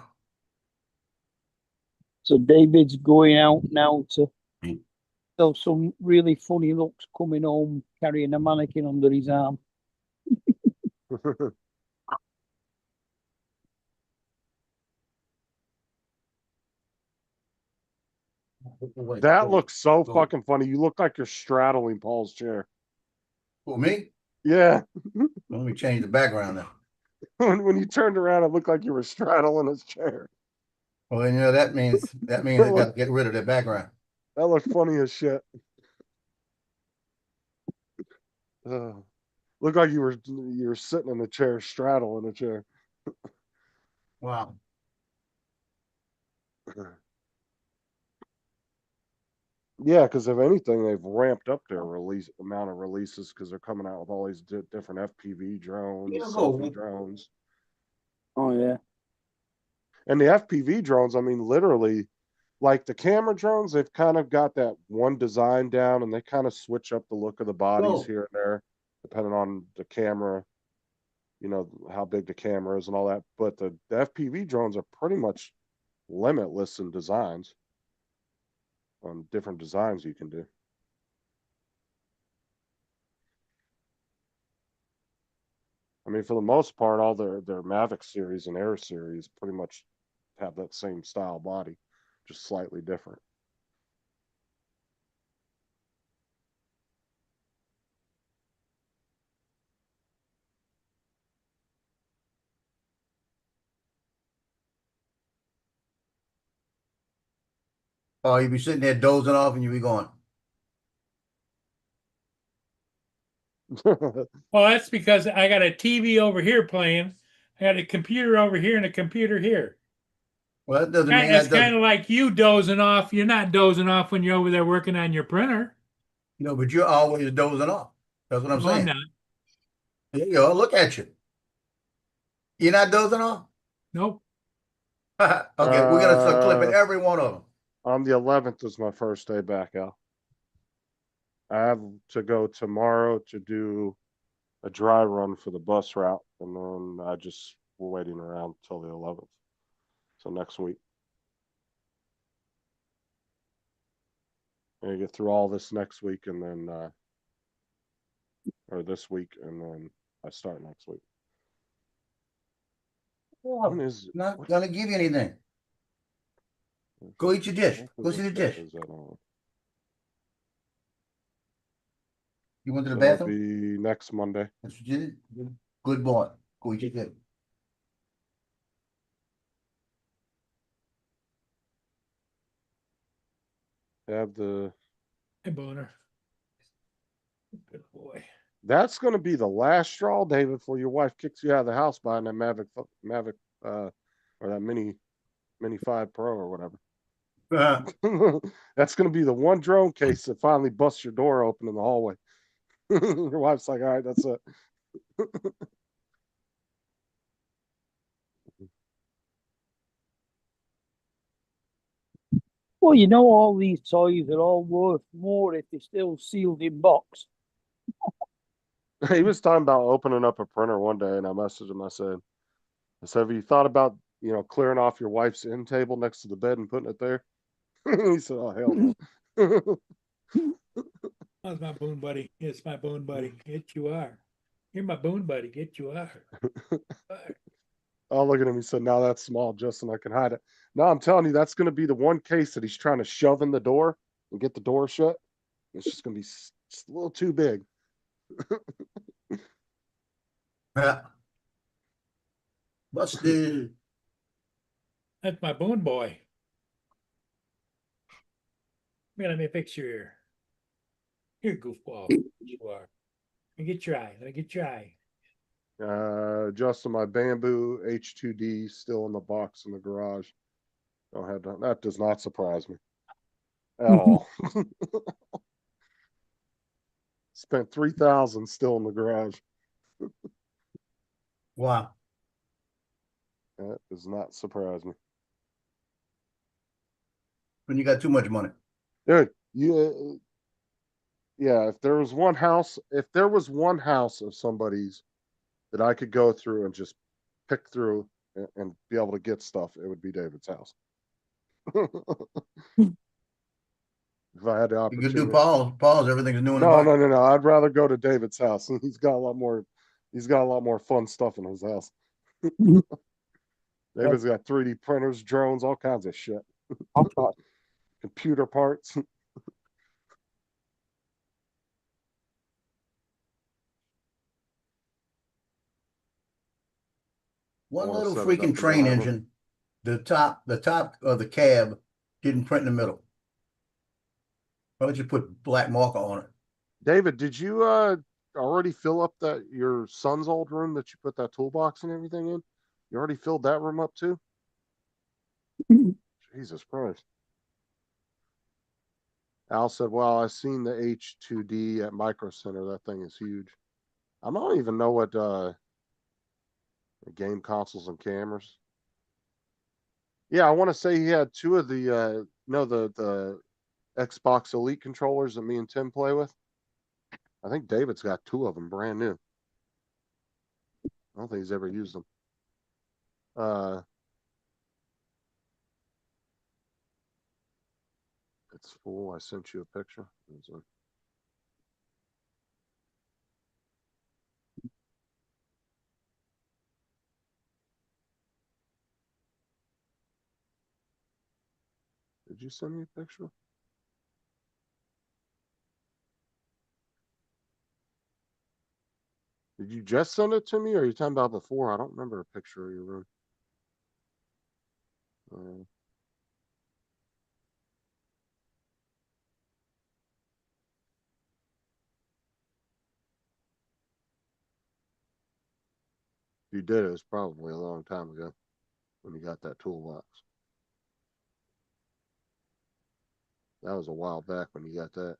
So David's going out now to do some really funny looks coming home carrying a mannequin under his arm. That looks so fucking funny. You look like you're straddling Paul's chair. Who, me? Yeah. Let me change the background now. When you turned around, it looked like you were straddling his chair. Well, you know, that means I got to get rid of that background. That looked funny as shit. Looked like you were sitting in a chair, straddling a chair. Wow. Yeah, because if anything, they've ramped up their amount of releases because they're coming out with all these different FPV drones, selfie drones. Oh yeah. And the FPV drones, I mean, literally, like the camera drones, they've kind of got that one design down, and they kind of switch up the look of the bodies here and there, depending on the camera, you know, how big the camera is and all that. But the FPV drones are pretty much limitless in designs, on different designs you can do. I mean, for the most part, all their Mavic series and Air series pretty much have that same style body, just slightly different. Oh, you'd be sitting there dozing off and you'd be going, Well, that's because I got a TV over here playing. I got a computer over here and a computer here. well, that doesn't mean It's that kind of like you dozing off. You're not dozing off when you're over there working on your printer. No, but you're always dozing off. That's what I'm No, I'm saying. not. There you go. Look at you. You're not dozing off? Nope. Okay, we're going to start clipping every one of them. On the 11th is my first day back out. I have to go tomorrow to do a dry run for the bus route, and then we're waiting around till the 11th. So next week. I'm gonna get through all this next week, and then or this week, and then I start next week. Oh, not going to give you anything. Go eat your dish. Go see the dish. You went to the That'll bathroom? be next Monday. That's what you did? Good boy. Go eat your dish. Have the. Hey, Boner. Good boy. That's going to be the last straw, David, before your wife kicks you out of the house buying that Mavic, or that Mini 5 Pro or whatever. That's going to be the one drone case that finally busts your door open in the hallway. Your wife's like, all right, that's it. Well, you know, all these toys are all worth more if they're still sealed in box. He was talking about opening up a printer one day, and I messaged him. I said, have you thought about, clearing off your wife's end table next to the bed and putting it there? He said, oh, hell no. How's my boon buddy? It's my boon buddy. Get you are. You're my boon buddy. Get you are. Oh, look at him. He said, now that's small, Justin. I can hide it. No, I'm telling you, that's going to be the one case that he's trying to shove in the door and get the door shut. It's just going to be just a little too big. Yeah. Busted. That's my boon boy. Let me picture here. Here, goofball. You are. Let me get your eye. Let me get your eye. Justin, my bamboo H2D still in the box in the garage. Don't have that. That does not surprise me at all. Spent 3,000 still in the garage. Wow. That does not surprise me. When you got too much money. Dude, yeah, if there was one house of somebody's that I could go through and just pick through and be able to get stuff, it would be David's house. If I had the You opportunity. could do Paul's, everything's new in the No, box. no. I'd rather go to David's house. He's got a lot more fun stuff in his house. David's got 3D printers, drones, all kinds of shit. Computer parts. One wanna little set it up freaking and train drive 'em. engine, the top of the cab didn't print in the middle. Why don't you put black marker on it? David, did you already fill up your son's old room that you put that toolbox and everything in? You already filled that room up too? Jesus Christ. Al said, well, I seen the H2D at Micro Center. That thing is huge. I don't even know what game consoles and cameras. Yeah, I want to say he had two of the the Xbox Elite controllers that me and Tim play with. I think David's got two of them brand new. I don't think he's ever used them. It's full. I sent you a picture. Did you send me a picture? Did you just send it to me, or are you talking about before? I don't remember a picture of your room. If you did, it was probably a long time ago when you got that toolbox. That was a while back when you got that.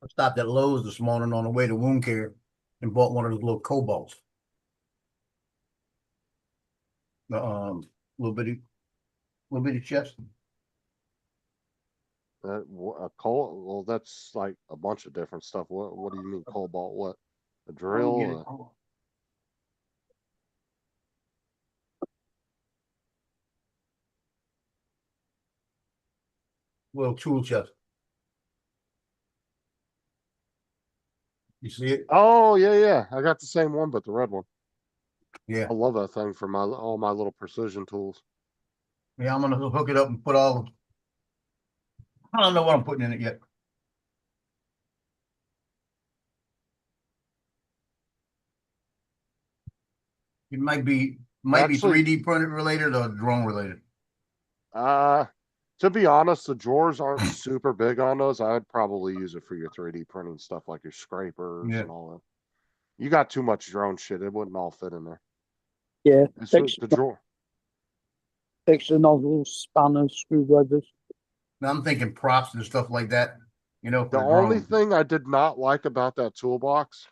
I stopped at Lowe's this morning on the way to wound care and bought one of those little cobalts. The little bitty chest. A well, that's like a bunch of different stuff. What do you mean cobalt? What? A drill? Little tool chest. You see it? Oh yeah. I got the same one, but the red one. Yeah. I love that thing for all my little precision tools. Yeah, I'm gonna hook it up and put all. I don't know what I'm putting in it yet. It might be Actually, 3D printed related or drone related. To be honest, the drawers aren't super big on those. I'd probably use it for your 3D printing stuff, like your scrapers and all that. You got too much drone shit; it wouldn't all fit in there. Yeah, the drawer. Extra nozzles, spanners, screwdrivers. Now I'm thinking props and stuff like that. You know, The only thing I did not like about that toolbox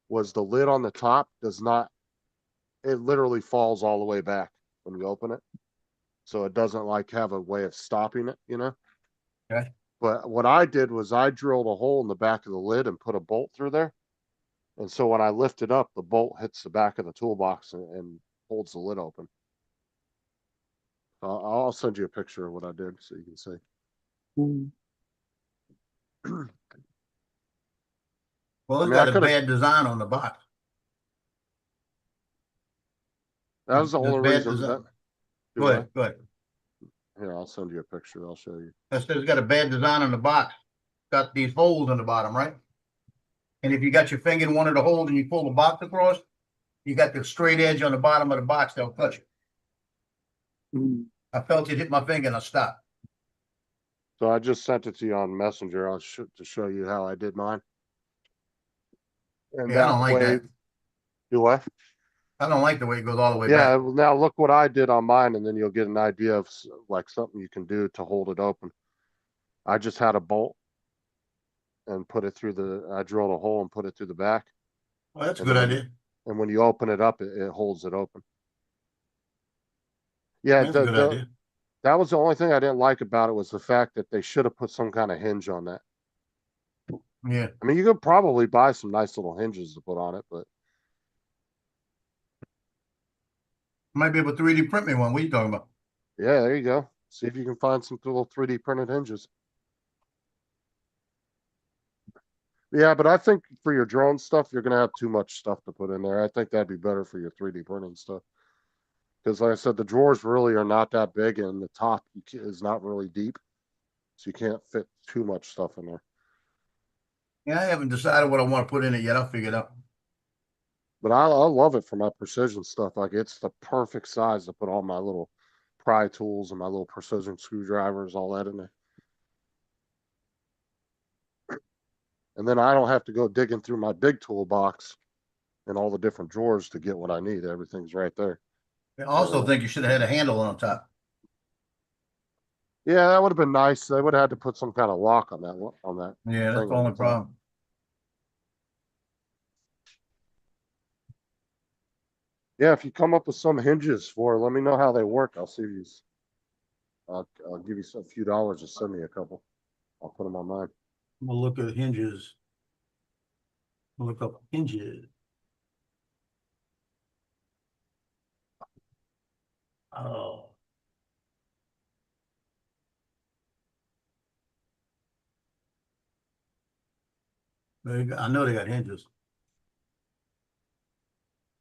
was the lid on the top does not. It literally falls all the way back when you open it, so it doesn't like have a way of stopping it. You know. Okay. But what I did was I drilled a hole in the back of the lid and put a bolt through there. And so when I lift it up, the bolt hits the back of the toolbox and holds the lid open. I'll send you a picture of what I did so you can see. Well, it's got a bad design on the box. That was the only reason. Go ahead. Here, I'll send you a picture. I'll show you. That says it's got a bad design on the box. Got these holes in the bottom, right? And if you got your finger in one of the holes and you pull the box across, you got the straight edge on the bottom of the box that'll touch it. I felt it hit my finger and I stopped. So I just sent it to you on Messenger. To show you how I did mine. And Yeah, I don't like that. Do what? I don't like the way it goes all the way Yeah, back. well, now look what I did on mine, and then you'll get an idea of like something you can do to hold it open. I just had a bolt and put it through I drilled a hole and put it through the back. Well, that's a And good then idea. And when you open it up, it holds it open. Yeah, That's a good idea. that was the only thing I didn't like about it was the fact that they should have put some kind of hinge on that. Yeah. I mean, you could probably buy some nice little hinges to put on it, but Might be able to 3D print me one. What are you talking about? yeah, there you go. See if you can find some little 3D printed hinges. Yeah, but I think for your drone stuff, you're gonna have too much stuff to put in there. I think that'd be better for your 3D printing stuff. Because like I said, the drawers really are not that big, and the top is not really deep, so you can't fit too much stuff in there. Yeah, I haven't decided what I want to put in it yet. I'll figure it out. But I love it for my precision stuff. Like it's the perfect size to put all my little pry tools and my little precision screwdrivers, all that in there. And then I don't have to go digging through my big toolbox and all the different drawers to get what I need. Everything's right there. I also think you should have had a handle on top. Yeah, that would have been nice. They would have had to put some kind of lock on that Yeah, that's thing the on only top. problem. Yeah, if you come up with some hinges for, let me know how they work. I'll see these. I'll give you a few dollars to send me a couple. I'll put them on mine. We'll look at hinges. We'll look up hinges. Oh. I know they got hinges.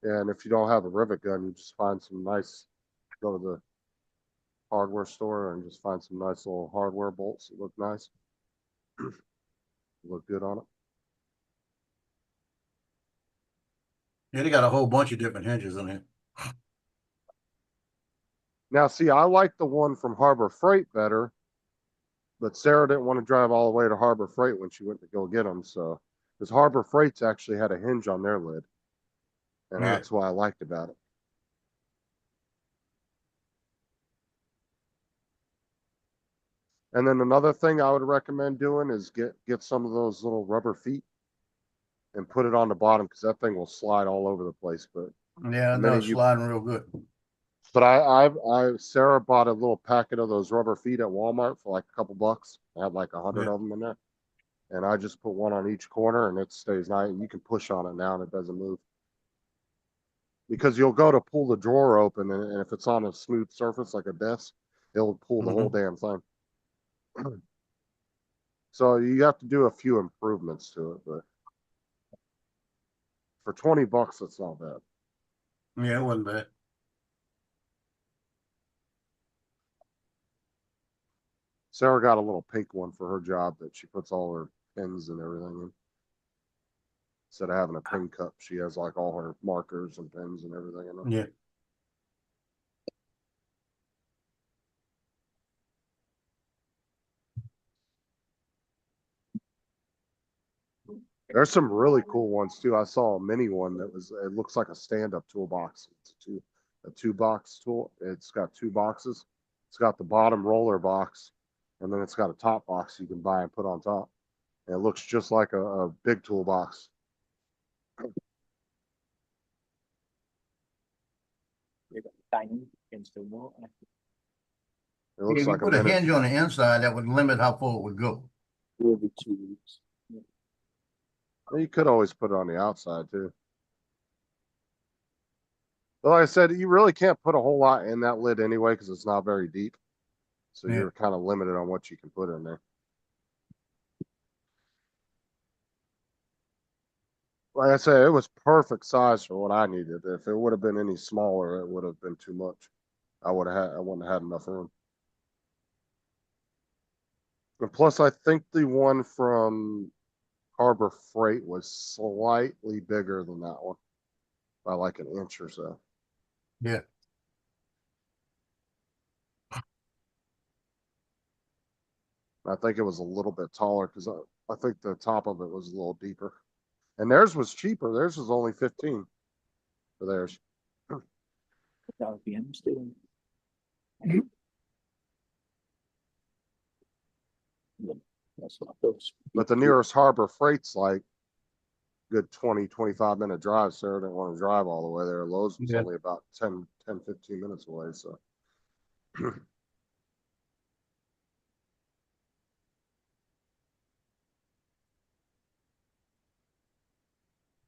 Yeah, and if you don't have a rivet gun, you just find some nice, go to the hardware store and just find some nice little hardware bolts that look nice. Look good on it. Yeah, they got a whole bunch of different hinges on here. Now, see, I like the one from Harbor Freight better, but Sarah didn't want to drive all the way to Harbor Freight when she went to go get them. So, because Harbor Freight's actually had a hinge on their lid, and Yeah. that's what I liked about it. And then another thing I would recommend doing is get some of those little rubber feet and put it on the bottom because that thing will slide all over the place. But Yeah, I know it's sliding real good. But I Sarah bought a little packet of those rubber feet at Walmart for like a couple bucks. I had like 100 of them in there, and I just put one on each corner, and it stays nice. You can push on it now, and it doesn't move. Because you'll go to pull the drawer open, and if it's on a smooth surface like a desk, it'll pull the whole damn thing. So you have to do a few improvements to it, but for 20 bucks, it's not bad. Yeah, it wasn't bad. Sarah got a little pink one for her job that she puts all her pins and everything in. Instead of having a pin cup, she has like all her markers and pins and everything in it. Yeah. There's some really cool ones too. I saw a mini one that it looks like a stand-up toolbox. It's a two box tool. It's got two boxes. It's got the bottom roller box, and then it's got a top box you can buy and put on top. And it looks just like a big toolbox. If you like put a hinge on the inside, that would limit how full it would go. Well, you could always put it on the outside too. But like I said, you really can't put a whole lot in that lid anyway because it's not very deep. So Yeah. you're kind of limited on what you can put in there. Like I said, it was perfect size for what I needed. If it would have been any smaller, it would have been too much. I wouldn't have had enough room. And plus, I think the one from Harbor Freight was slightly bigger than that one by like an inch or so. Yeah. I think it was a little bit taller because I think the top of it was a little deeper. And theirs was cheaper. Theirs was only 15 for theirs. RPM still. That's not those. But the nearest Harbor Freight's like good 20, 25 minute drive. Sarah didn't want to drive all the way there. Lowe's was Yeah. only about 10, 15 minutes away. So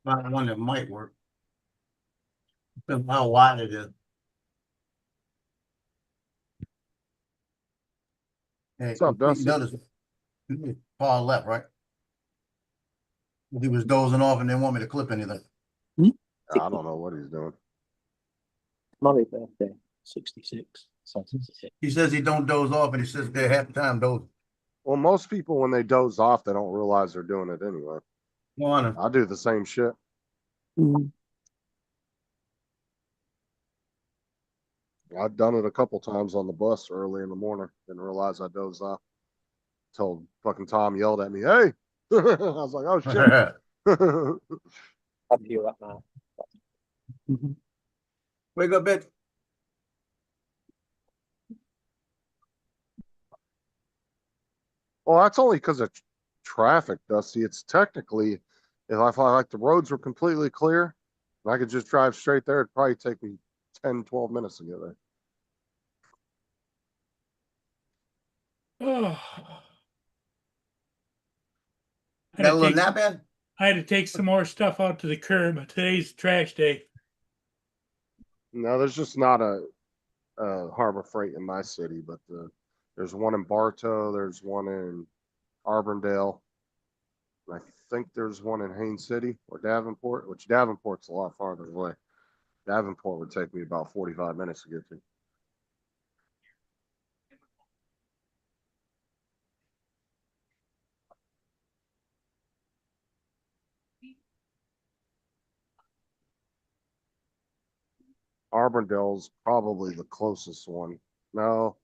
Not one that might work. Depends on how wide it is. Hey, What's up, you Dusty? notice Paul left, right? He was dozing off and didn't want me to clip anything. I don't know what he's doing. Murray birthday, 66. So 66. He says he don't doze off and he sits there half the time dozing. Well, most people, when they doze off, they don't realize they're doing it anyway. Well, I do the same shit. I've done it a couple times on the bus early in the morning. Didn't realize I dozed off. Till fucking Tom yelled at me, "Hey!" I was like, "Oh shit!" I'll do that now. Wake up, bitch. Well, that's only because of traffic, Dusty. It's technically, if I felt like the roads were completely clear and I could just drive straight there, it'd probably take me 10, 12 minutes to get there. Oh. Got a little nap in? I had to take some more stuff out to the curb. Today's trash day. No, there's just not a Harbor Freight in my city, but there's one in Bartow, there's one in Auburndale, and I think there's one in Haines City or Davenport, which Davenport's a lot farther away. Davenport would take me about 45 minutes to get to. Auburndale's probably the closest one. No,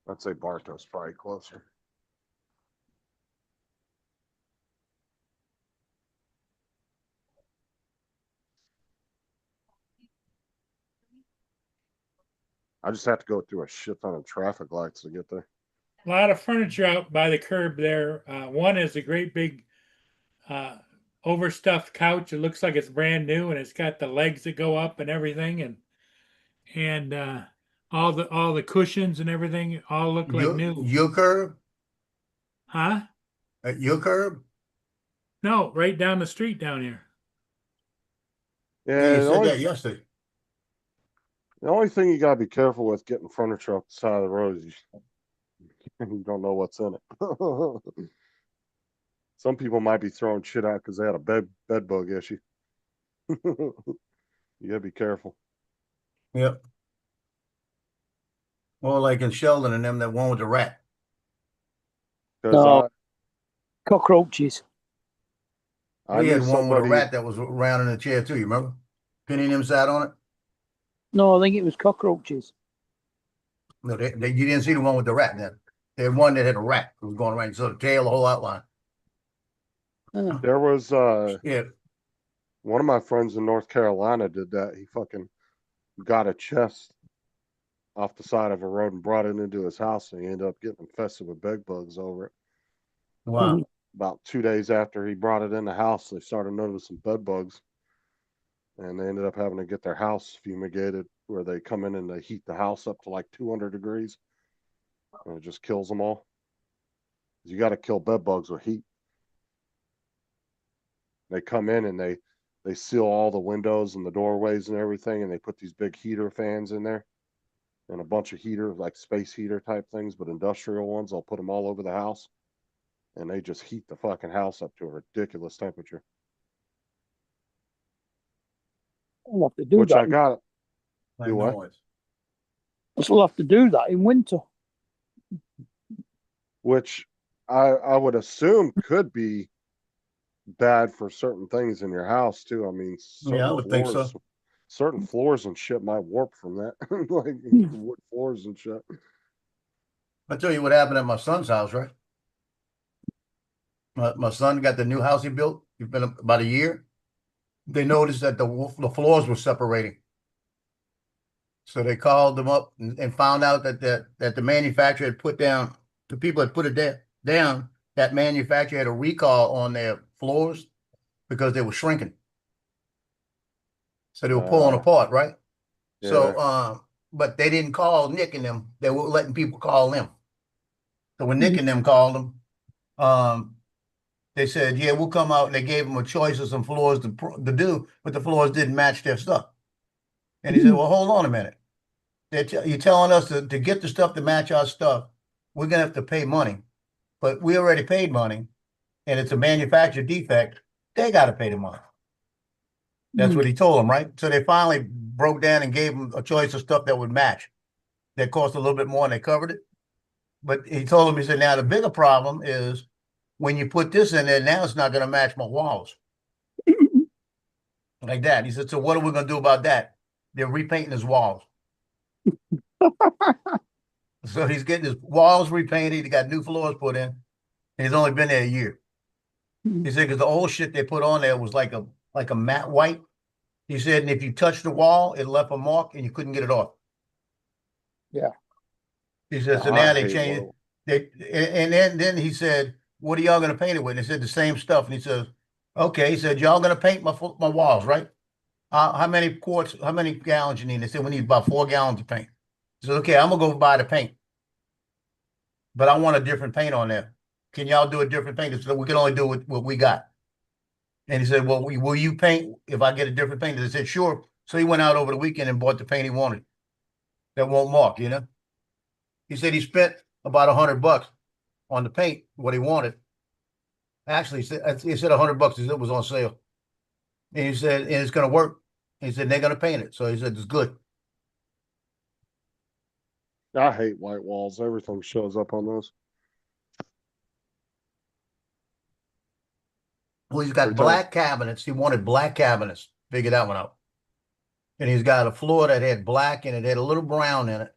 I'd say Bartow's probably closer. I just have to go through a shit ton of traffic lights to get there. A lot of furniture out by the curb there. One is a great big overstuffed couch. It looks like it's brand new, and it's got the legs that go up and everything, and all the cushions and everything all look like new. Your curb? Huh? At your curb? No, right down the street down here. Yeah, You said that yesterday. The only thing you gotta be careful with getting furniture off the side of the road is you don't know what's in it. Some people might be throwing shit out because they had a bed bug issue. You gotta be careful. Yep. Or like in Sheldon and them, that one with the rat. No, cockroaches. We had one with a rat that was around in the chair too, you remember? Penny and them sat on it. No, I think it was cockroaches. No, you didn't see the one with the rat then. They had one that had a rat who was going around, so the tail, the whole outline. There was yeah. One of my friends in North Carolina did that. He fucking got a chest off the side of a road and brought it into his house, and he ended up getting infested with bed bugs over it. Wow. About 2 days after he brought it in the house, they started noticing bed bugs, and they ended up having to get their house fumigated, where they come in and they heat the house up to like 200 degrees, and it just kills them all. You got to kill bed bugs with heat. They come in and they seal all the windows and the doorways and everything, and they put these big heater fans in there, and a bunch of heaters, like space heater type things, but industrial ones. They'll put them all over the house, and they just heat the fucking house up to a ridiculous temperature. I'll have to do Which that. I got. Do what? I'll have to do that in winter. Which I would assume could be bad for certain things in your house too. I mean, Yeah, I would think so. Certain floors and shit might warp from that, like wood floors and shit. I'll tell you what happened at my son's house, right? My son got the new house he built. It's been about a year. They noticed that the floors were separating. So they called them up and found out that the manufacturer had put down, the people had put it down, that manufacturer had a recall on their floors because they were shrinking. So they were pulling apart, right? Yeah. So, but they didn't call Nick and them. They were letting people call them. So when Nick and them called them, they said, yeah, we'll come out. And they gave them a choice of some floors to do, but the floors didn't match their stuff. And he said, well, hold on a minute. You're telling us to get the stuff to match our stuff, we're going to have to pay money. But we already paid money, and it's a manufacturer defect. They got to pay the money. That's what he told them, right? So they finally broke down and gave them a choice of stuff that would match. That cost a little bit more, and they covered it. But he told them, he said, now the bigger problem is when you put this in there, now it's not going to match my walls. Like that. He said, so what are we going to do about that? They're repainting his walls. So he's getting his walls repainted. He got new floors put in. And he's only been there a year. He said, because the old shit they put on there was like a matte white. He said, and if you touched the wall, it left a mark and you couldn't get it off. Yeah. He said, so now they changed it. And then he said, what are y'all going to paint it with? And they said the same stuff. And he says, okay. He said, y'all going to paint my walls, right? How many quarts, how many gallons you need? They said, we need about 4 gallons of paint. He said, okay, I'm going to go buy the paint. But I want a different paint on there. Can y'all do a different paint? He said, we can only do what we got. And he said, well, will you paint if I get a different paint? They said, sure. So he went out over the weekend and bought the paint he wanted. That won't mark, you know? He said he spent about $100 on the paint, what he wanted. Actually, he said $100 it was on sale. And he said, and it's going to work. He said, they're going to paint it. So he said, it's good. I hate white walls. Everything shows up on those. Well, he's got black cabinets. He wanted black cabinets. Figure that one out. And he's got a floor that had black and it had a little brown in it.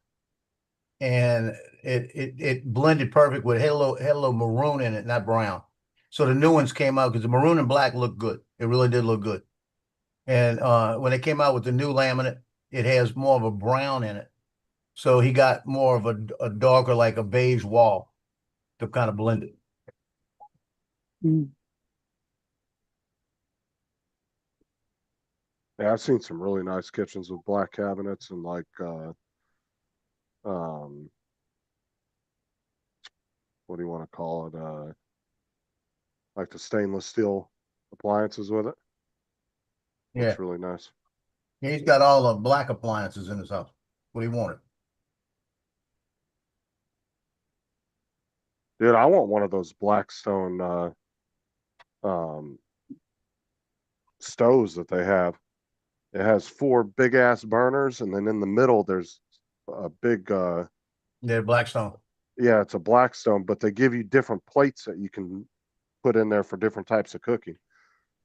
And it blended perfect with, had a little maroon in it, not brown. So the new ones came out because the maroon and black looked good. It really did look good. And when they came out with the new laminate, it has more of a brown in it. So he got more of a darker, like a beige wall to kind of blend it. Yeah, I've seen some really nice kitchens with black cabinets and like what do you want to call it? Like the stainless steel appliances with it. Yeah. It's really nice. He's got all the black appliances in his house. What he wanted. Dude, I want one of those Blackstone stoves that they have. It has 4 big ass burners, and then in the middle there's a big yeah, Blackstone. Yeah, it's a Blackstone, but they give you different plates that you can put in there for different types of cooking.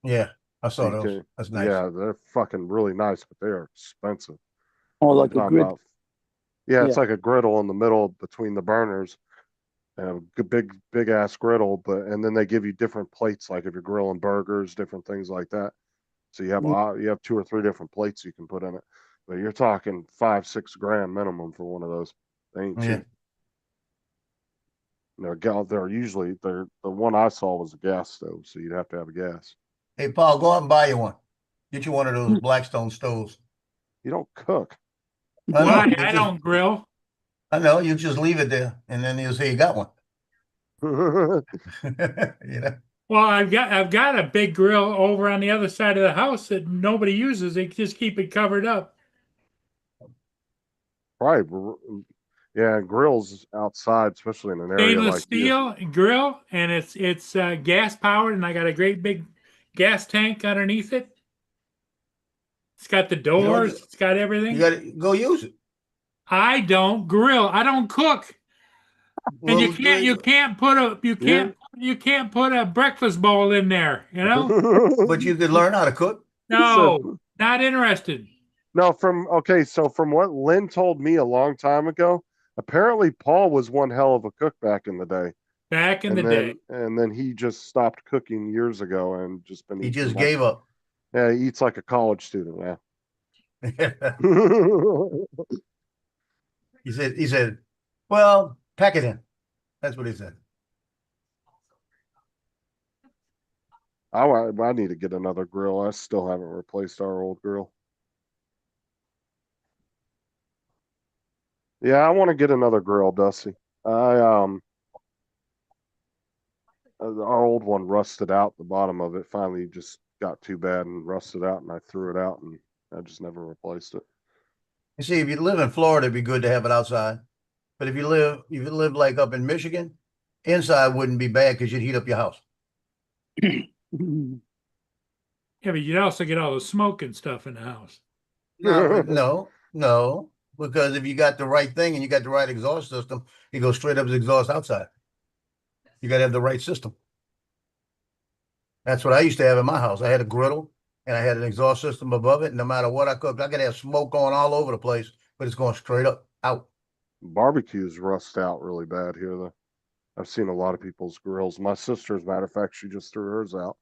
Yeah, I saw those. That's nice. Yeah, they're fucking really nice, but they are expensive. Oh, like a grid. Yeah, it's like a griddle in the middle between the burners. And a big ass griddle, and then they give you different plates, like if you're grilling burgers, different things like that. So you have 2 or 3 different plates you can put in it. But you're talking $5-6 grand minimum for one of those. They ain't cheap. They're usually the one I saw was a gas stove, so you'd have to have a gas. Hey Paul, go out and buy you one. Get you one of those Blackstone stoves. You don't cook. Why? I don't grill. I know, you just leave it there, and then you'll say you got one. You know. Well, I've got a big grill over on the other side of the house that nobody uses. They just keep it covered up. Right. Yeah, grills outside, especially in an area Stainless like steel grill, and it's gas powered, and I got a great big gas tank underneath it. It's got the doors. It's got everything. You got to go use it. I don't grill. I don't cook. And you can't put a breakfast bowl in there, you know? But you could learn how to cook. No, not interested. No, from what Lynn told me a long time ago, apparently Paul was one hell of a cook back in the day. Back in and the then day. and then he just stopped cooking years ago and just been He eating just like, gave up. yeah, he eats like a college student now. He said, well, pack it in. That's what he said. I need to get another grill. I still haven't replaced our old grill. Yeah, I want to get another grill, Dusty. Our old one rusted out. The bottom of it finally just got too bad and rusted out, and I threw it out, and I just never replaced it. You see, if you live in Florida, it'd be good to have it outside. But if you live like up in Michigan, inside wouldn't be bad because you'd heat up your house. Yeah, but you'd also get all the smoke and stuff in the house. No, because if you got the right thing and you got the right exhaust system, you go straight up as exhaust outside. You got to have the right system. That's what I used to have in my house. I had a griddle and I had an exhaust system above it. And no matter what I cooked, I could have smoke going all over the place, but it's going straight up out. Barbecues rust out really bad here, though. I've seen a lot of people's grills. My sister, as a matter of fact, she just threw hers out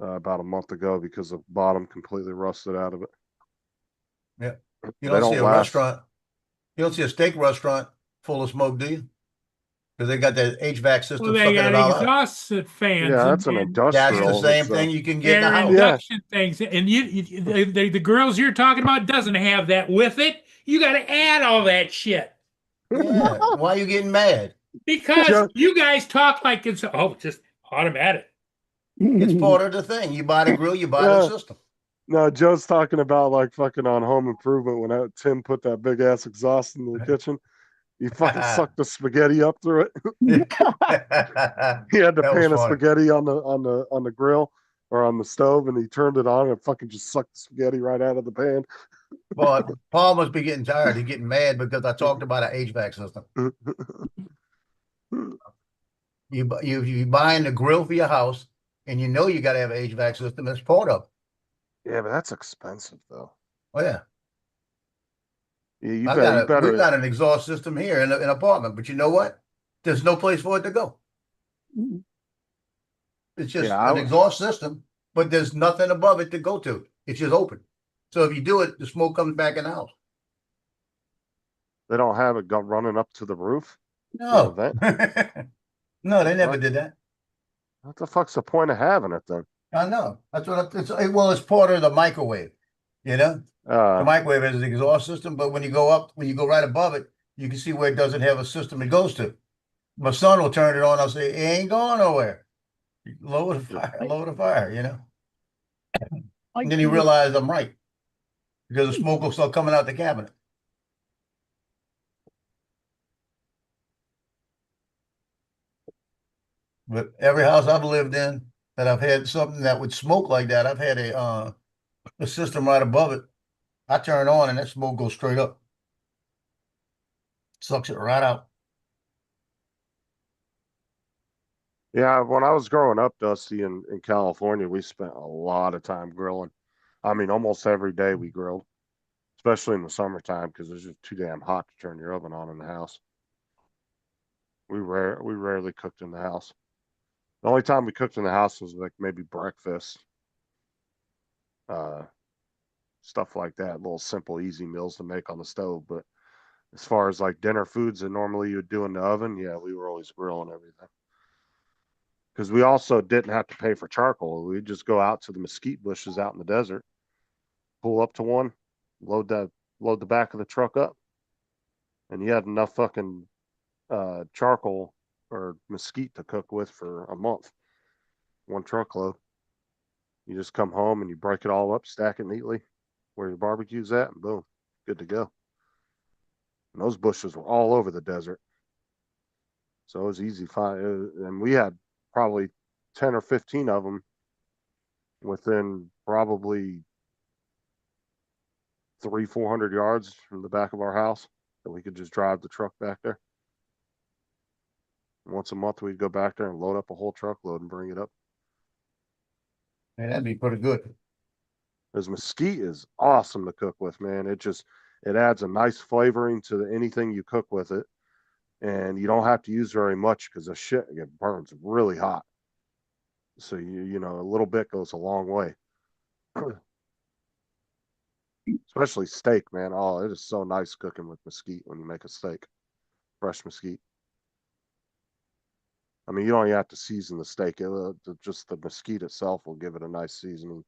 about a month ago because the bottom completely rusted out of it. Yeah. You They don't see a last. restaurant. You don't see a steak restaurant full of smoke, do you? Because they got that HVAC system Well, they sucking got it all out. exhaust fans. Yeah, that's an and That's industrial. the same It's, thing you can get in they're the house. induction things. And the grills you're talking about doesn't have that with it. You got to add all that shit. Yeah. Why are you getting mad? Because you guys talk like it's just automatic. It's part of the thing. You buy the grill, you buy the system. No, Joe's talking about like fucking on Home Improvement when Tim put that big ass exhaust in the kitchen. He fucking sucked the spaghetti up through it. He had the That was pan of funny. spaghetti on the grill or on the stove, and he turned it on and fucking just sucked the spaghetti right out of the pan. But Paul must be getting tired. He's getting mad because I talked about an HVAC system. You buying the grill for your house, and you know you got to have an HVAC system. That's part of it. Yeah, but that's expensive though. Oh yeah. Yeah, you We've better. got an exhaust system here in an apartment, but you know what? There's no place for it to go. It's just an exhaust system, but there's nothing above it to go to. It's just open. So if you do it, the smoke comes back in the house. They don't have it running up to the roof. No. The vent? No, they never did that. What the fuck's the point of having it then? I know. That's what it's part of the microwave. You know? The microwave has an exhaust system, but when you go right above it, you can see where it doesn't have a system it goes to. My son will turn it on. I'll say, it ain't going nowhere. Lower the fire, you know? And then he realized I'm right. Because the smoke will start coming out the cabinet. But every house I've lived in that I've had something that would smoke like that, I've had a system right above it. I turn it on and that smoke goes straight up. Sucks it right out. Yeah, when I was growing up, Dusty, in California, we spent a lot of time grilling. I mean, almost every day we grilled, especially in the summertime because it's just too damn hot to turn your oven on in the house. We rarely cooked in the house. The only time we cooked in the house was like maybe breakfast, stuff like that, little simple, easy meals to make on the stove. But as far as like dinner foods that normally you would do in the oven, yeah, we were always grilling everything. Because we also didn't have to pay for charcoal. We'd just go out to the mesquite bushes out in the desert, pull up to one, load the back of the truck up, and you had enough fucking charcoal or mesquite to cook with for a month. One truckload. You just come home and you break it all up, stack it neatly where your barbecue's at, and boom, good to go. And those bushes were all over the desert. So it was easy to find. And we had probably 10 or 15 of them within probably 300-400 yards from the back of our house that we could just drive the truck back there. Once a month, we'd go back there and load up a whole truckload and bring it up. Man, that'd be pretty good. Because mesquite is awesome to cook with, man. It adds a nice flavoring to anything you cook with it. and you don't have to use very much because the shit it burns really hot. So you know a little bit goes a long way. Especially steak, man. Oh, it is so nice cooking with mesquite when you make a steak, fresh mesquite. I mean, you don't even have to season the steak. Just the mesquite itself will give it a nice seasoning.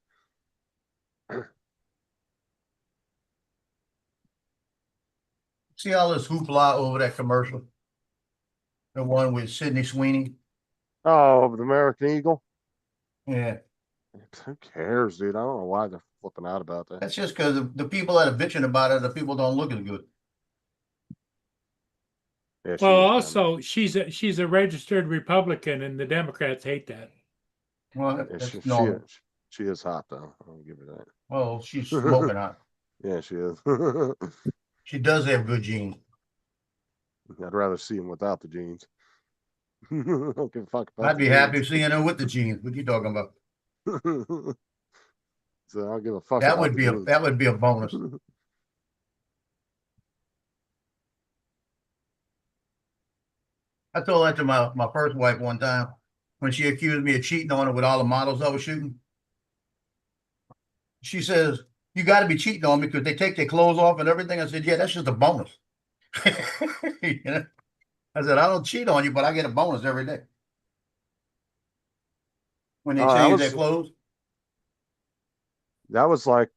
See all this hoopla over that commercial? The one with Sydney Sweeney? Oh, the American Eagle? Yeah. Who cares, dude? I don't know why they're flipping out about that. That's just because the people that are bitching about it, the people don't look as good. Yeah, Well, also she's a registered Republican, and the Democrats hate that. Well, Yeah, that's normal. she is hot though. I'll give her that. Well, she's smoking hot. Yeah, she is. She does have good genes. I'd rather see him without the jeans. I don't give a fuck about I'd be happy seeing her with the jeans. What are you talking about? So I don't give a fuck. That would be a bonus. I told that to my first wife one time when she accused me of cheating on her with all the models I was shooting. She says, "You got to be cheating on me because they take their clothes off and everything." I said, "Yeah, that's just a bonus." You know? I said, "I don't cheat on you, but I get a bonus every day when they change their clothes." That was like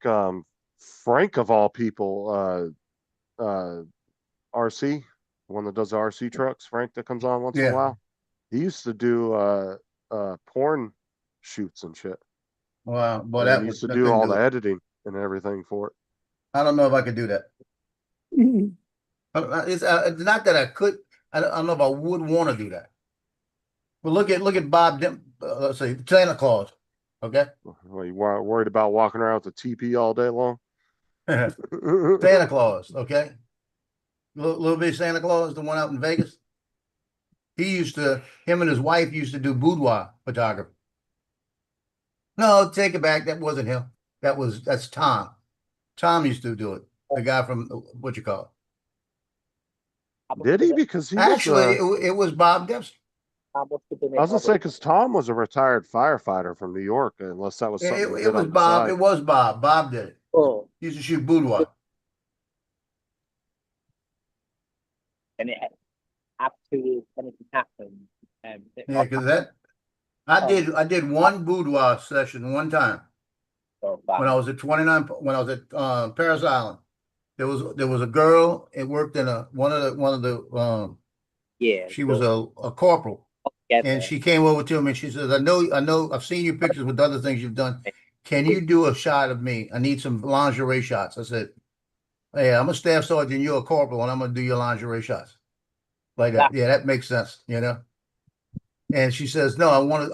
Frank of all people, RC, the one that does the RC trucks, Frank that comes on once in a while. He used to do porn shoots and shit. Wow, but and he used to do all the editing and everything for it. I don't know if I could do that. It's not that I could. I don't know if I would want to do that. But look at Bob. Let's say Santa Claus. Okay. Well, you worried about walking around with a TP all day long? Santa Claus. Okay. Little bit Santa Claus, the one out in Vegas. Him and his wife used to do boudoir photography. No, take it back. That wasn't him. That's Tom. Tom used to do it. The guy from what you call it. Did he? Because he actually it was Bob Dempsey. I was gonna say because Tom was a retired firefighter from New York, unless that was something. It was Bob. It was Bob. Bob did it. Oh, he used to shoot boudoir. And it absolutely anything happened. Yeah, because I did one boudoir session one time when I was at 29. When I was at Paris Island, there was a girl. It worked in one of the she was a corporal. And she came over to me and she says, I know, I've seen your pictures with other things you've done. Can you do a shot of me? I need some lingerie shots. I said, hey, I'm a staff sergeant, you're a corporal, and I'm going to do your lingerie shots. Like that. Yeah, that makes sense, you know? And she says, no, I want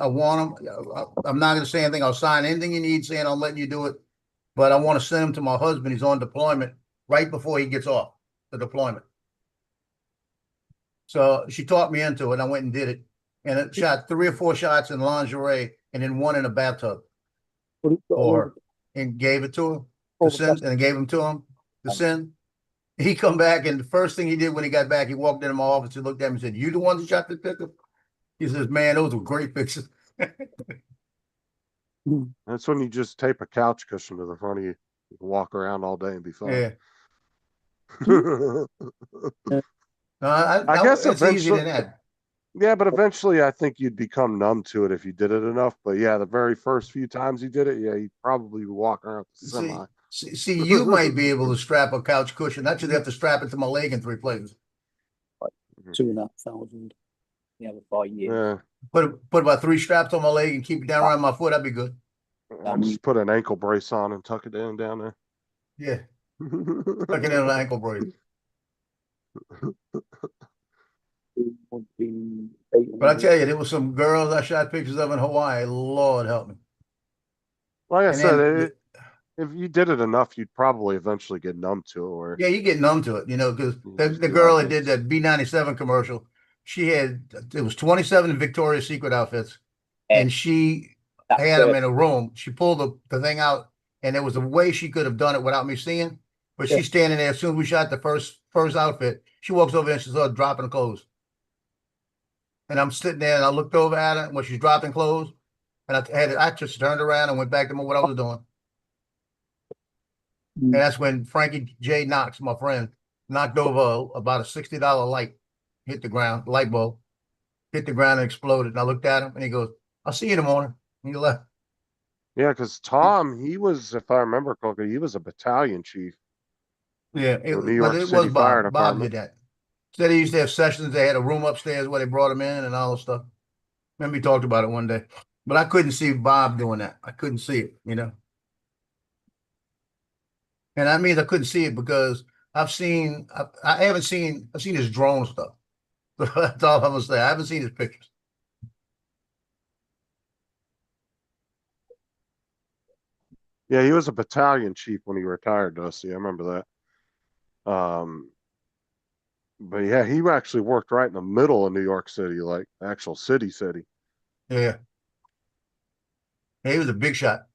them. I'm not going to say anything. I'll sign anything you need saying I'm letting you do it. But I want to send him to my husband. He's on deployment right before he gets off the deployment. So she taught me into it. I went and did it. And it shot 3 or 4 shots in lingerie and then 1 in a bathtub for her and gave it to him to send and gave him to him to send. He come back and the first thing he did when he got back, he walked into my office and looked at me and said, you the one that shot the picture? He says, man, those were great pictures. That's when you just tape a couch cushion to the front of you. You can walk around all day and be fine. Yeah. I guess it's easier than that. Yeah, but eventually I think you'd become numb to it if you did it enough. But yeah, the very first few times you did it, yeah, you'd probably walk around with the semi. See, you might be able to strap a couch cushion. I should have to strap it to my leg in 3 places. 2,500. Yeah, for 5 years. Yeah. Put about 3 straps on my leg and keep it down around my foot. That'd be good. I'll just put an ankle brace on and tuck it in down there. Yeah. Tuck it in an ankle brace. But I tell you, there was some girls I shot pictures of in Hawaii. Lord help me. Like I said, if you did it enough, you'd probably eventually get numb to it. Or yeah, you get numb to it, you know, because the girl that did that B97 commercial, it was 27 Victoria's Secret outfits, and she had them in a room. She pulled the thing out, and there was a way she could have done it without me seeing. But she's standing there. As soon as we shot the first outfit, she walks over and she starts dropping the clothes. and I'm sitting there and I looked over at her when she's dropping clothes, and I just turned around and went back to what I was doing. And that's when Frankie J. Knox, my friend, knocked over about a $60 light, hit the ground, light bulb, hit the ground and exploded. And I looked at him and he goes, "I'll see you in the morning." And he left. Yeah, because Tom, he was, if I remember correctly, he was a battalion chief. Yeah, for New but York it City was Fire Bob. Bob Department. did that. Said he used to have sessions. They had a room upstairs where they brought him in and all this stuff. Remember, he talked about it one day. But I couldn't see Bob doing that. I couldn't see it, you know. And that means I couldn't see it because I've seen his drone stuff. That's all I'm gonna say. I haven't seen his pictures. Yeah, he was a battalion chief when he retired, Dusty. I remember that. But yeah, he actually worked right in the middle of New York City, like actual city. Yeah. He was a big shot.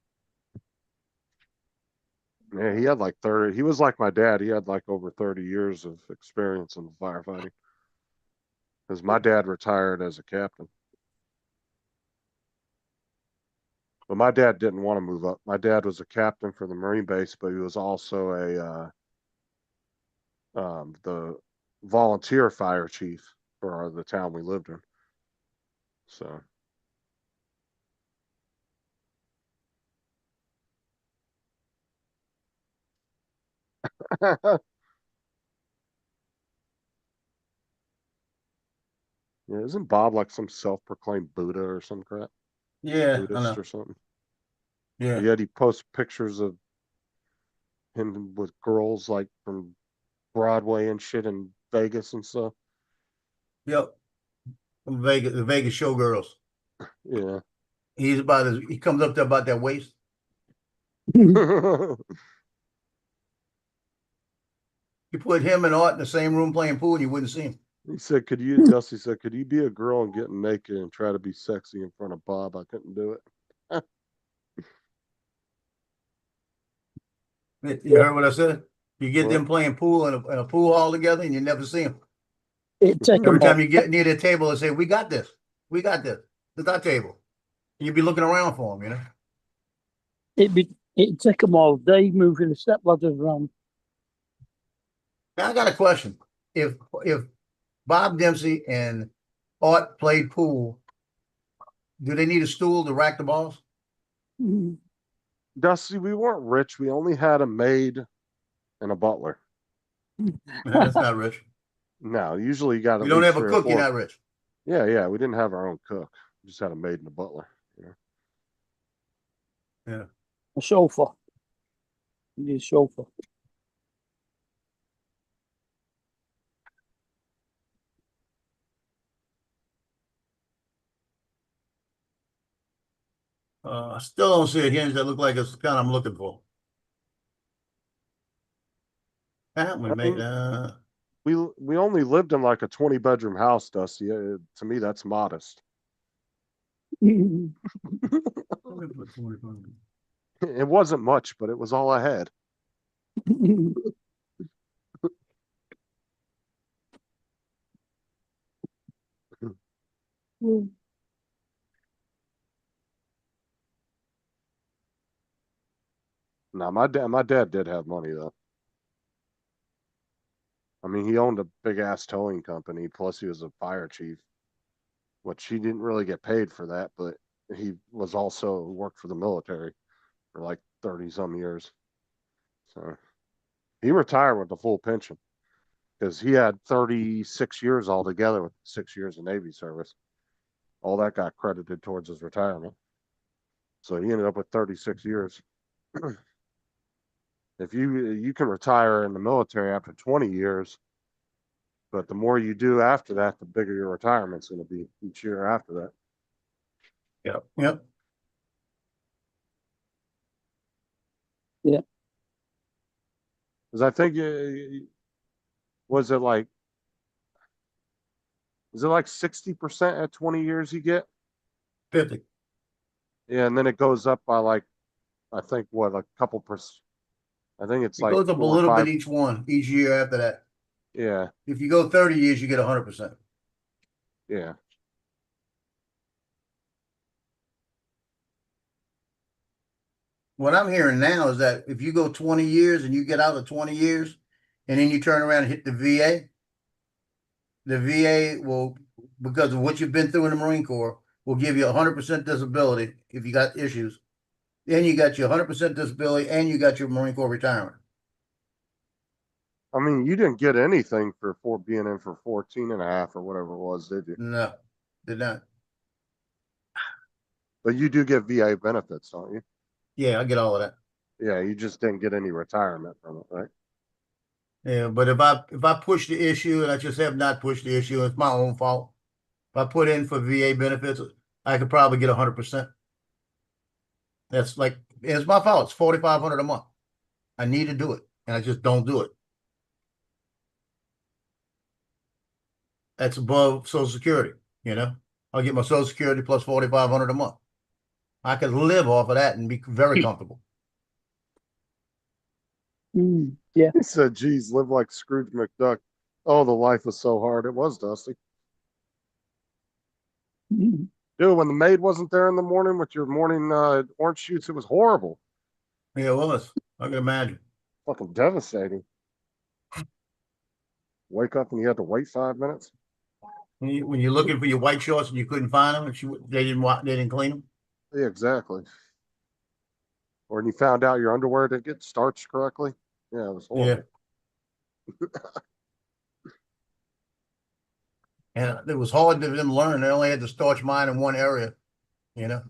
Yeah, he had like 30. He was like my dad. He had like over 30 years of experience in firefighting. Because my dad retired as a captain. But my dad didn't want to move up. My dad was a captain for the Marine base, but he was also the volunteer fire chief for the town we lived in. So. Yeah, isn't Bob like some self-proclaimed Buddha or some crap? Yeah, Buddhist I know. or something. Yeah. Yet he posts pictures of him with girls like from Broadway and shit in Vegas and stuff. Yep. The Vegas showgirls. Yeah. He comes up to about that waist. You put him and Art in the same room playing pool and you wouldn't see him. He said, Dusty said, could you be a girl and get naked and try to be sexy in front of Bob? I couldn't do it. You heard what I said? You get What? them playing pool in a pool hall together and you never see them. Take Every time you get near the table and say, "We got this. We got this. It's our table." You'd be looking around for them, you know? It'd take them all day moving the step ladders around. Now I got a question. If Bob Dempsey and Art played pool, do they need a stool to rack the balls? Dusty, we weren't rich. We only had a maid and a butler. That's not rich. No, usually you got. You don't have a cook, you're not rich. Yeah. We didn't have our own cook. We just had a maid and a butler. Yeah. A chauffeur. You need a chauffeur. I still don't see a hinge that look like it's the kind I'm looking for. We only lived in like a 20-bedroom house, Dusty. To me, that's modest. It wasn't much, but it was all I had. No, my dad did have money though. I mean, he owned a big ass towing company, plus he was a fire chief, which he didn't really get paid for that, but he was also worked for the military for like 30 some years. So he retired with the full pension because he had 36 years altogether with 6 years of Navy service. All that got credited towards his retirement. So he ended up with 36 years. If you can retire in the military after 20 years, but the more you do after that, the bigger your retirement's going to be each year after that. Yep. Yeah. Because I think was it like 60% at 20 years you get? 50. Yeah, and then it goes up by like, I think what, a couple percent. I think it's It like goes up a 4 or little 5. bit each year after that. Yeah. If you go 30 years, you get 100%. Yeah. what I'm hearing now is that if you go 20 years and you get out of 20 years and then you turn around and hit the VA will, because of what you've been through in the Marine Corps, will give you 100% disability if you got issues. Then you got your 100% disability and you got your Marine Corps retirement. I mean, you didn't get anything for being in for 14 and a half or whatever it was, did you? No, did not. But you do get VA benefits, don't you? Yeah, I get all of that. Yeah, you just didn't get any retirement from it, right? Yeah, but if I push the issue and I just have not pushed the issue, it's my own fault. If I put in for VA benefits, I could probably get 100%. That's like, it's my fault. It's $4,500 a month. I need to do it, and I just don't do it. That's above Social Security, you know. I'll get my Social Security plus $4,500 a month. I could live off of that and be very comfortable. Yeah. He said, geez, live like Scrooge McDuck. Oh, the life was so hard. It was, Dusty. Dude, when the maid wasn't there in the morning with your morning orange shoots, it was horrible. Yeah, well, I can imagine. Fucking devastating. Wake up and you had to wait 5 minutes. When you're looking for your white shorts and you couldn't find them, they didn't clean them. Yeah, exactly. Or when you found out your underwear didn't get starched correctly. Yeah, it was horrible. Yeah. And it was hard for them to learn. They only had to starch mine in one area, you know.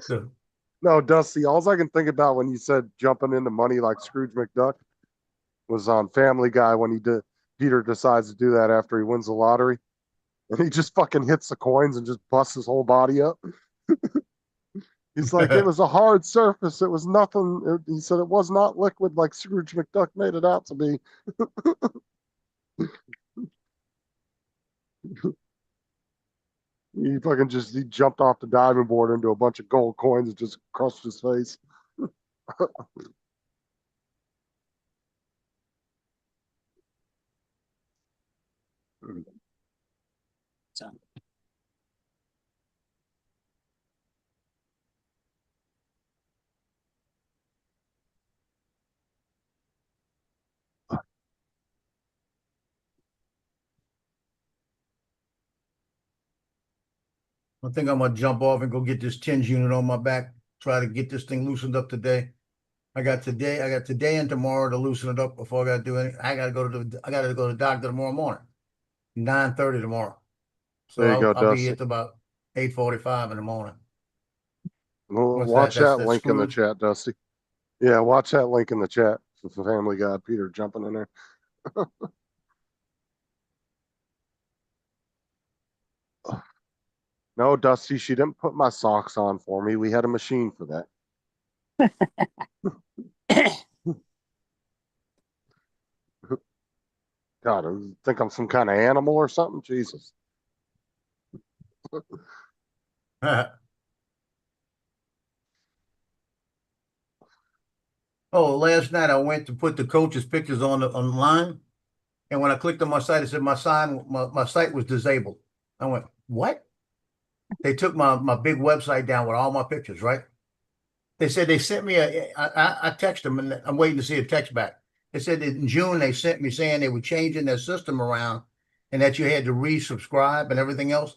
So, No, Dusty, all I can think about when you said jumping into money like Scrooge McDuck was on Family Guy when Peter decides to do that after he wins the lottery. And he just fucking hits the coins and just busts his whole body up. He's like, it was a hard surface. It was nothing. He said it was not liquid like Scrooge McDuck made it out to be. He jumped off the diving board into a bunch of gold coins and just crushed his face. I think I'm gonna jump off and go get this TENS unit on my back. Try to get this thing loosened up today. I got today and tomorrow to loosen it up before I gotta do anything. I gotta go to the doctor tomorrow morning, 9:30 tomorrow. So There you go, I'll be Dusty. at about 8:45 in the morning. Well, What's watch that? that That's link in the Scrooge? chat, Dusty. Yeah, watch that link in the chat. It's the Family Guy, Peter jumping in there. No, Dusty, she didn't put my socks on for me. We had a machine for that. God, I think I'm some kind of animal or something. Jesus. Oh, last night I went to put the coach's pictures online, and when I clicked on my site, it said my site was disabled. I went, what? They took my big website down with all my pictures, right? They said they sent me I texted them, and I'm waiting to see a text back. They said that in June they sent me saying they were changing their system around and that you had to resubscribe and everything else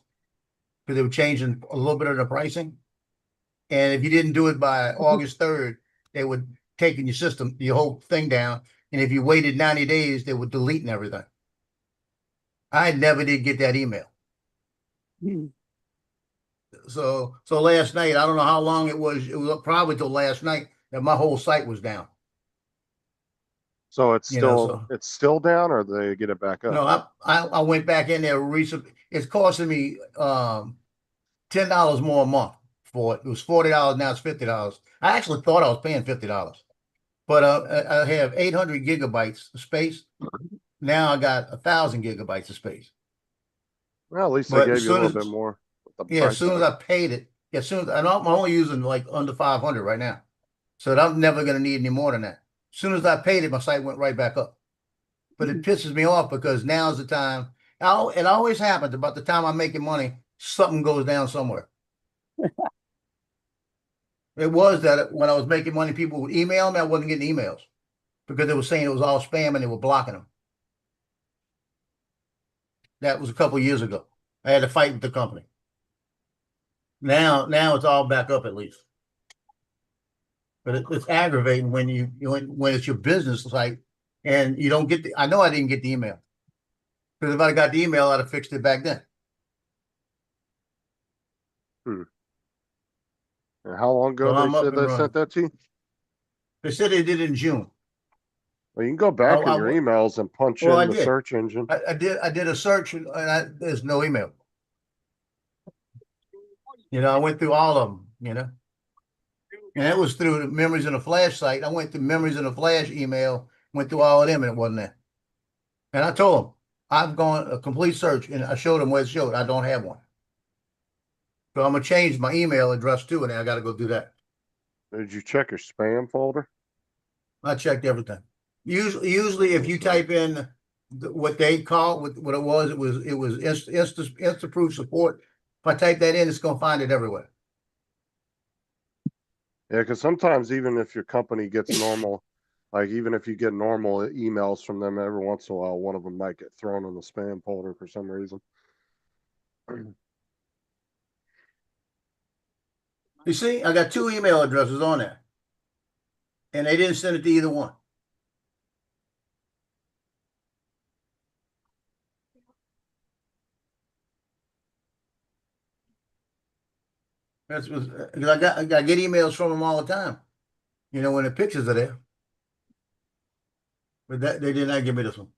because they were changing a little bit of the pricing. And if you didn't do it by August 3rd, they would taking your system, your whole thing down. And if you waited 90 days, they would deleting everything. I never did get that email. So last night, I don't know how long it was probably till last night that my whole site was down. So it's still down, or they get it back up? No, I went back in there recently. It's costing me $10 more a month for it. It was $40, now it's $50. I actually thought I was paying $50. But I have 800 gigabytes of space. Now I got 1,000 gigabytes of space. Well, at least they gave you a little bit more. Yeah, as soon as I paid it, and I'm only using like under 500 right now. So I'm never going to need any more than that. As soon as I paid it, my site went right back up. But it pisses me off because now's the time. It always happens about the time I'm making money, something goes down somewhere. It was that when I was making money, people would email me. I wasn't getting emails because they were saying it was all spam and they were blocking them. That was a couple of years ago. I had to fight with the company. Now it's all back up at least. But it's aggravating when when it's your business site and you don't get I know I didn't get the email. Because if I'd got the email, I'd have fixed it back then. And how long ago So I'm they up said and they sent that to you? They said they did it in June. Well, you can go back I in your w- emails and punch Well, I in the did. search engine. I did a search and there's no email. I went through all of them, And it was through the Memories in a Flash site. I went to Memories in a Flash email, went through all of them, and it wasn't there. And I told them, I've gone a complete search, and I showed them where it showed. I don't have one. So I'm going to change my email address too, and I got to go do that. Did you check your spam folder? I checked everything. Usually if you type in what they call, what it was Instaproof support. If I type that in, it's going to find it everywhere. Yeah, because sometimes even if your company gets normal, like even if you get normal emails from them every once in a while, one of them might get thrown in the spam folder for some reason. You see, I got 2 email addresses on there. And they didn't send it to either one. That's because I get emails from them all the time. When the pictures are there. But they did not give me this one.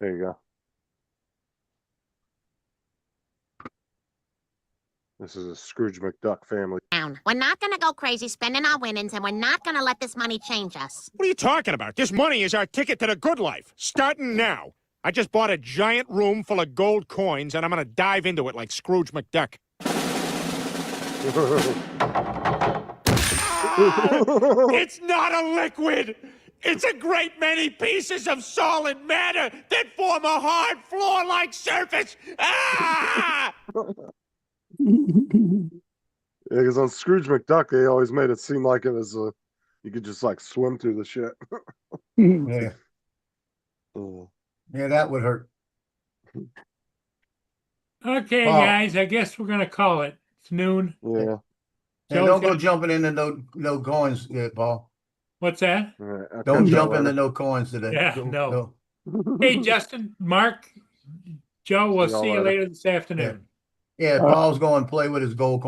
There you go. This is a Scrooge McDuck family. We're not gonna go crazy spending our winnings, and we're not gonna let this money change us. What are you talking about? This money is our ticket to the good life. Starting now. I just bought a giant room full of gold coins, and I'm gonna dive into it like Scrooge McDuck. It's not a liquid! It's a great many pieces of solid matter that form a hard floor-like surface! Ah! Yeah, because on Scrooge McDuck, they always made it seem like it was you could just like swim through the shit. Yeah. Oh. Yeah, that would hurt. Okay, Paul. guys, I guess we're gonna call it. It's noon. Yeah. And Joe's don't go got- jumping into no coins yet, Paul. What's that? Don't jump into no coins today. Yeah, no. Hey, Justin, Mark, Joe, we'll See y'all see you later. later this afternoon. Yeah, Paul's going to play with his gold